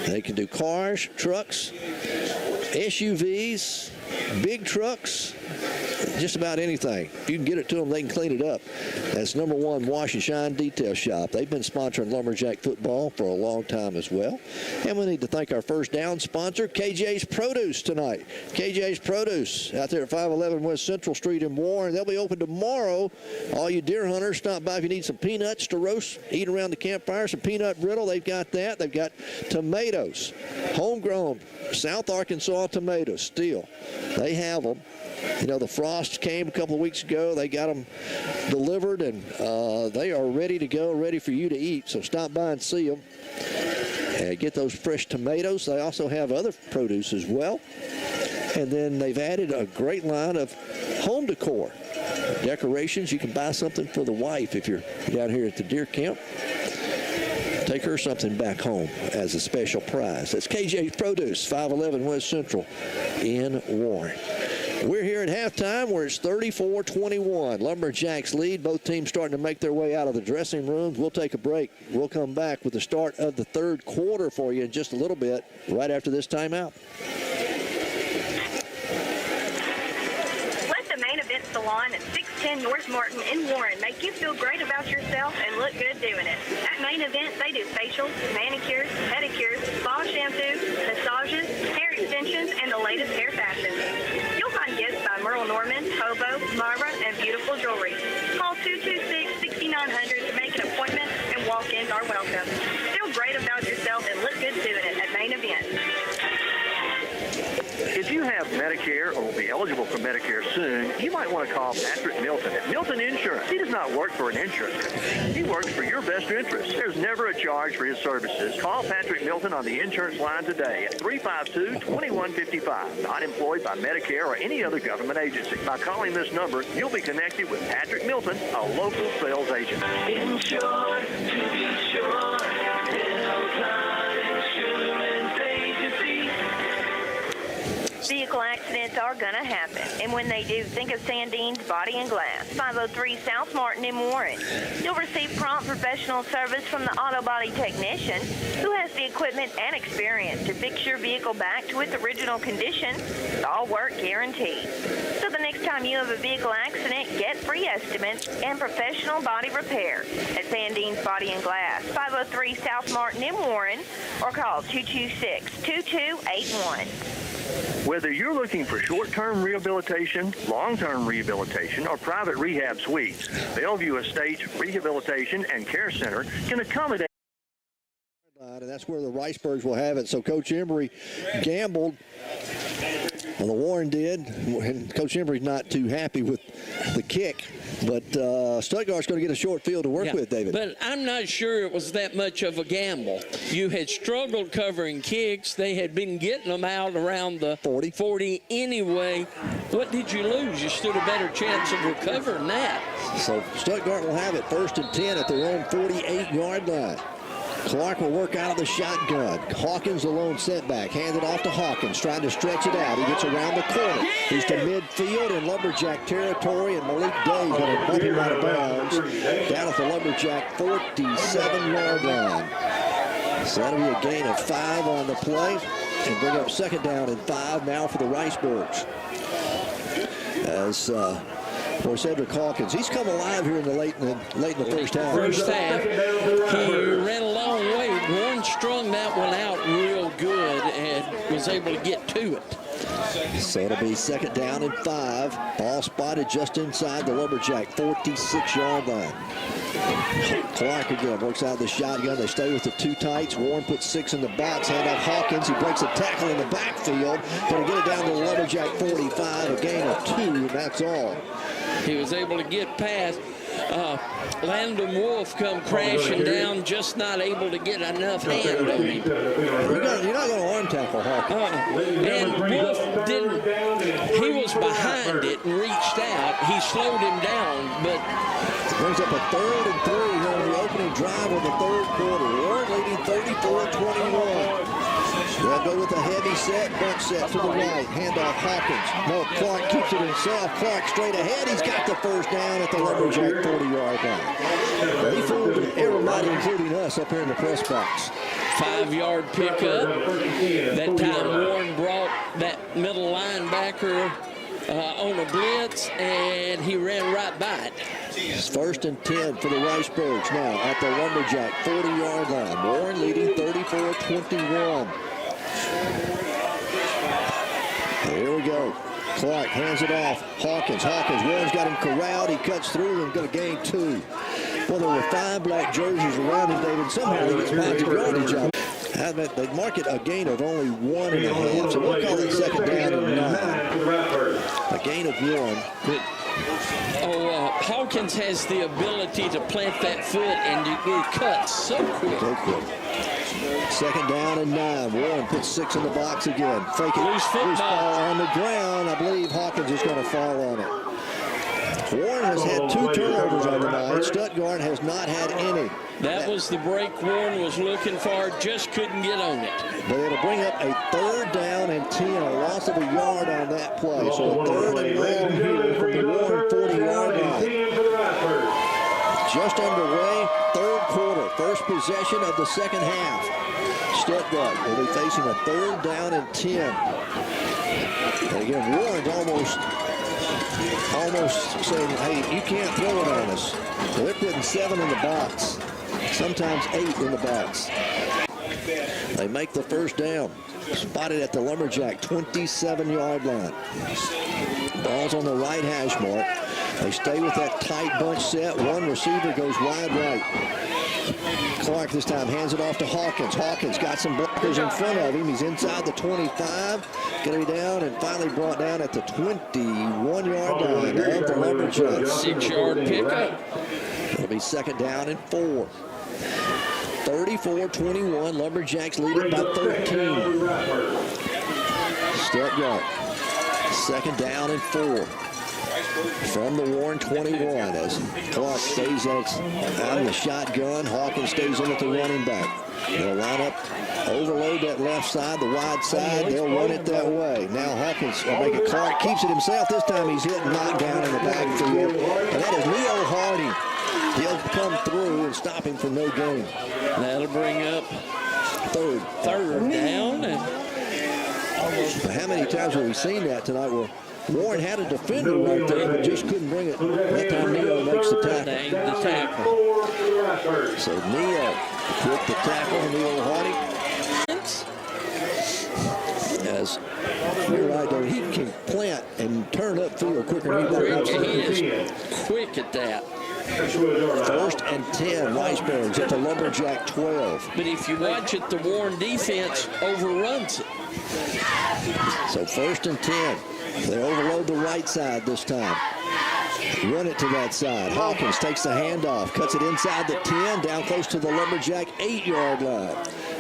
They can do cars, trucks, SUVs, big trucks, just about anything. If you can get it to them, they can clean it up. That's number one Wash and Shine Detail Shop. They've been sponsoring Lumberjack football for a long time as well. And we need to thank our first down sponsor, KJ's Produce, tonight. KJ's Produce out there at 511 West Central Street in Warren. They'll be open tomorrow. All you deer hunters, stop by if you need some peanuts to roast, eat around the campfire, some peanut brittle. They've got that. They've got tomatoes, homegrown South Arkansas tomatoes still. They have them. You know, the frost came a couple of weeks ago. They got them delivered, and they are ready to go, ready for you to eat. So stop by and see them and get those fresh tomatoes. They also have other produce as well. And then they've added a great line of home decor. Decorations. You can buy something for the wife if you're down here at the deer camp. Take her something back home as a special prize. That's KJ's Produce, 511 West Central in Warren. We're here at halftime where it's 34-21. Lumberjacks lead. Both teams starting to make their way out of the dressing rooms. We'll take a break. We'll come back with the start of the third quarter for you in just a little bit right after this timeout. Let the Main Event Salon at 610 North Morton in Warren make you feel great about yourself and look good doing it. At Main Event, they do facials, manicures, pedicures, spa shampoo, massages, hair extensions, and the latest hair fashions. You'll find gifts by Merle Norman, Hobo, Mara, and beautiful jewelry. Call 226-6900 to make an appointment, and walk-ins are welcome. Feel great about yourself and look good doing it at Main Event. If you have Medicare or will be eligible for Medicare soon, you might want to call Patrick Milton at Milton Insurance. He does not work for an insurance company. He works for your best interest. There's never a charge for his services. Call Patrick Milton on the insurance line today at 352-2155. Not employed by Medicare or any other government agency. By calling this number, you'll be connected with Patrick Milton, a local sales agent. Insure to be sure. Vehicle accidents are going to happen, and when they do, think of Sandine's Body and Glass, 503 South Martin in Warren. You'll receive prompt professional service from the auto body technician who has the equipment and experience to fix your vehicle back to its original condition. All work guaranteed. So the next time you have a vehicle accident, get free estimates and professional body repair at Sandine's Body and Glass, 503 South Martin in Warren, or call 226-2281. Whether you're looking for short-term rehabilitation, long-term rehabilitation, or private rehab suites, Bellevue Estates Rehabilitation and Care Center can accommodate. And that's where the Ricebirds will have it. So Coach Embry gambled. Well, the Warren did, and Coach Embry's not too happy with the kick. But Stuttgart's going to get a short field to work with, David. But I'm not sure it was that much of a gamble. You had struggled covering kicks. They had been getting them out around the 40 anyway. What did you lose? You stood a better chance of recovering that. So Stuttgart will have it 1st and 10 at their own 48-yard line. Clark will work out of the shotgun. Hawkins, the lone setback. Handed off to Hawkins, trying to stretch it out. He gets around the corner. He's to midfield in Lumberjack territory, and Malik Day going to bump him out of bounds down at the Lumberjack 47-yard line. So that'll be a gain of 5 on the play and bring up 2nd down and 5 now for the Ricebirds. As for Cedric Hawkins, he's come alive here in the late in the first half. First half, he ran a long way. Warren strung that one out real good and was able to get to it. So it'll be 2nd down and 5. Ball spotted just inside the Lumberjack 46-yard line. Clark again works out the shotgun. They stay with the 2 tights. Warren puts 6 in the box. Hand off Hawkins. He breaks a tackle in the backfield. Going to get it down to the Lumberjack 45. A gain of 2, and that's all. He was able to get past. Landon Wolf come crashing down, just not able to get enough hand on him. You're not going to arm tackle Hawkins. And Wolf didn't. He was behind it and reached out. He slowed him down, but brings up a 3rd and 3 here on the opening drive of the 3rd quarter. Warren leading 34-21. They'll go with a heavy set, bunch set to the right. Handoff Hawkins. No, Clark keeps it himself. Clark straight ahead. He's got the 1st down at the Lumberjack 40-yard line. He fooled everybody, including us, up here in the press box. 5-yard pickup. That time Warren brought that middle linebacker on a blitz, and he ran right by it. It's 1st and 10 for the Ricebirds now at the Lumberjack 40-yard line. Warren leading 34-21. Here we go. Clark hands it off. Hawkins. Warren's got him corralled. He cuts through and going to gain 2. Well, there were 5 black jerseys around him, David. Somehow he gets positive yardage out. They mark it a gain of only 1.5, so we'll call it 2nd down and 9. A gain of 1. Hawkins has the ability to plant that foot and you cut so quick. 2nd down and 9. Warren puts 6 in the box again. Fake it. Loose ball on the ground. I believe Hawkins is going to fall on it. Warren has had 2 turnovers on the night. Stuttgart has not had any. That was the break Warren was looking for, just couldn't get on it. But it'll bring up a 3rd down and 10, a loss of a yard on that play. So a 3rd and long here from the Warren 40-yard line. Just underway, 3rd quarter, first possession of the 2nd half. Stuttgart will be facing a 3rd down and 10. And again, Warren's almost saying, hey, you can't throw it on us. Well, they're putting 7 in the box, sometimes 8 in the box. They make the 1st down. Spotted at the Lumberjack 27-yard line. Ball's on the right hash mark. They stay with that tight bunch set. One receiver goes wide right. Clark this time hands it off to Hawkins. Hawkins got some blockers in front of him. He's inside the 25. Going to be down and finally brought down at the 21-yard line of the Lumberjacks. 6-yard pickup. It'll be 2nd down and 4. 34-21. Lumberjacks lead it by 13. Stuttgart. 2nd down and 4. From the Warren 21 as Clark stays out of the shotgun. Hawkins stays in at the running back. They'll line up, overload that left side, the wide side. They'll run it that way. Now Hawkins will make it. Clark keeps it himself. This time he's hit and knocked down in the backfield. And that is Neo Hardy. He'll come through and stop him for no gain. That'll bring up 3rd down. And how many times have we seen that tonight where Warren had a defender right there, but just couldn't bring it. That time Neo makes the tackle. So Neo with the tackle, Neo Hardy. As you're right, though, he can plant and turn upfield quicker than he is quick at that. 1st and 10, Ricebirds at the Lumberjack 12. But if you watch it, the Warren defense overruns it. So 1st and 10. They overload the right side this time. Run it to that side. Hawkins takes the handoff, cuts it inside the 10, down close to the Lumberjack 8-yard line.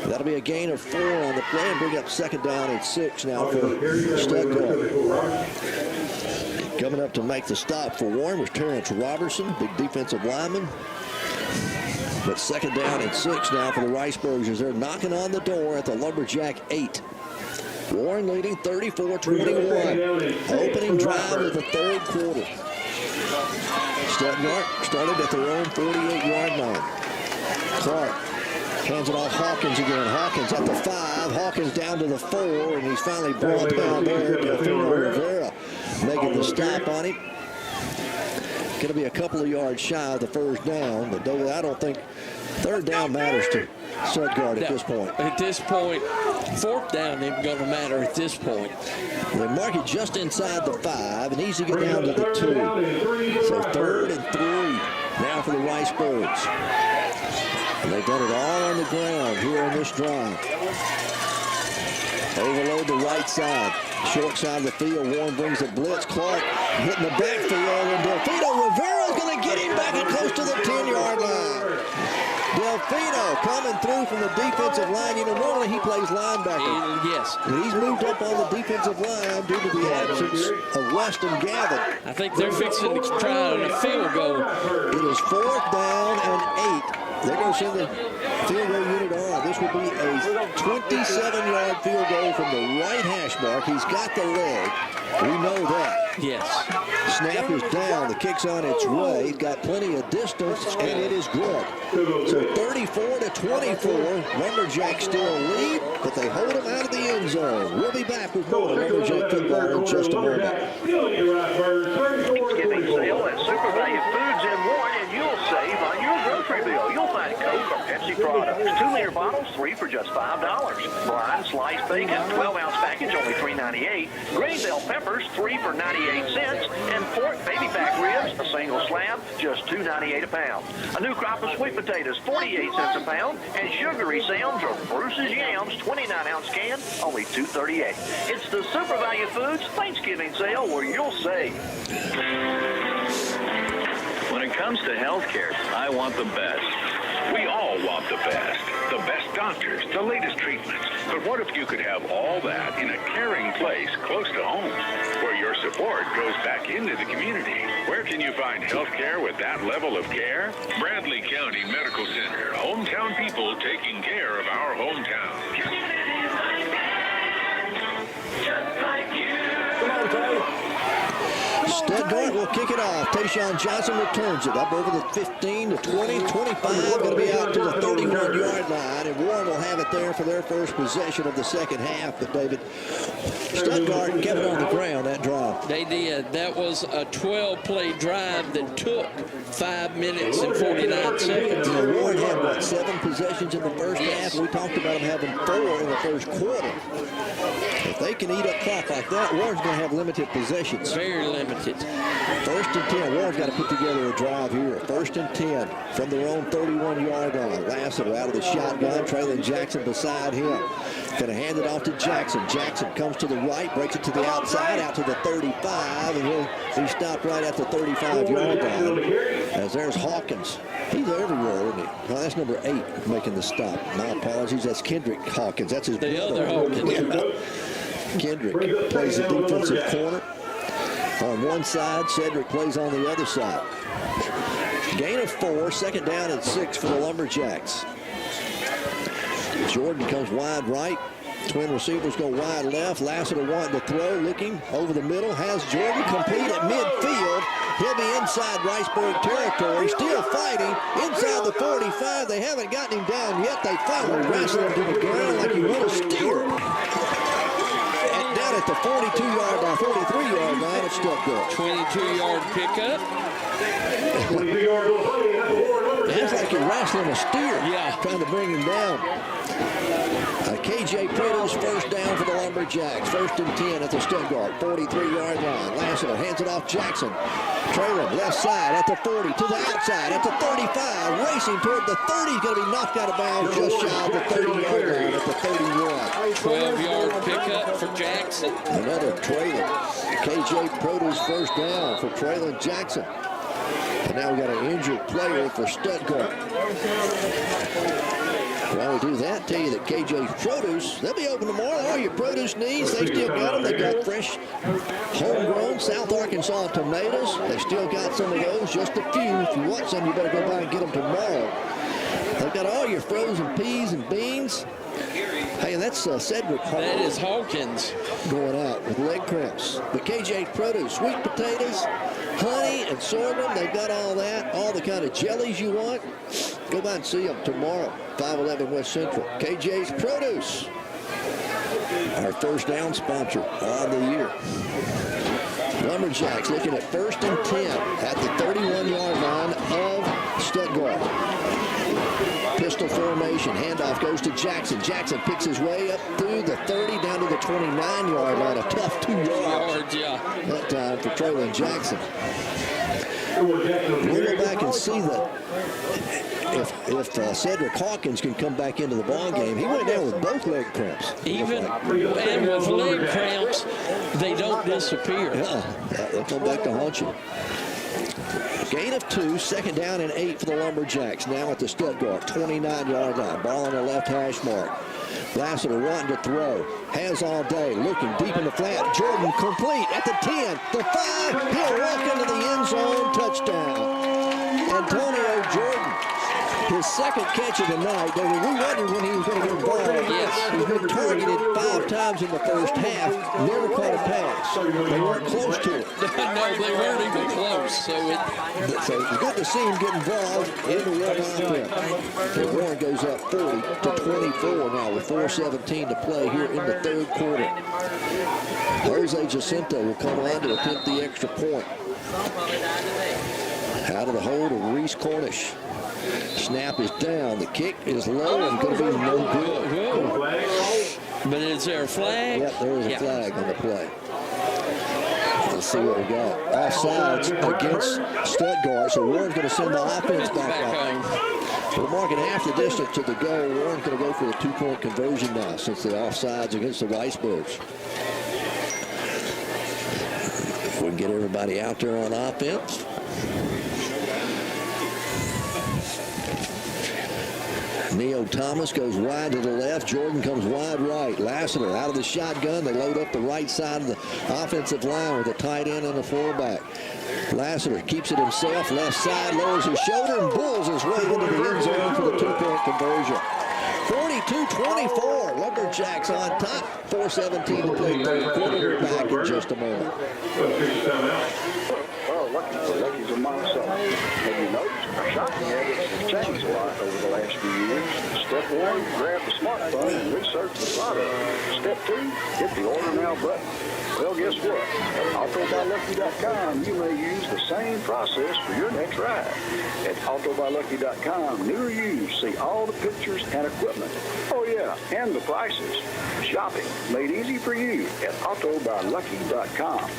That'll be a gain of 4 on the play and bring up 2nd down and 6 now for Stuttgart. Coming up to make the stop for Warren was Terrence Robertson, big defensive lineman. But 2nd down and 6 now for the Ricebirds as they're knocking on the door at the Lumberjack 8. Warren leading 34-21. Opening drive of the 3rd quarter. Stuttgart started at their own 48-yard line. Clark hands it off Hawkins again. Hawkins at the 5. Hawkins down to the 4, and he's finally brought down there. Delfino Rivera making the stop on him. Going to be a couple of yards shy of the 1st down, but I don't think 3rd down matters to Stuttgart at this point. At this point, 4th down isn't going to matter at this point. They mark it just inside the 5 and easy to get down to the 2. So 3rd and 3 now for the Ricebirds. And they've done it all on the ground here in this drive. Overload the right side. Short side of the field. Warren brings the blitz. Clark hitting the backfield. And Delfino Rivera's going to get him back and close to the 10-yard line. Delfino coming through from the defensive line. You know, normally he plays linebacker. Yes. But he's moved up on the defensive line due to the absence of Weston Gavin. I think they're fixing to try a field goal. It is 4th down and 8. They're going to send the field goal unit on. This will be a 27-yard field goal from the right hash mark. He's got the leg. We know that. Yes. Snap is down. The kick's on its way. He's got plenty of distance, and it is good. So 34-24. Lumberjacks still lead, but they hold him out of the end zone. We'll be back with more Lumberjack football in just a moment. Thanksgiving sale at Super Value Foods in Warren, and you'll save on your grocery bill. You'll find Coke or Pepsi products, 2-liter bottles, 3 for just $5. Brine sliced bacon, 12-ounce package, only $3.98. Green bell peppers, 3 for 98 cents. And pork baby back ribs, a single slab, just $2.98 a pound. A new crop of sweet potatoes, 48 cents a pound. And sugary Sam's or Bruce's Yams, 29-ounce can, only $2.38. It's the Super Value Foods Thanksgiving sale where you'll save. When it comes to healthcare, I want the best. We all want the best. The best doctors, the latest treatments. But what if you could have all that in a caring place close to home, where your support goes back into the community? Where can you find healthcare with that level of care? Bradley County Medical Center. Hometown people taking care of our hometown. Just like you. Come on, Trey. Stuttgart will kick it off. Tayshawn Johnson returns it up over the 15 to 20, 25. Going to be out to the 31-yard line, and Warren will have it there for their first possession of the second half. But, David, Stuttgart kept it on the ground that drive. They did. That was a 12-play drive that took 5 minutes and 49 seconds. You know, Warren had, what, 7 possessions in the first half? We talked about them having 4 in the first quarter. If they can eat up clock like that, Warren's going to have limited possessions. Very limited. First and 10. Warren's got to put together a drive here. First and 10 from their own 31-yard line. Lassiter out of the shotgun. Traylon Jackson beside him. Going to hand it off to Jackson. Jackson comes to the right, breaks it to the outside, out to the 35, and he'll be stopped right at the 35-yard line. As there's Hawkins. He's everywhere, isn't he? Well, that's number 8 making the stop. My apologies. That's Kendrick Hawkins. That's his brother. other Hawkins. Kendrick plays the defensive corner on one side. Cedric plays on the other side. Gain of 4, second down and 6 for the Lumberjacks. Jordan comes wide right. Twin receivers go wide left. Lassiter wanting to throw, looking over the middle. Has Jordan complete at midfield. He'll be inside Ricebird territory, still fighting inside the 45. They haven't gotten him down yet. They finally wrestle him to the ground like he would a steer. Down at the 42-yard line, 43-yard line at Stuttgart. 22-yard pickup. That's like you're wrestling a steer. Yeah. Trying to bring him down. KJ Pruitt's first down for the Lumberjacks. First and 10 at the Stuttgart 43-yard line. Lassiter hands it off Jackson. Traylon left side at the 40 to the outside at the 35. Racing toward the 30. He's going to be knocked out of bounds just shy of the 30-yard line at the 31. 12-yard pickup for Jackson. Another Traylon. KJ Pruitt's first down for Traylon Jackson. And now we got an injured player for Stuttgart. While we do that, tell you that KJ's Produce, they'll be open tomorrow. All your produce needs, they still got them. They got fresh, homegrown South Arkansas tomatoes. They still got some of those, just a few. If you want some, you better go by and get them tomorrow. They've got all your frozen peas and beans. Hey, and that's Cedric Hawkins. That is Hawkins. Going out with leg cramps. But KJ Produce, sweet potatoes, honey and sorghum, they've got all that, all the kind of jellies you want. Go by and see them tomorrow, 511 West Central. KJ's Produce, our first down sponsor on the year. Lumberjacks looking at first and 10 at the 31-yard line of Stuttgart. Pistol formation. Handoff goes to Jackson. Jackson picks his way up through the 30 down to the 29-yard line. A tough 2 yards. That time for Traylon Jackson. We'll go back and see that if Cedric Hawkins can come back into the ball game. He went down with both leg cramps. And with leg cramps, they don't disappear. They'll come back to haunt you. Gain of 2, second down and 8 for the Lumberjacks. Now at the Stuttgart 29-yard line. Ball on the left hash mark. Lassiter wanting to throw. Has all day. Looking deep in the flat. Jordan complete at the 10, the 5. He'll walk into the end zone. Touchdown. Antonio Jordan. His second catch of the night. We wondered when he was going to get involved. Yes. He's been targeted 5 times in the first half. Never caught a pass. They weren't close to it. No, they weren't even close. So it's good to see him get involved in the run offense. And Warren goes up 40-24 now with 4:17 to play here in the third quarter. Jose Jacinto will come on to attempt the extra point. Out of the hold of Reese Cornish. Snap is down. The kick is low and going to be no good. But is there a flag? Yep, there is a flag on the play. Let's see what we got. Offsides against Stuttgart, so Warren's going to send the offense back up. We're marking half the distance to the goal. Warren's going to go for the 2-point conversion now since the offsides against the Ricebirds. If we can get everybody out there on offense. Neo Thomas goes wide to the left. Jordan comes wide right. Lassiter out of the shotgun. They load up the right side of the offensive line with a tight end and a fullback. Lassiter keeps it himself. Left side, lowers his shoulder and bulls his way into the end zone for the 2-point conversion. 42-24. Lumberjacks on top. 4:17 to play third quarter. We're back in just a moment. Well, Lucky's a Monticello. Have you noticed? Our shopping habits have changed a lot over the last few years. Step 1, grab the smartphone and research the product. Step 2, hit the order now button. Well, guess what? At AutoBuyLucky.com, you may use the same process for your next ride. At AutoBuyLucky.com, new or used, see all the pictures and equipment. Oh, yeah, and the prices. Shopping made easy for you at AutoBuyLucky.com.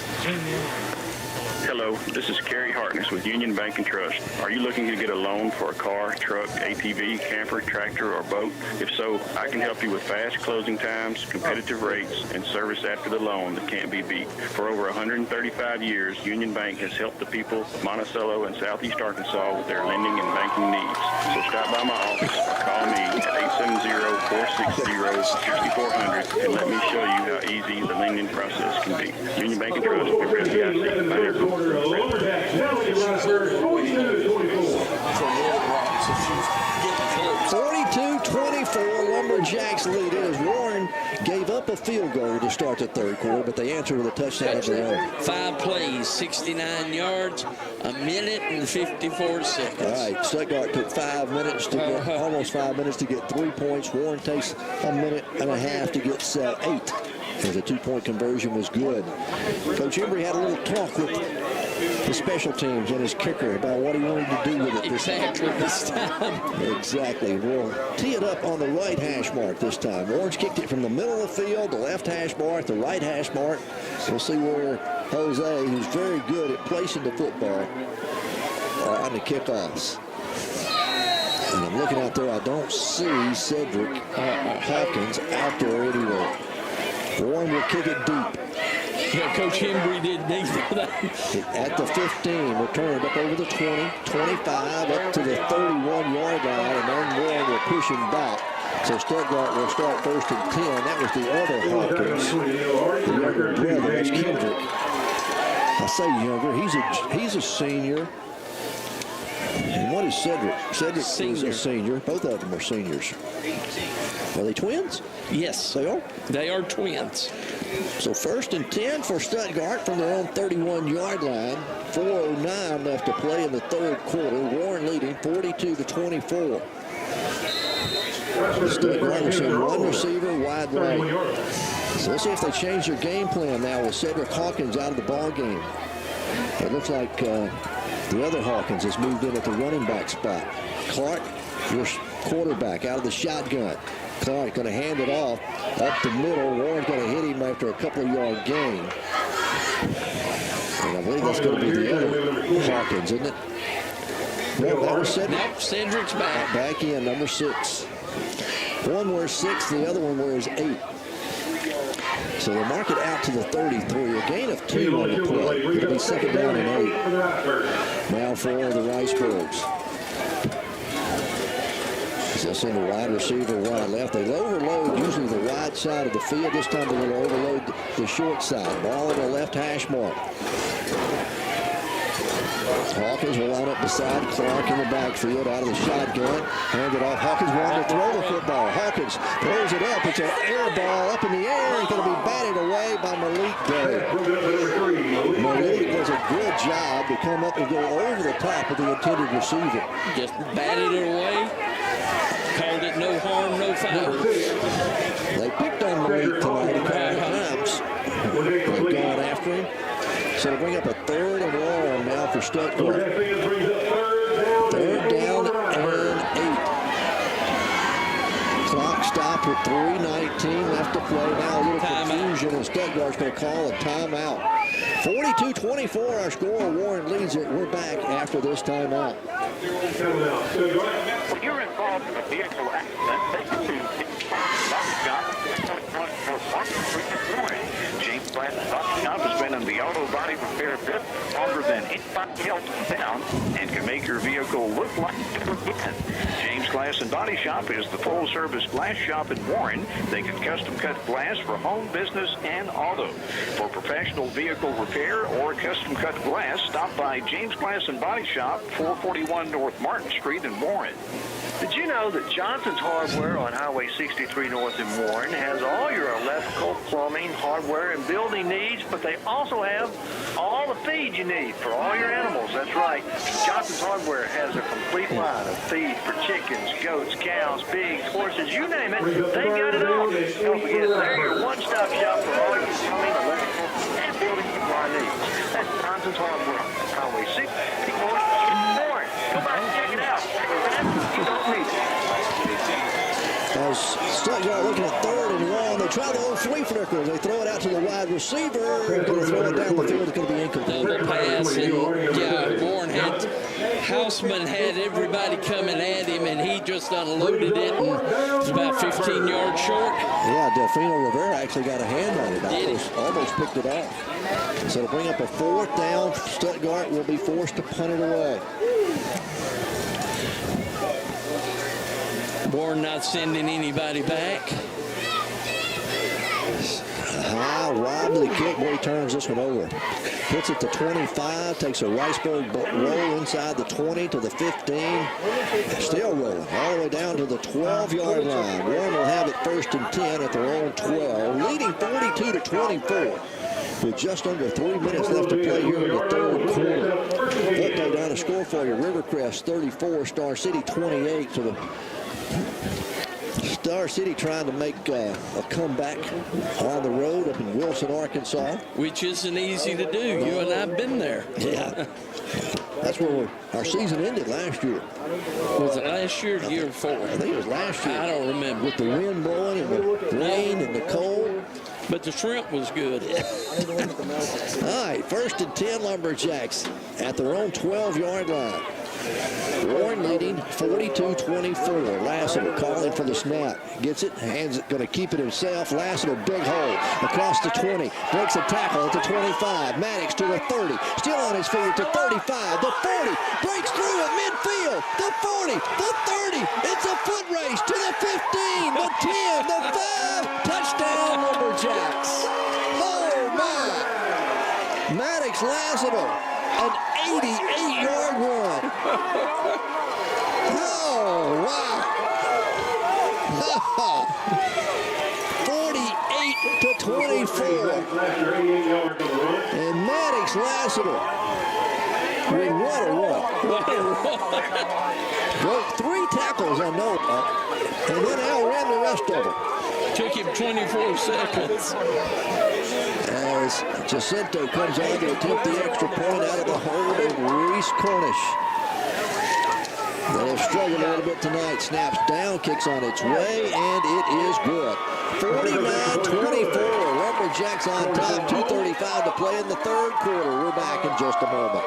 Hello, this is Kerry Hartness with Union Bank and Trust. Are you looking to get a loan for a car, truck, ATV, camper, tractor, or boat? If so, I can help you with fast closing times, competitive rates, and service after the loan that can't be beat. For over 135 years, Union Bank has helped the people of Monticello and Southeast Arkansas with their lending and banking needs. So stop by my office or call me at 870-460-6400 and let me show you how easy the lending process can be. Union Bank and Trust, FDIC, financial. 42-24, Lumberjacks lead it as Warren gave up a field goal to start the third quarter, but they answered with a touchdown of their own. 5 plays, 69 yards, 1 minute and 54 seconds. All right, Stuttgart took 5 minutes to get, almost 5 minutes to get 3 points. Warren takes 1.5 minutes to get 8. As the 2-point conversion was good. Coach Embry had a little talk with the special teams and his kicker about what he wanted to do with it this time. Exactly. We'll tee it up on the right hash mark this time. Orange kicked it from the middle of the field, the left hash mark, the right hash mark. We'll see where Jose, who's very good at placing the football on the kickoffs. And I'm looking out there, I don't see Cedric Hawkins out there anywhere. Warren will kick it deep. Yeah, Coach Embry didn't either. At the 15, returned up over the 20, 25, up to the 31-yard line, and then Warren will push him back. So Stuttgart will start first and 10. That was the other Hawkins, the younger brother. That's Kendrick. I say younger. He's a senior. And what is Cedric? Cedric is a senior. Both of them are seniors. Are they twins? Yes. They are? They are twins. So first and 10 for Stuttgart from their own 31-yard line. 4:09 left to play in the third quarter. Warren leading 42-24. Stuttgart will send one receiver wide right. So let's see if they change their game plan now with Cedric Hawkins out of the ball game. It looks like the other Hawkins has moved in at the running back spot. Clark, your quarterback, out of the shotgun. Clark going to hand it off up the middle. Warren's going to hit him after a couple-yard gain. And I believe that's going to be the other Hawkins, isn't it? No, that was Cedric. Nope, Cedric's back. Back in, number 6. One wears 6, the other one wears 8. So they'll mark it out to the 33. A gain of 2 on the play. It'll be second down and 8. Now for the Ricebirds. They'll send a wide receiver wide left. They overload usually the wide side of the field. This time they're going to overload the short side. Ball on the left hash mark. Hawkins will line up beside Clark in the backfield out of the shotgun. Hand it off. Hawkins wanted to throw the football. Hawkins throws it up. It's an air ball up in the air. It's going to be batted away by Malik Day. Malik does a good job to come up and go over the top of the intended receiver. Just batted it away. Called it no harm, no foul. They picked on Malik tonight a couple times. They've gone after him. So to bring up a 3rd and long now for Stuttgart. 3rd down and 8. Clock stopped with 3:19 left to play. Now a little confusion, and Stuttgart's going to call a timeout. 42-24 our score. Warren leads it. We're back after this timeout. When you're involved in a vehicle accident, they can do James Brad's Body Shop has been in the auto body repair business longer than anybody else in town and can make your vehicle look like new again. James Glass and Body Shop is the full-service glass shop in Warren. They can custom-cut glass for home, business, and auto. For professional vehicle repair or custom-cut glass, stop by James Glass and Body Shop, 441 North Martin Street in Warren. Did you know that Johnson's Hardware on Highway 63 North in Warren has all your electrical, plumbing, hardware, and building needs, but they also have all the feed you need for all your animals. That's right. Johnson's Hardware has a complete line of feed for chickens, goats, cows, pigs, horses, you name it. They've got it all. Don't forget, they're your one-stop shop for all your plumbing, electrical, and building supply needs. That's Johnson's Hardware on Highway 63 North in Warren. Go by and check it out. You don't need it. As Stuttgart looking at 3rd and 1, they try the old flea flicker. They throw it out to the wide receiver. They're going to throw it down the field. It's going to be incomplete. Double pass, and Warren had Houseman had everybody coming at him, and he just unloaded it, and it was about 15 yards short. Yeah, Delfino Rivera actually got a hand on it. Almost picked it off. So to bring up a 4th down, Stuttgart will be forced to punt it away. Warren not sending anybody back. A high, wobbly kick. Boy, he turns this one over. Hits it to 25, takes a Ricebird roll inside the 20 to the 15. Still rolling all the way down to the 12-yard line. Warren will have it 1st and 10 at their own 12, leading 42-24. With just under 3 minutes left to play here in the 3rd quarter. Update down a score for you. Rivercrest 34, Star City 28. So the Star City trying to make a comeback on the road up in Wilson, Arkansas. Which isn't easy to do. You and I have been there. Yeah. That's where our season ended last year. Was it last year or the year before? I think it was last year. I don't remember. With the wind blowing and the rain and the cold. But the shrimp was good. All right, 1st and 10 Lumberjacks at their own 12-yard line. Warren leading 42-24. Lassiter calling for the snap. Gets it, hands it, going to keep it himself. Lassiter, big hole across the 20. Breaks a tackle at the 25. Maddox to the 30. Still on his feet to 35. The 40. Breaks through at midfield. The 40. The 30. It's a foot race to the 15. The 10. The 5. Touchdown, Lumberjacks. Oh, my. Maddox Lassiter. An 88-yard run. Oh, wow. 48-24. And Maddox Lassiter with what a run. Broke 3 tackles, I know, and then outran the rest of them. Took him 24 seconds. As Jacinto comes on to attempt the extra point out of the hold of Reese Cornish. They have struggled a little bit tonight. Snaps down, kicks on its way, and it is good. 49-24. Lumberjacks on top. 2:35 to play in the 3rd quarter. We're back in just a moment.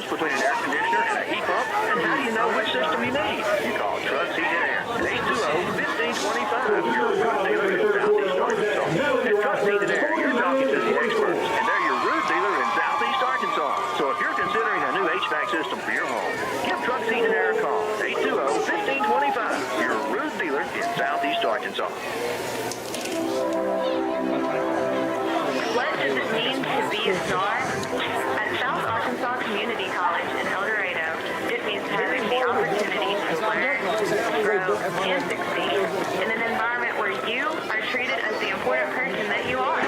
Between an air conditioner and a heat pump, and how do you know which system you need? You call Trucks Heat and Air at 820-1525. Your root dealer in Southeast Arkansas. At Trucks Heat and Air, you're talking to the experts, and they're your root dealer in Southeast Arkansas. So if you're considering a new HVAC system for your home, give Trucks Heat and Air a call. 820-1525. Your Arkansas. What does it mean to be a star? At South Arkansas Community College in El Dorado, it means having the opportunity to learn, grow, and succeed in an environment where you are treated as the important person that you are.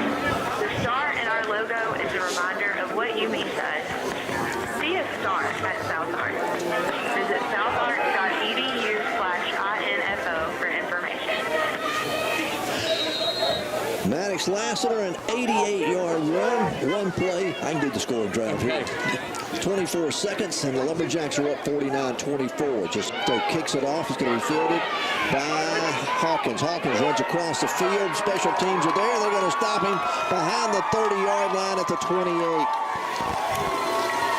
The star in our logo is a reminder of what you mean to us. Be a star at South Ark. Visit southark.edu/info for information. Maddox Lassiter, an 88-yard run, one play. I can do the scoring drive here. 24 seconds, and the Lumberjacks are up 49-24. Just kicks it off. It's going to be fielded by Hawkins. Hawkins runs across the field. Special teams are there. They're going to stop him behind the 30-yard line at the 28.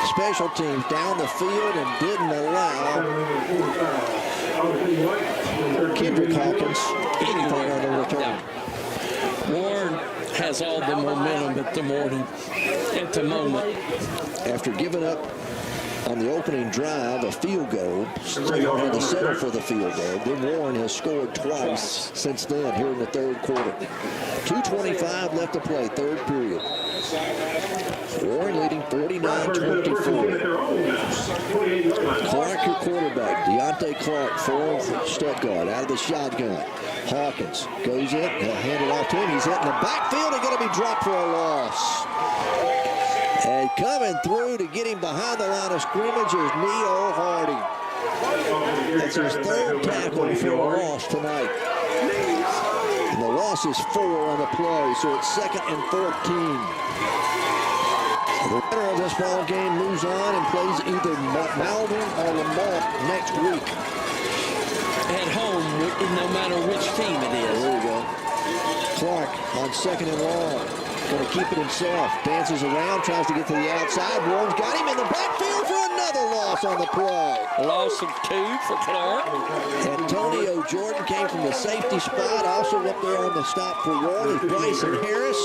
Special teams down the field and didn't allow Kendrick Hawkins anything on the return. Warren has all the momentum at the moment. After giving up on the opening drive a field goal, still had to settle for the field goal. Then Warren has scored twice since then here in the third quarter. 2:25 left to play, third period. Warren leading 49-24. Clark, your quarterback. Deontay Clark for Stuttgart out of the shotgun. Hawkins goes in. He'll hand it off to him. He's hit in the backfield and going to be dropped for a loss. And coming through to get him behind the line of scrimmage is Neo Hardy. That's his third tackle for a loss tonight. And the loss is 4 on the play, so it's 2nd and 14. The winner of this ball game moves on and plays either Malvern or Lamont next week. At home, no matter which team it is. There you go. Clark on 2nd and long. Going to keep it himself. Dances around, tries to get to the outside. Warren's got him in the backfield for another loss on the play. Loss of 2 for Clark. Antonio Jordan came from the safety spot. Also up there on the stop for Warren is Bryson Harris.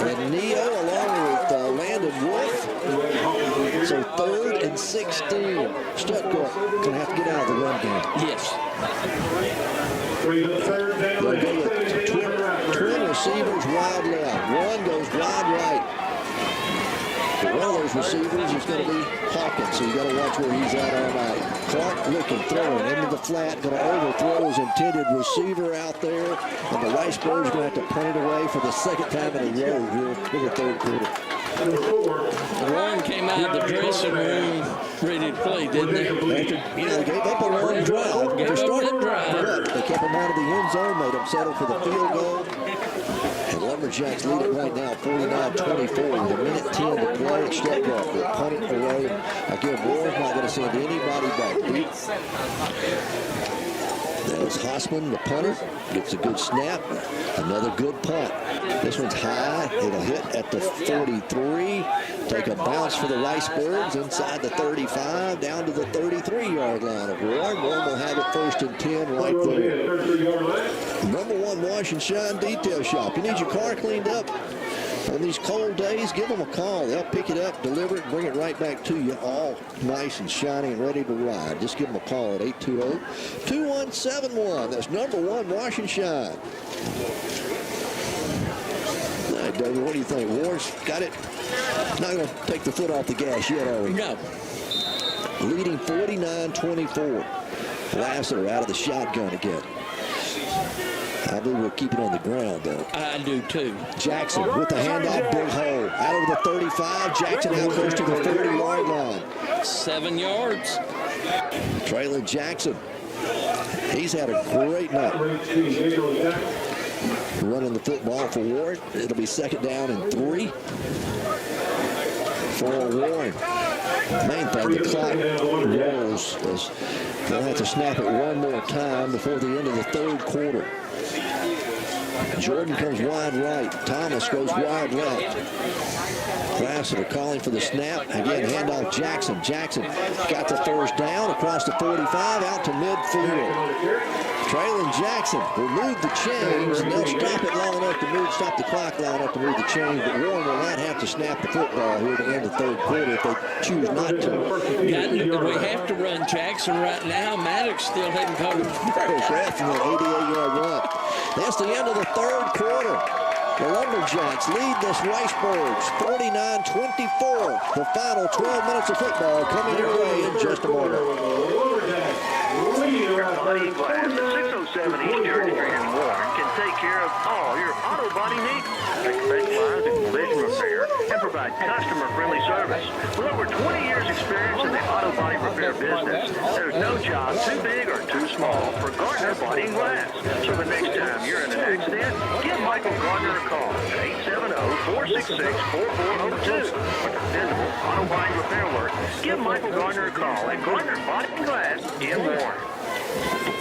And Neo along with Landon Wolf. So 3rd and 16. Stuttgart going to have to get out of the run game. Yes. They'll go with twin receivers wide left. One goes wide right. But one of those receivers is going to be Hawkins, so you got to watch where he's at all night. Clark looking, throwing into the flat, going to overthrow his intended receiver out there, and the Ricebirds are going to have to punt it away for the 2nd time in a row here in the third quarter. Warren came out of the dressing room ready to play, didn't they? After, they gave up a long drive. Gave up a drive. They kept him out of the end zone, made him settle for the field goal. And Lumberjacks lead it right now, 49-24 with a minute 10 to play at Stuttgart. They'll punt it away. Again, Warren's not going to send anybody back. That's Hossman, the punter, gets a good snap. Another good punt. This one's high. It'll hit at the 43. Take a bounce for the Ricebirds inside the 35, down to the 33-yard line of Warren. Warren will have it 1st and 10 right there. Number 1 Wash and Shine Detail Shop. You need your car cleaned up on these cold days? Give them a call. They'll pick it up, deliver it, and bring it right back to you, all nice and shiny and ready to ride. Just give them a call at 820-2171. That's number 1 Wash and Shine. All right, David, what do you think? Warren's got it. Not going to take the foot off the gas yet, are we? No. Leading 49-24. Lassiter out of the shotgun again. I believe we'll keep it on the ground, though. I do, too. Jackson with the handoff, big hole. Out of the 35, Jackson out close to the 30-yard line. 7 yards. Traylon Jackson. He's had a great night. Running the football for Warren. It'll be 2nd down and 3 for Warren. Main thing, the clock rolls. They'll have to snap it one more time before the end of the third quarter. Jordan comes wide right. Thomas goes wide left. Lassiter calling for the snap. Again, handoff Jackson. Jackson got the first down across the 45 out to midfield. Traylon Jackson will move the chains, and they'll stop it long enough to stop the clock long enough to move the chains, but Warren will not have to snap the football here at the end of the third quarter if they choose not to. We have to run Jackson right now. Maddox still hadn't caught his breath from the 88-yard run. That's the end of the third quarter. The Lumberjacks lead this Ricebirds 49-24. The final 12 minutes of football coming your way in just a moment. Body Glass at 607 East Church Street in Warren can take care of all your auto body needs. They specialize in collision repair and provide customer-friendly service. With over 20 years experience in the auto body repair business, there's no job too big or too small for Gardner Body and Glass. So the next time you're in an accident, give Michael Gardner a call at 870-466-4402. For dependable auto body repair work, give Michael Gardner a call at Gardner Body and Glass in Warren.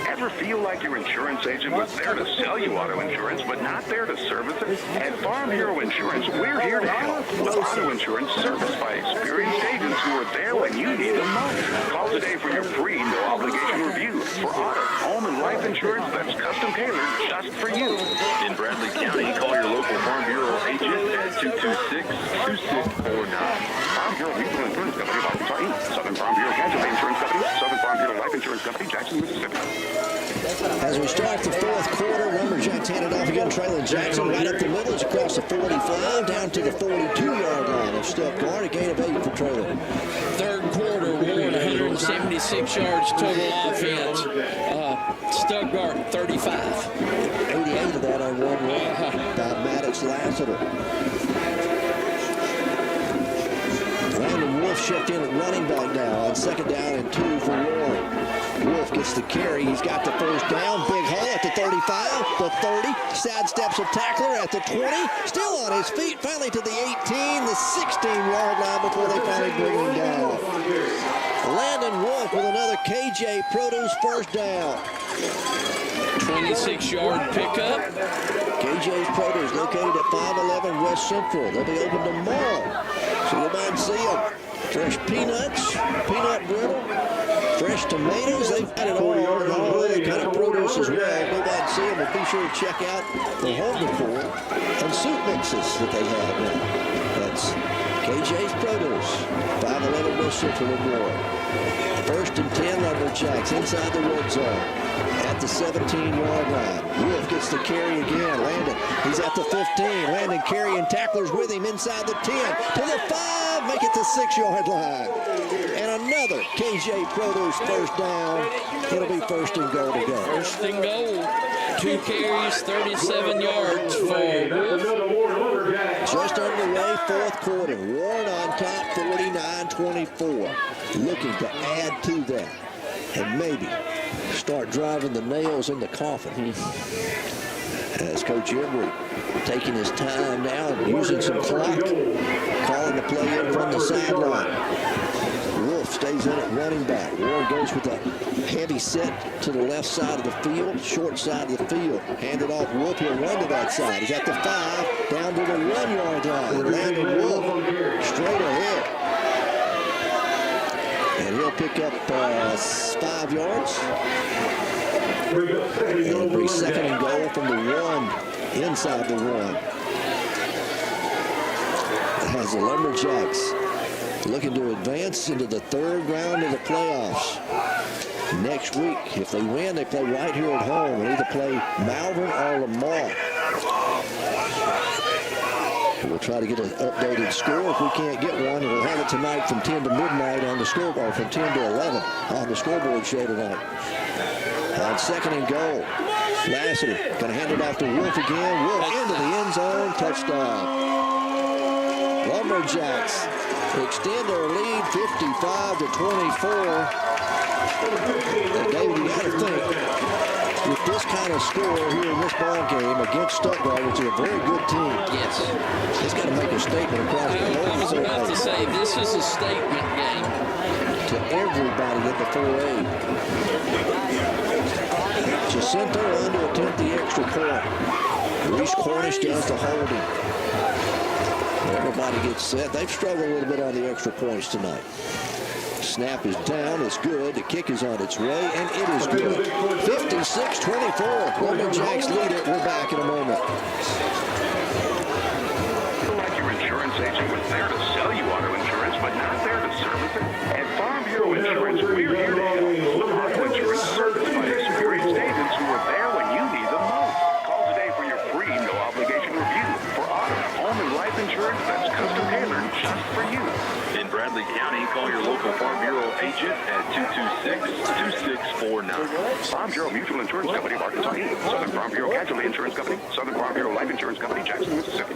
Ever feel like your insurance agent was there to sell you auto insurance, but not there to service it? At Farm Bureau Insurance, we're here to help with auto insurance service by experienced agents who are there when you need them most. Call today for your free, no-obligation review for auto, home, and life insurance that's custom-tailored just for you. In Bradley County, call your local Farm Bureau agent at 226-2649. Farm Bureau Mutual Insurance Company of Arkansas, Inc. Southern Farm Bureau Casualty Insurance Company, Southern Farm Bureau Life Insurance Company, Jackson, Mississippi. As we start the fourth quarter, Lumberjacks handed off again. Traylon Jackson right up the middle. It's across the 45 down to the 42-yard line of Stuttgart. A gain of 8 for Traylon. Third quarter, Warren 176 yards total offense. Stuttgart 35. 88 of that on one run by Maddox Lassiter. Landon Wolf shift in at running back now on second down and 2 for Warren. Wolf gets the carry. He's got the first down. Big hole at the 35, the 30. Sidesteps a tackler at the 20. Still on his feet. Finally to the 18, the 16-yard line before they finally bring him down. Landon Wolf with another KJ Produce first down. 26-yard pickup. KJ's Produce located at 511 West Central. They'll be open tomorrow. So you might see them. Fresh peanuts, peanut brittle, fresh tomatoes. They've got it all, and all other kind of produce as well. Go by and see them, and be sure to check out the home decor and soup mixes that they have now. That's KJ's Produce, 511 West Central in Warren. First and 10 Lumberjacks inside the red zone at the 17-yard line. Wolf gets the carry again. Landon, he's at the 15. Landon carrying tacklers with him inside the 10 to the 5, make it the 6-yard line. And another KJ Produce first down. It'll be first and goal to go. First and goal. 2 carries, 37 yards for Wolf. Just underway, fourth quarter. Warren on top, 49-24. Looking to add to that and maybe start driving the nails in the coffin. As Coach Embry taking his time now and using some clock, calling the play in from the sideline. Wolf stays in at running back. Warren goes with a heavy set to the left side of the field, short side of the field. Handed off Wolf, he'll run to that side. He's at the 5, down to the 1-yard line. Landon Wolf straight ahead. And he'll pick up 5 yards. It'll be second and goal from the 1, inside the 1. As the Lumberjacks looking to advance into the third round of the playoffs. Next week, if they win, they play right here at home and either play Malvern or Lamar. We'll try to get an updated score. If we can't get one, we'll have it tonight from 10 to midnight on the scoreboard, from 10 to 11 on the scoreboard show tonight. On second and goal, Lassiter going to hand it off to Wolf again. Wolf into the end zone, touchdown. Lumberjacks extend their lead 55-24. David, you got to think, with this kind of score here in this ball game against Stuttgart, which is a very good team. Yes. It's got to make a statement across the whole. I was about to say, this is a statement game. To everybody at the 4A. Jacinto on to attempt the extra point. Reese Cornish does the holding. Everybody gets set. They've struggled a little bit on the extra points tonight. Snap is down. It's good. The kick is on its way, and it is good. 56-24. Lumberjacks lead it. We're back in a moment. Like your insurance agent was there to sell you auto insurance, but not there to service it? At Farm Bureau Insurance, we're here to help. Auto insurance serviced by experienced agents who are there when you need them most. Call today for your free, no-obligation review for auto, home, and life insurance that's custom-tailored just for you. In Bradley County, call your local Farm Bureau agent at 226-2649. Farm Bureau Mutual Insurance Company of Arkansas, Southern Farm Bureau Casualty Insurance Company, Southern Farm Bureau Life Insurance Company, Jackson, Mississippi.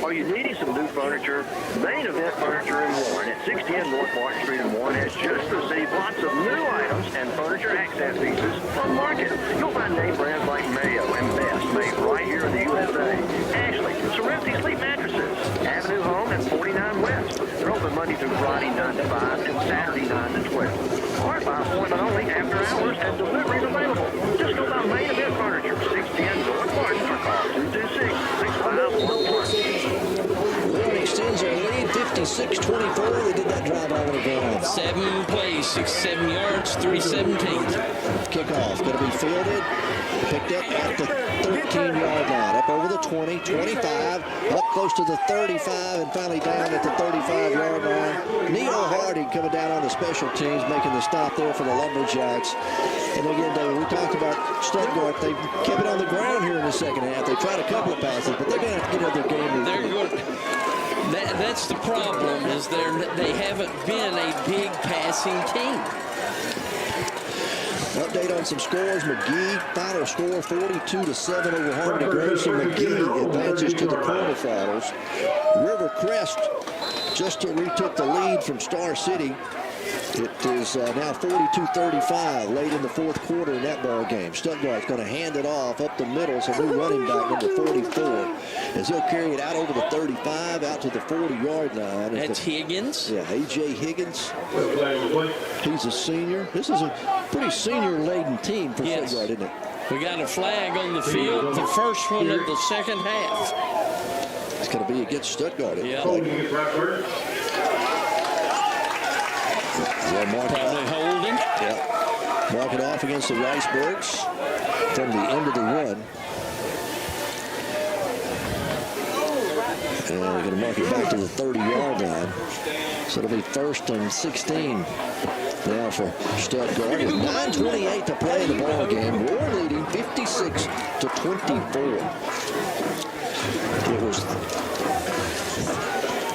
Are you needing some new furniture? Main Event Furniture in Warren at 610 North Martin Street in Warren has just received lots of new items and furniture access pieces from market. You'll find name brands like Mayo and Best made right here in the USA. Ashley, Serenity Sleep Mattresses, Avenue Home and 49 West. They're open Monday through Friday 9 to 5 and Saturday 9 to 12. Or by appointment only after hours and deliveries available. Just go by Main Event Furniture, 610 North Martin, or call 226-6511. Warren extends their lead, 56-24. They did that drive all the way down. 7 plays, 67 yards, 317. Kickoff going to be fielded, picked up at the 13-yard line, up over the 20, 25, up close to the 35, and finally down at the 35-yard line. Neil Harding coming down on the special teams, making the stop there for the Lumberjacks. And again, David, we talked about Stuttgart. They kept it on the ground here in the second half. They tried a couple of passes, but they're going to have to get other game. That's the problem, is they haven't been a big passing team. Update on some scores. McGee, final score 42-7 over Harmony Gross, and McGee advances to the quarterfinals. Rivercrest just retook the lead from Star City. It is now 42-35 late in the fourth quarter in that ball game. Stuttgart's going to hand it off up the middle. So new running back number 44 as he'll carry it out over the 35 out to the 40-yard line. That's Higgins. Yeah, A.J. Higgins. He's a senior. This is a pretty senior-laden team for Stuttgart, isn't it? We got a flag on the field, the first one of the second half. It's going to be against Stuttgart. Probably holding. Yeah. Mark it off against the Ricebirds from the end of the run. And we're going to mark it back to the 30-yard line. So it'll be 1st and 16 now for Stuttgart. With 9:28 to play in the ball game. Warren leading 56-24. It was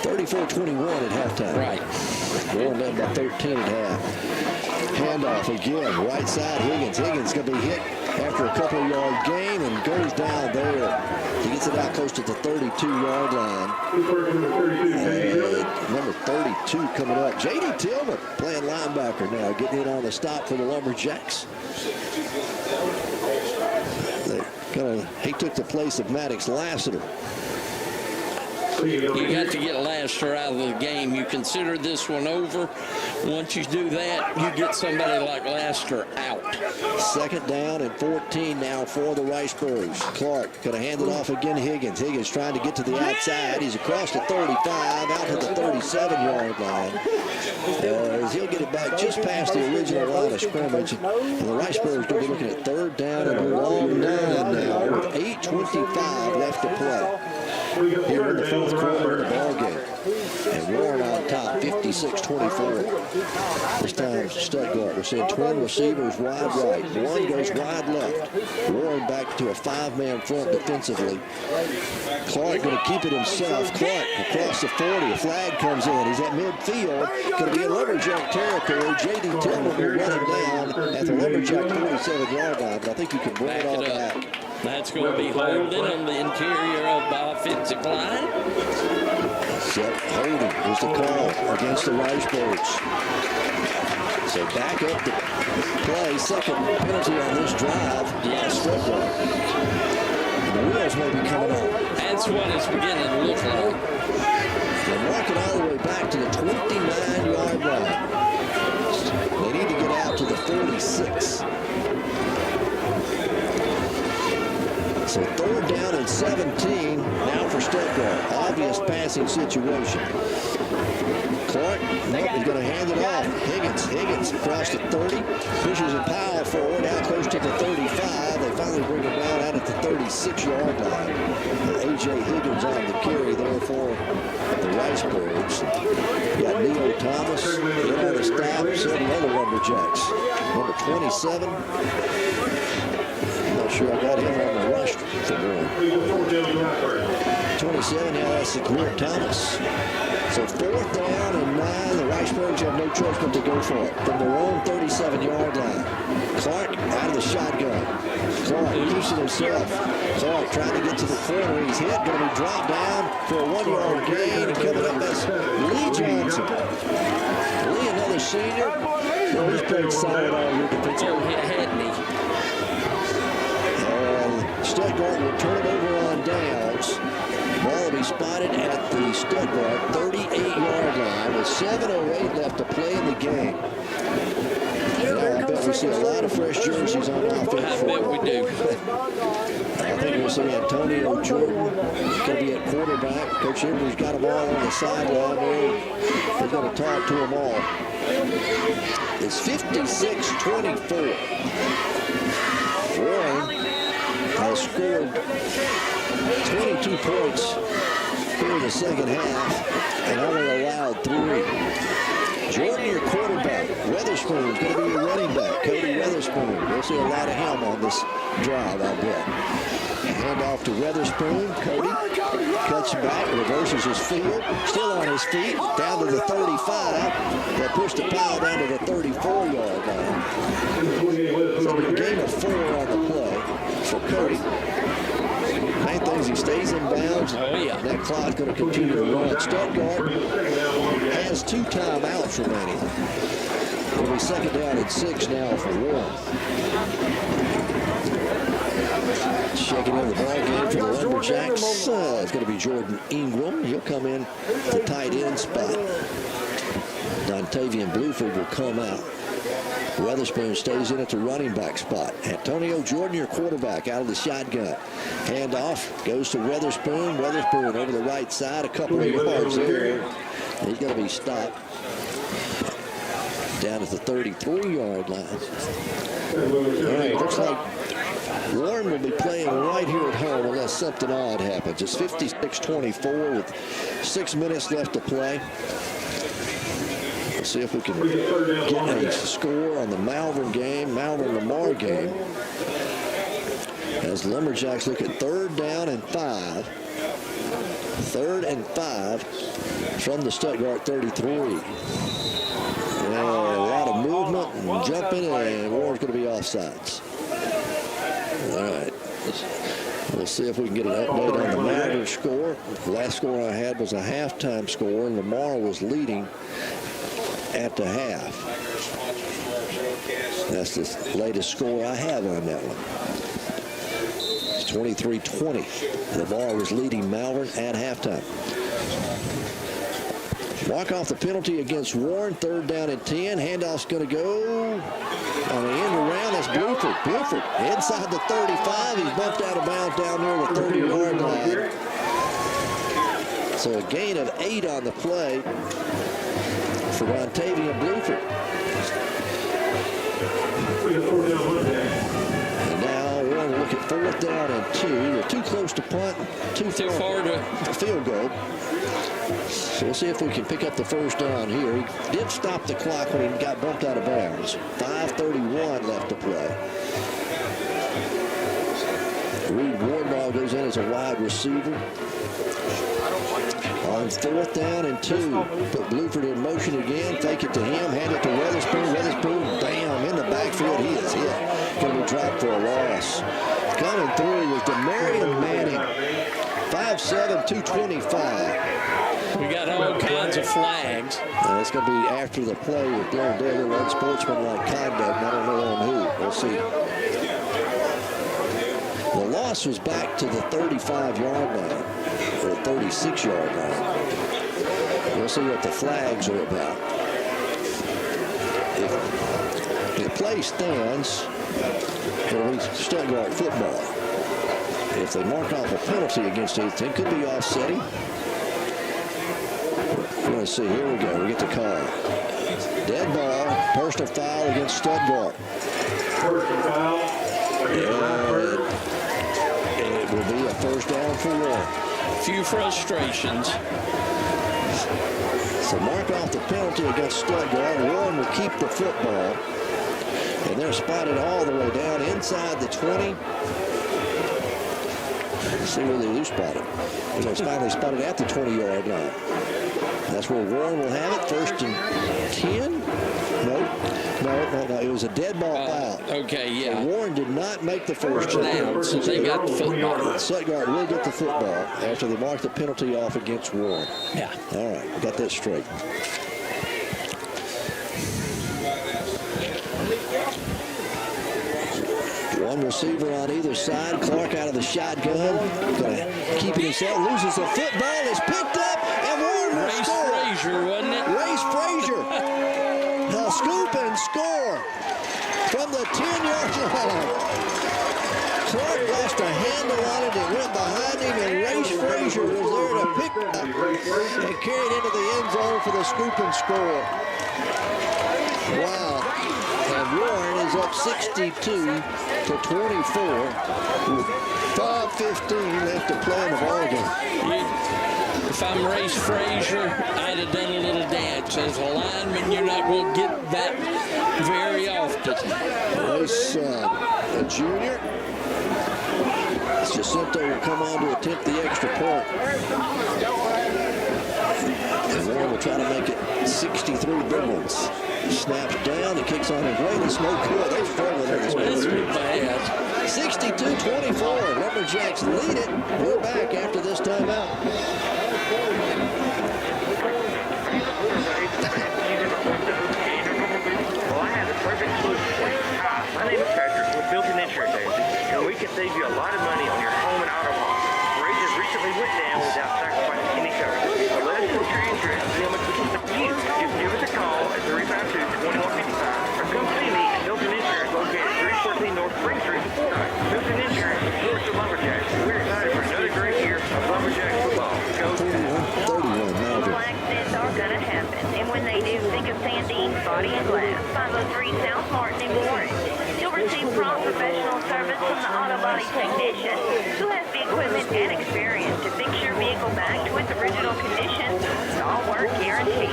34-21 at halftime. Right. Warren led by 13 at half. Handoff again, right side Higgins. Higgins going to be hit after a couple of yard gain and goes down there. He gets it out close to the 32-yard line. And number 32 coming up. J.D. Tillman playing linebacker now, getting in on the stop for the Lumberjacks. He took the place of Maddox Lassiter. You got to get Lassiter out of the game. You consider this one over. Once you do that, you get somebody like Lassiter out. 2nd down and 14 now for the Ricebirds. Clark going to hand it off again to Higgins. Higgins trying to get to the outside. He's across the 35, out to the 37-yard line. He'll get it back just past the original line of scrimmage. And the Ricebirds going to be looking at 3rd down and a long 9 now with 8:25 left to play here in the 4th quarter of the ball game. And Warren on top, 56-24. This time Stuttgart. We're seeing twin receivers wide right. One goes wide left. Warren back to a 5-man front defensively. Clark going to keep it himself. Clark across the 40. A flag comes in. He's at midfield. Going to be in Lumberjack territory. J.D. Tillman will run him down at the Lumberjack 47-yard line. But I think you can bring it all back. That's going to be holding on the interior of the offensive line. Yep, holding is the call against the Ricebirds. So back up the play. 2nd penalty on this drive. Yes. Stuttgart. And the wheels may be coming on. That's what it's beginning to look like. They're walking all the way back to the 29-yard line. They need to get out to the 46. So 3rd down and 17 now for Stuttgart. Obvious passing situation. Clark, nope, he's going to hand it off. Higgins across the 30, pushes a Powell forward, out close to the 35. They finally bring him down out at the 36-yard line. A.J. Higgins on the carry there for the Ricebirds. Got Neo Thomas, they're going to stop 7 other Lumberjacks. Number 27. I'm not sure I got him on the rush for one. 27, yeah, that's the Clear Thomas. So 4th down and 9. The Ricebirds have no choice but to go for it from their own 37-yard line. Clark out of the shotgun. Clark keeps it himself. Clark trying to get to the corner. He's hit, going to be dropped down for a 1-yard gain. And coming up as Lee Johnson. Lee, another senior. Oh, he's played solid all year defensively. Stuttgart will turn it over on downs. Ball will be spotted at the Stuttgart 38-yard line with 7:08 left to play in the game. Now, I bet we see a lot of fresh jerseys on offense. I bet we do. I think we'll see Antonio Jordan going to be at quarterback. Coach Embry's got them all on the sideline there. He's going to talk to them all. It's 56-24. Warren has scored 22 points here in the second half and only allowed 3. Jordan, your quarterback. Weatherspoon's going to be your running back. Cody Weatherspoon. We'll see a lot of him on this drive, I bet. Hand off to Weatherspoon. Cody cuts back, reverses his field. Still on his feet, down to the 35. They'll push the pile down to the 34-yard line. So a gain of 4 on the play for Cody. Main thing is he stays in bounds. And that clock's going to continue to run. Stuttgart has 2 timeouts remaining. It'll be 2nd down and 6 now for Warren. Checking in the ball game for the Lumberjacks. It's going to be Jordan Ingram. He'll come in the tight end spot. Dontavian Bluford will come out. Weatherspoon stays in at the running back spot. Antonio Jordan, your quarterback, out of the shotgun. Handoff goes to Weatherspoon. Weatherspoon over the right side, a couple of yards there. He's going to be stopped down at the 33-yard line. All right, looks like Warren will be playing right here at home unless something odd happens. It's 56-24 with 6 minutes left to play. Let's see if we can get a score on the Malvern-Lamar game. As the Lumberjacks look at 3rd down and 5. 3rd and 5 from the Stuttgart 33. A lot of movement and jumping, and Warren's going to be offsides. All right. We'll see if we can get an update on the Malvern score. The last score I had was a halftime score, and Lamar was leading at the half. That's the latest score I have on that one. It's 23-20. Lamar was leading Malvern at halftime. Walk off the penalty against Warren. 3rd down and 10. Handoff's going to go on the end around. That's Bluford. Bluford inside the 35. He's bumped out of bounds down near the 30-yard line. So a gain of 8 on the play for Dontavian Bluford. And now we're going to look at 4th down and 2. They're too close to punt, too far to field goal. So we'll see if we can pick up the 1st down here. He did stop the clock when he got bumped out of bounds. 5:31 left to play. Reed Wardball goes in as a wide receiver. On 4th down and 2. Put Bluford in motion again. Fake it to him. Hand it to Weatherspoon. Weatherspoon, bam, in the backfield. He is hit. Going to be dropped for a loss. Coming through was Demarion Manning. 5'7", 225. We got all kinds of flags. It's going to be after the play with Glendale unsportsmanlike conduct. I don't know on who. We'll see. The loss was back to the 35-yard line, or 36-yard line. We'll see what the flags are about. If the play stands, it'll be Stuttgart football. if they mark off a penalty against either team, could be offsetting. Let's see, here we go. We get the call. Dead ball, personal foul against Stuttgart. Personal foul. And it will be a first down for Warren. Few frustrations. So mark off the penalty against Stuttgart. Warren will keep the football. And they're spotted all the way down inside the 20. Let's see where they do spot it. It's finally spotted at the 20-yard line. That's where Warren will have it. First and 10. No. It was a dead ball foul. Okay, yeah. So Warren did not make the first down, so they got the football. Stuttgart will get the football after they mark the penalty off against Warren. Yeah. All right, got that straight. One receiver on either side. Clark out of the shotgun. Going to keep it himself. Loses the football. It's picked up. And Warren will score. Frazier, wasn't it? Race Frazier. Now scoop and score from the 10-yard line. Clark lost a handle on it. It went behind him, and Race Frazier was there to pick it up and carry it into the end zone for the scoop and score. Wow. And Warren is up 62-24 with 5:15 left to play in the ball game. If I'm Race Frazier, I'd have done a little dance. As a lineman, you're not going to get that very often. Race, a junior. Jacinto will come on to attempt the extra point. And Warren will try to make it 63 big ones. Snaps down, he kicks on his way, and it's no good. They're struggling in this one. Bad. 62-24. Lumberjacks lead it. We're back after this timeout. Well, I have the perfect solution for you. Hi, my name is Patrick with Built-in Insurance Agency, and we can save you a lot of money on your home and auto loss. Rates recently went down without sacrificing any coverage. So let us put your insurance and see how much we can save you. Just give us a call at 352-2155 or come see me at Built-in Insurance located at 314 North Spring Street in Fort Wright. Built-in Insurance supports the Lumberjacks. We're excited for another great year of Lumberjack football. Go 31, Malvern. Accidents are going to happen, and when they do, think of Sandine's Body and Glass, 503 South Martin in Warren. You'll receive prompt professional service from the auto body technician, who has the equipment and experience to fix your vehicle back to its original condition. It's all work guaranteed.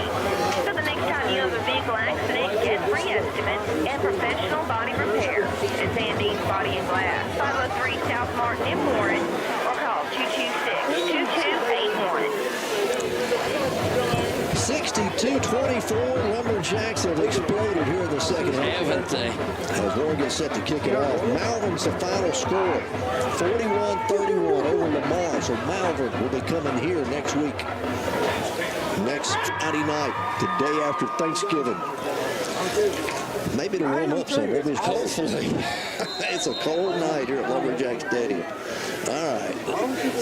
So the next time you have a vehicle accident, get free estimates and professional body repair at Sandine's Body and Glass, 503 South Martin in Warren, or call 226-2281. 62-24. Lumberjacks have exploded here in the second half. Haven't they? As Warren gets set to kick it off. Malvern's the final score. 41-31 over Lamar. So Malvern will be coming here next week. Next Friday night, the day after Thanksgiving. Maybe to warm up some. Maybe it's cold. It's a cold night here at Lumberjack Stadium. All right.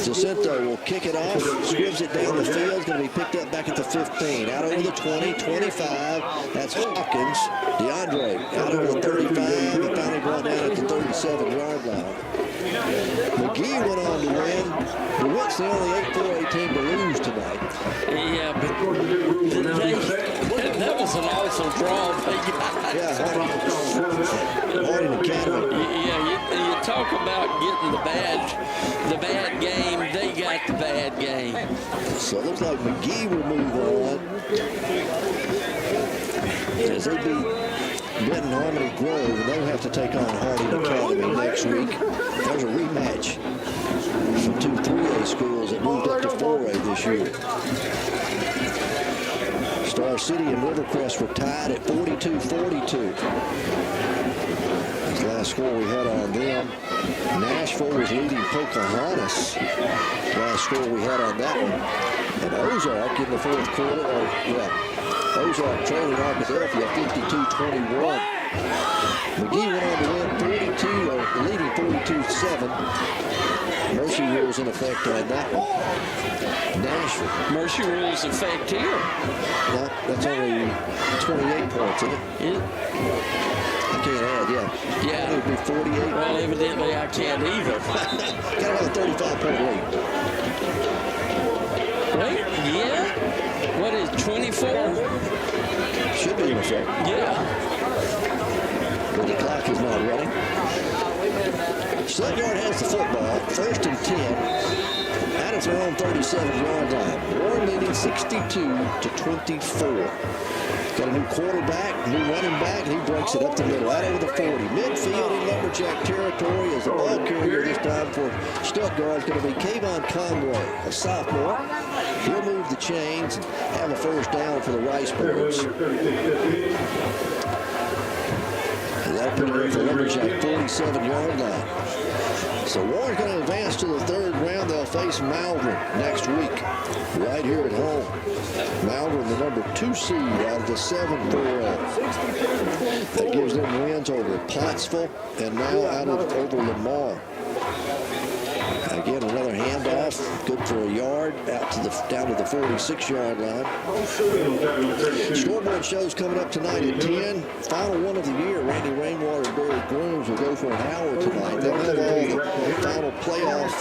Jacinto will kick it off, squibs it down the field. It's going to be picked up back at the 15. Out over the 20, 25. That's Hawkins. DeAndre out over the 35. And finally brought down at the 37-yard line. McGee went on to win. DeWitt's the only 8-4A team to lose tonight. Yeah, but that was an awful draw they got. Yeah, Harding Academy. Yeah, you talk about getting the bad game. They got the bad game. So it looks like McGee will move on as they beat Benton Harmony Grove, and they'll have to take on Harding Academy next week. There's a rematch from two 3A schools that moved up to 4A this year. Star City and Rivercrest were tied at 42-42. That's the last score we had on them. Nashville was leading Pocahontas. Last score we had on that one. And Ozark in the fourth quarter, Ozark trailing Arkadelphia 52-21. McGee went on to win leading 42-7. Mercy rules in effect on that one. Nashville. Mercy rules effect here. No, that's only 28 points, isn't it? I can't add, yeah. Yeah. It would be 48. Well, evidently I can't either. Gotta have a 35-point lead. Wait, yeah? What is 24? Should be in effect. Yeah. But the clock is not running. Stuttgart has the football, 1st and 10, out of their own 37-yard line. Warren leading 62-24. Got a new quarterback, new running back, and he breaks it up the middle, out over the 40. Midfield in Lumberjack territory as the ball carrier this time for Stuttgart is going to be Kayvon Conway, a sophomore. He'll move the chains and have a first down for the Ricebirds. And that'll put it in for Lumberjack 47-yard line. So Warren's going to advance to the 3rd round. They'll face Malvern next week, right here at home. Malvern, the number 2 seed out of the 7-4. That gives them wins over Pottsville and now over Lamar. Again, another handoff, good for a yard, down to the 46-yard line. Scoreboard show's coming up tonight at 10. Final one of the year, Randy Rainwater and Barry Grooms will go for an hour tonight. They'll have all the final playoff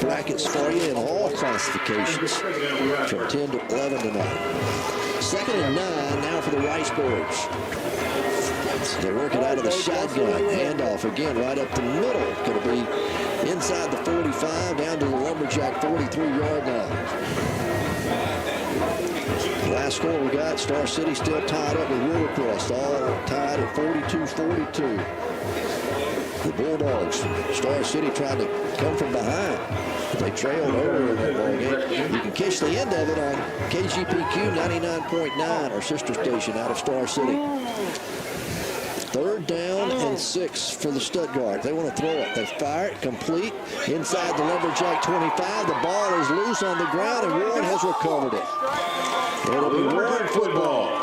brackets for you in all classifications from 10 to 11 tonight. 2nd and 9 now for the Ricebirds. They work it out of the shotgun. Handoff again right up the middle. Going to be inside the 45 down to the Lumberjack 43-yard line. Last score we got, Star City still tied up with Rivercrest, all tied at 42-42. The Bulldogs, Star City trying to come from behind. They trailed over in that ball game. You can catch the end of it on KGPQ 99.9, our sister station out of Star City. 3rd down and 6 for the Stuttgart. They want to throw it. They fire it, complete, inside the Lumberjack 25. The ball is loose on the ground, and Warren has recovered it. It'll be Warren football.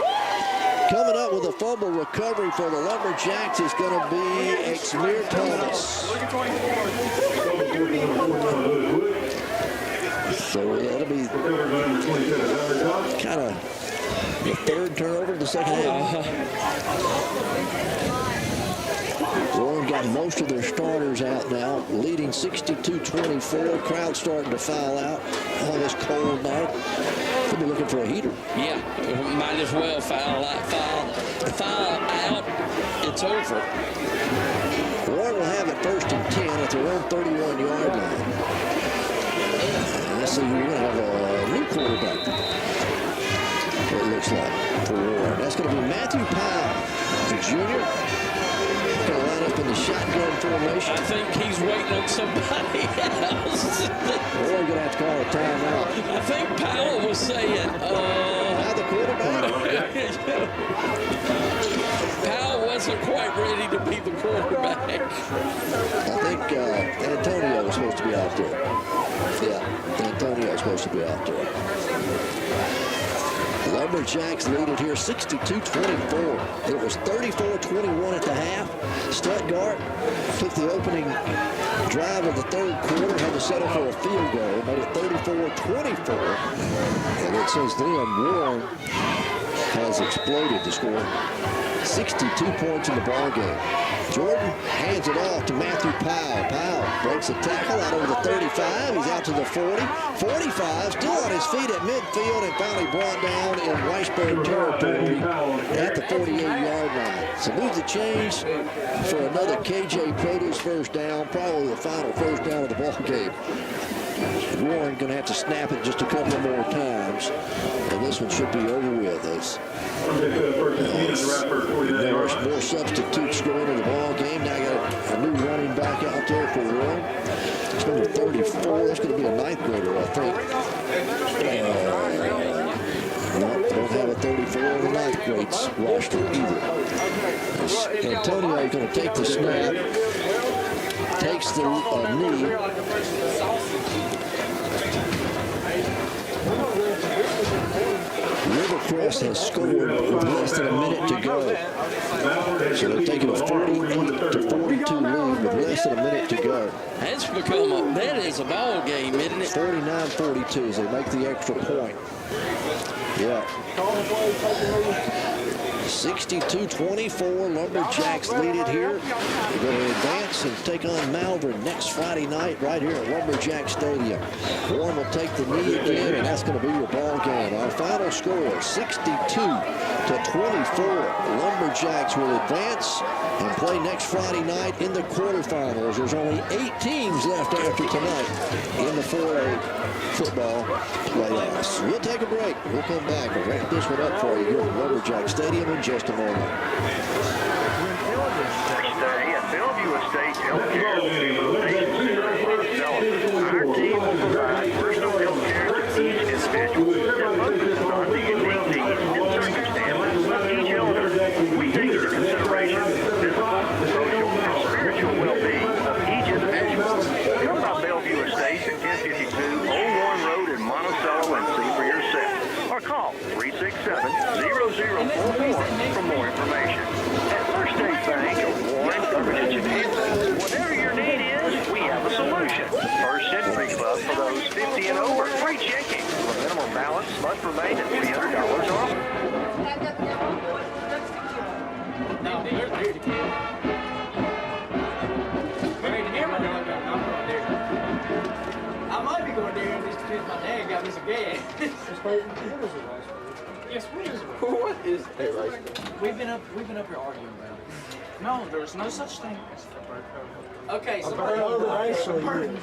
Coming up with a fumble recovery for the Lumberjacks is going to be Exmir Thomas. So it'll be kind of the 3rd turnover of the second half. Warren got most of their starters out now, leading 62-24. Crowd starting to file out on this cold night. They'll be looking for a heater. Yeah, might as well file out. It's over. Warren will have it 1st and 10 at their own 31-yard line. Let's see, we're going to have a new quarterback. It looks like for Warren. That's going to be Matthew Powell, the junior. Going to line up in the shotgun formation. I think he's waiting on somebody else. We're going to have to call a timeout. I think Powell was saying, Now the quarterback. Powell wasn't quite ready to be the quarterback. I think Antonio was supposed to be out there. Yeah, Antonio was supposed to be out there. Lumberjacks lead it here 62-24. It was 34-21 at the half. Stuttgart took the opening drive of the 3rd quarter, had to settle for a field goal, made it 34-24. And then since then, Warren has exploded to score 62 points in the ball game. Jordan hands it off to Matthew Powell. Powell breaks a tackle out over the 35. He's out to the 40. 45, still on his feet at midfield and finally brought down in Ricebird territory at the 48-yard line. So move the chains for another KJ Produce first down, probably the final first down of the ball game. Warren going to have to snap it just a couple more times, and this one should be over with. There are more substitutes going to the ball game. Now got a new running back out there for Warren. It's number 34. That's going to be a 9th grader, I think. No, don't have a 34 on the 9th grades roster either. Antonio is going to take the snap, takes the knee. Crest has scored with less than a minute to go. So they're taking a 48-42 lead with less than a minute to go. That is a ball game, isn't it? 49-42 as they make the extra point. Yeah. 62-24, Lumberjacks lead it here. They're going to advance and take on Malvern next Friday night right here at Lumberjack Stadium. Warren will take the knee again, and that's going to be your ball game. Our final score, 62-24. Lumberjacks will advance and play next Friday night in the quarterfinals. There's only 8 teams left after tonight in the 4A football playoffs. We'll take a break. We'll come back and wrap this one up for you here at Lumberjack Stadium in just a moment. Stay at Bellevue Estate Healthcare Rehabilitation Center. Our team will provide personal health care to each individual that focuses on the unique needs and circumstances of each elder. We take into consideration physical, social, and spiritual well-being of each individual. Come by Bellevue Estate at 1052 Old Warren Road in Monticello and see for yourself. Or call 367-0044 for more information. At First State Bank of Warren, Lumberjacks, and Hampton, whatever your need is, we have a solution. First Century Club for those 50 and over. Free checking. The minimum balance must remain at $300 off. I might be going there just because my dad got me some gas. Yes, what is it? What is a rice bowl? We've been up here arguing about it. No, there's no such thing. Okay, somebody started